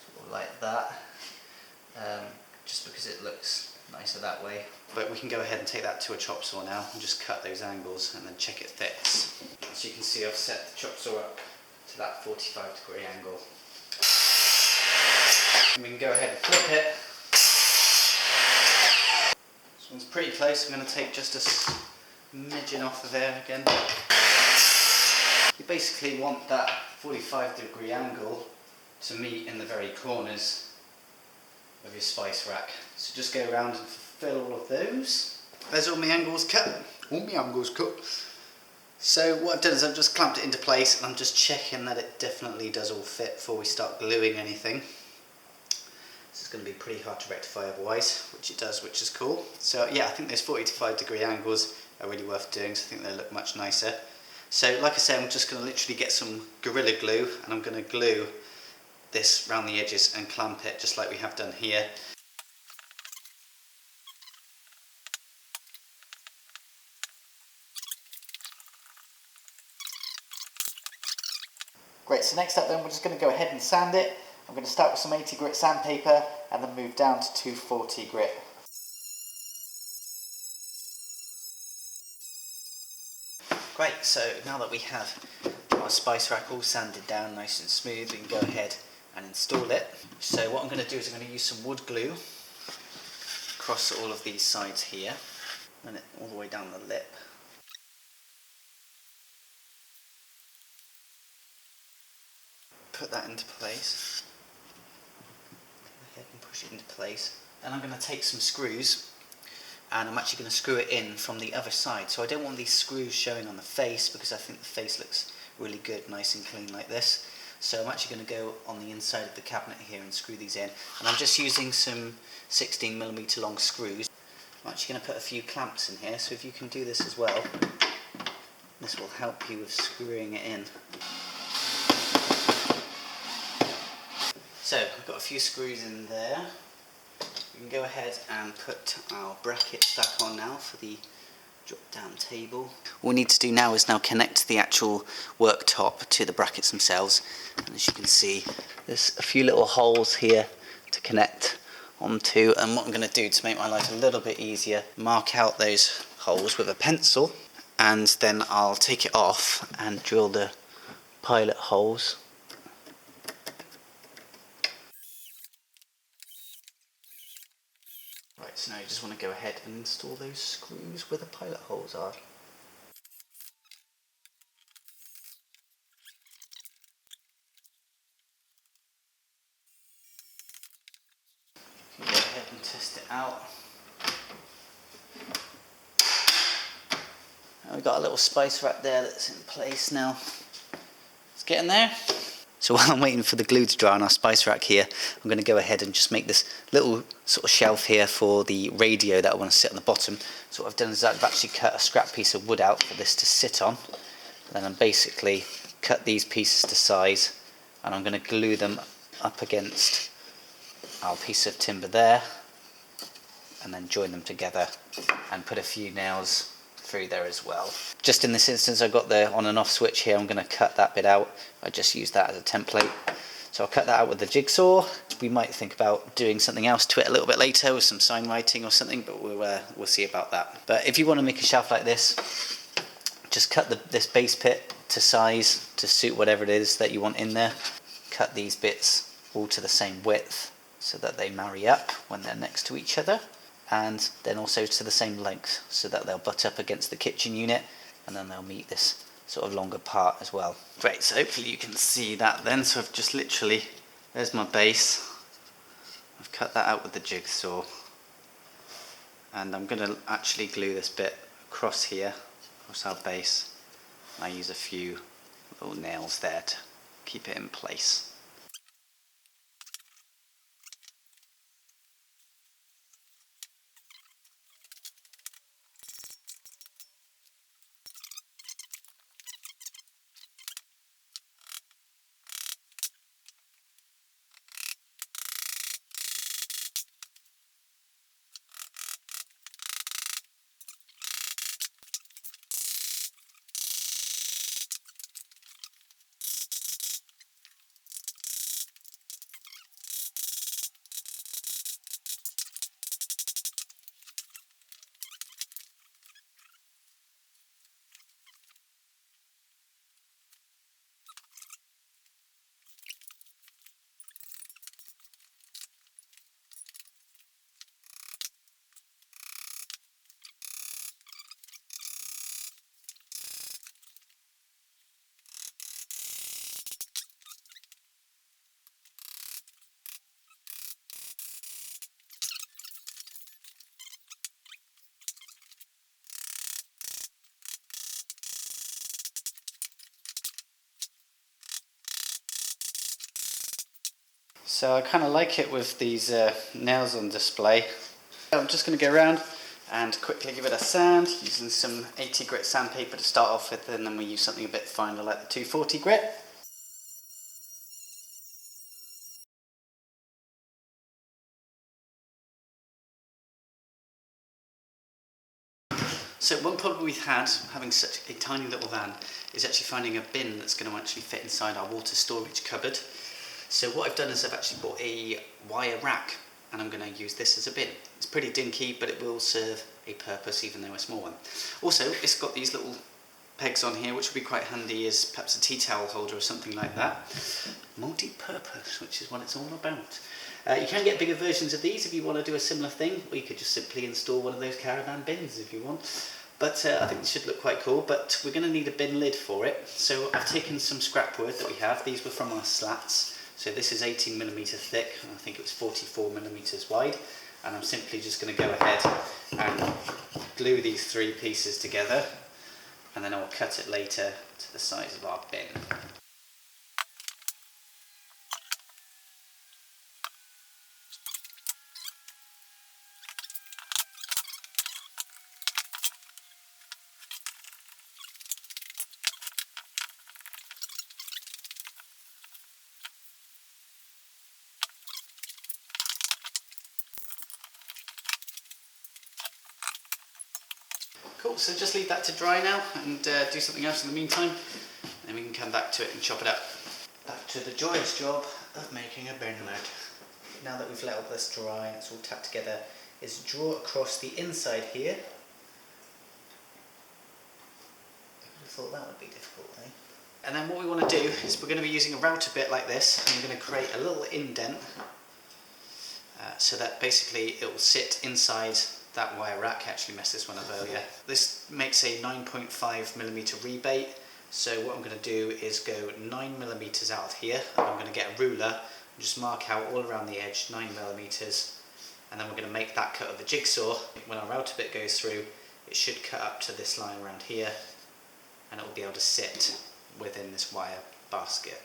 sort of like that, just because it looks nicer that way. But we can go ahead and take that to a chop saw now and just cut those angles and then check it fits. As you can see, I've set the chop saw up to that 45-degree angle. And we can go ahead and flip it. This one's pretty close. I'm going to take just a smidgen off of there again. You basically want that 45-degree angle to meet in the very corners of your spice rack. So just go around and fill all of those. There's all my angles cut. So what I've done is I've just clamped it into place, and I'm just checking that it definitely does all fit before we start gluing anything. This is going to be pretty hard to rectify otherwise, which it does, which is cool. So yeah, I think those 45-degree angles are really worth doing, so I think they look much nicer. So like I said, I'm just going to literally get some Gorilla Glue, and I'm going to glue this around the edges and clamp it just like we have done here. Great, so next up then we're just going to go ahead and sand it. I'm going to start with some 80 grit sandpaper and then move down to 240 grit. Great, so now that we have our spice rack all sanded down nice and smooth, we can go ahead and install it. So what I'm going to do is I'm going to use some wood glue across all of these sides here, and it all the way down the lip. Put that into place. Go ahead and push it into place. Then I'm going to take some screws, and I'm actually going to screw it in from the other side. So I don't want these screws showing on the face, because I think the face looks really good, nice and clean like this. So I'm actually going to go on the inside of the cabinet here and screw these in. And I'm just using some 16mm long screws. I'm actually going to put a few clamps in here, so if you can do this as well, this will help you with screwing it in. So I've got a few screws in there. We can go ahead and put our brackets back on now for the drop down table. What we need to do now is connect the actual worktop to the brackets themselves. And as you can see, there's a few little holes here to connect onto. And what I'm going to do to make my life a little bit easier, mark out those holes with a pencil, and then I'll take it off and drill the pilot holes. Right, so now you just want to go ahead and install those screws where the pilot holes are. You can go ahead and test it out. And we've got a little spice rack there that's in place now. It's getting there. So while I'm waiting for the glue to dry on our spice rack here, I'm going to go ahead and just make this little sort of shelf here for the radio that I want to sit on the bottom. So what I've done is I've actually cut a scrap piece of wood out for this to sit on. And then I'm basically cut these pieces to size, and I'm going to glue them up against our piece of timber there, and then join them together and put a few nails through there as well. Just in this instance, I've got the on and off switch here. I'm going to cut that bit out. I just use that as a template. So I'll cut that out with the jigsaw. We might think about doing something else to it a little bit later with some sign writing or something, but we'll see about that. But if you want to make a shelf like this, just cut this base bit to size to suit whatever it is that you want in there. Cut these bits all to the same width so that they marry up when they're next to each other, and then also to the same length so that they'll butt up against the kitchen unit, and then they'll meet this sort of longer part as well. Great, so hopefully you can see that then. So I've just literally, there's my base. I've cut that out with the jigsaw. And I'm going to actually glue this bit across here, across our base. I use a few little nails there to keep it in place. So I kind of like it with these nails on display. I'm just going to go around and quickly give it a sand using some 80 grit sandpaper to start off with, and then we use something a bit finer like the 240 grit. So one problem we've had having such a tiny little van is actually finding a bin that's going to actually fit inside our water storage cupboard. So what I've done is I've actually bought a wire rack, and I'm going to use this as a bin. It's pretty dinky, but it will serve a purpose even though a small one. Also, it's got these little pegs on here which would be quite handy as perhaps a tea towel holder or something like that. Multi-purpose, which is what it's all about. You can get bigger versions of these if you want to do a similar thing, or you could just simply install one of those caravan bins if you want. But I think this should look quite cool, but we're going to need a bin lid for it. So I've taken some scrap wood that we have. These were from our slats. So this is 18mm thick, and I think it was 44mm wide. And I'm simply just going to go ahead and glue these three pieces together, and then I'll cut it later to the size of our bin. Cool, so just leave that to dry now and do something else in the meantime, and then we can come back to it and chop it up. Back to the joyous job of making a bin lid. Now that we've let all this dry and it's all tapped together, is draw across the inside here. I thought that would be difficult, eh? And then what we want to do is we're going to be using a router bit like this, and we're going to create a little indent so that basically it will sit inside that wire rack. I actually messed this one up earlier. This makes a 9.5mm rebate, so what I'm going to do is go 9mm out of here, and I'm going to get a ruler and just mark out all around the edge 9mm, and then we're going to make that cut of the jigsaw. When our router bit goes through, it should cut up to this line around here, and it will be able to sit within this wire basket.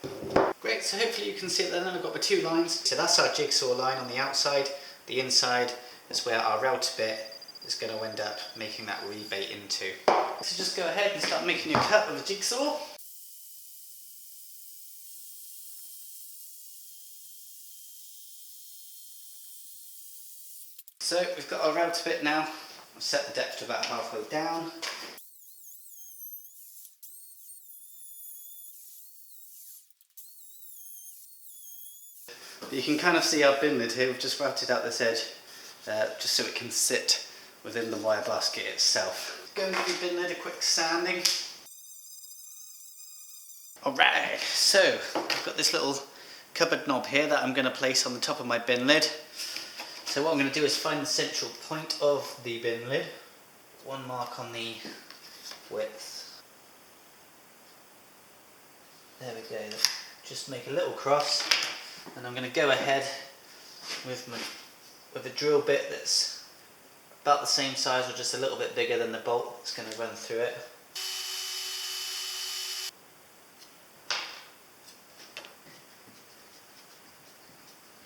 Great, so hopefully you can see it then. I've got my two lines. So that's our jigsaw line on the outside. The inside is where our router bit is going to end up making that rebate into. So just go ahead and start making your cut with a jigsaw. So we've got our router bit now. I've set the depth to about halfway down. You can kind of see our bin lid here. We've just routed out this edge just so it can sit within the wire basket itself. Go and give your bin lid a quick sanding. Alright, so I've got this little cupboard knob here that I'm going to place on the top of my bin lid. So what I'm going to do is find the central point of the bin lid. One mark on the width. There we go. Just make a little cross, and I'm going to go ahead with a drill bit that's about the same size or just a little bit bigger than the bolt that's going to run through it.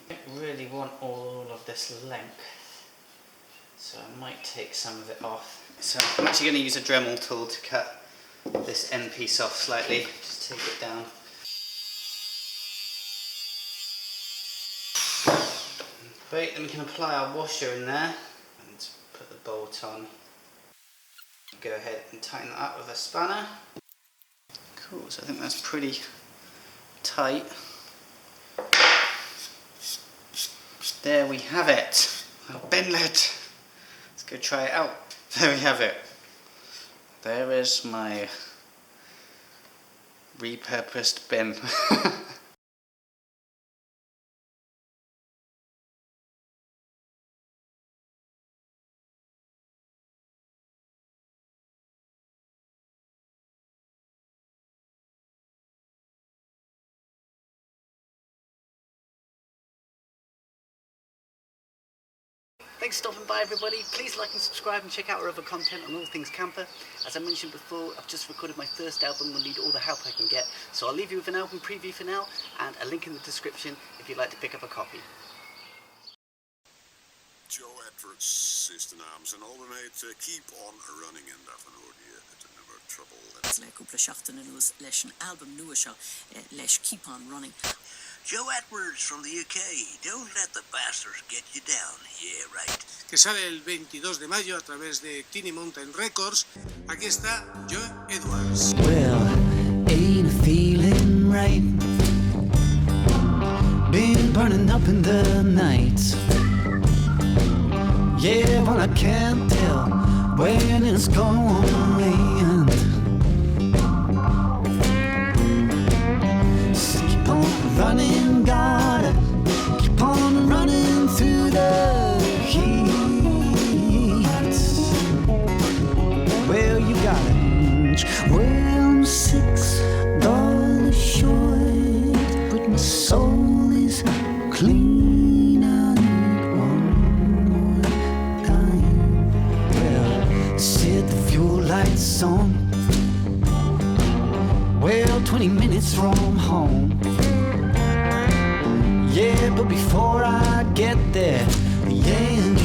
I don't really want all of this length, so I might take some of it off. So I'm actually going to use a Dremel tool to cut this end piece off slightly, just take it down. Great, then we can apply our washer in there and put the bolt on. Go ahead and tighten that up with a spanner. Cool, so I think that's pretty tight. There we have it, our bin lid. Let's go try it out. There we have it. There is my repurposed bin. Thanks for stopping by, everybody. Please like and subscribe and check out our other content on all things camper. As I mentioned before, I've just recorded my first album. We'll need all the help I can get. So I'll leave you with an album preview for now and a link in the description if you'd like to pick up a copy. Joe Edwards is de naam. Zijn album heet Keep On Running en daarvan hoorde je het nummer Trouble. Le couple seachtain in us leis an album nua seo leis Keep On Running. Joe Edwards from the UK. Don't let the bastards get you down. Yeah, right. Que sale el 22 de mayo a través de Tiny Mountain Records. Aquí está Joe Edwards. Well, ain't feeling right. Been burning up in the night. Yeah, but I can't tell when it's going to end. So keep on running, gotta keep on running through the heat. Well, you got it. Well, I'm $6 short, but my soul is clean. I need one more time. Well, set the fuel lights on. Well, 20 minutes from home. Yeah, but before I get there, the engine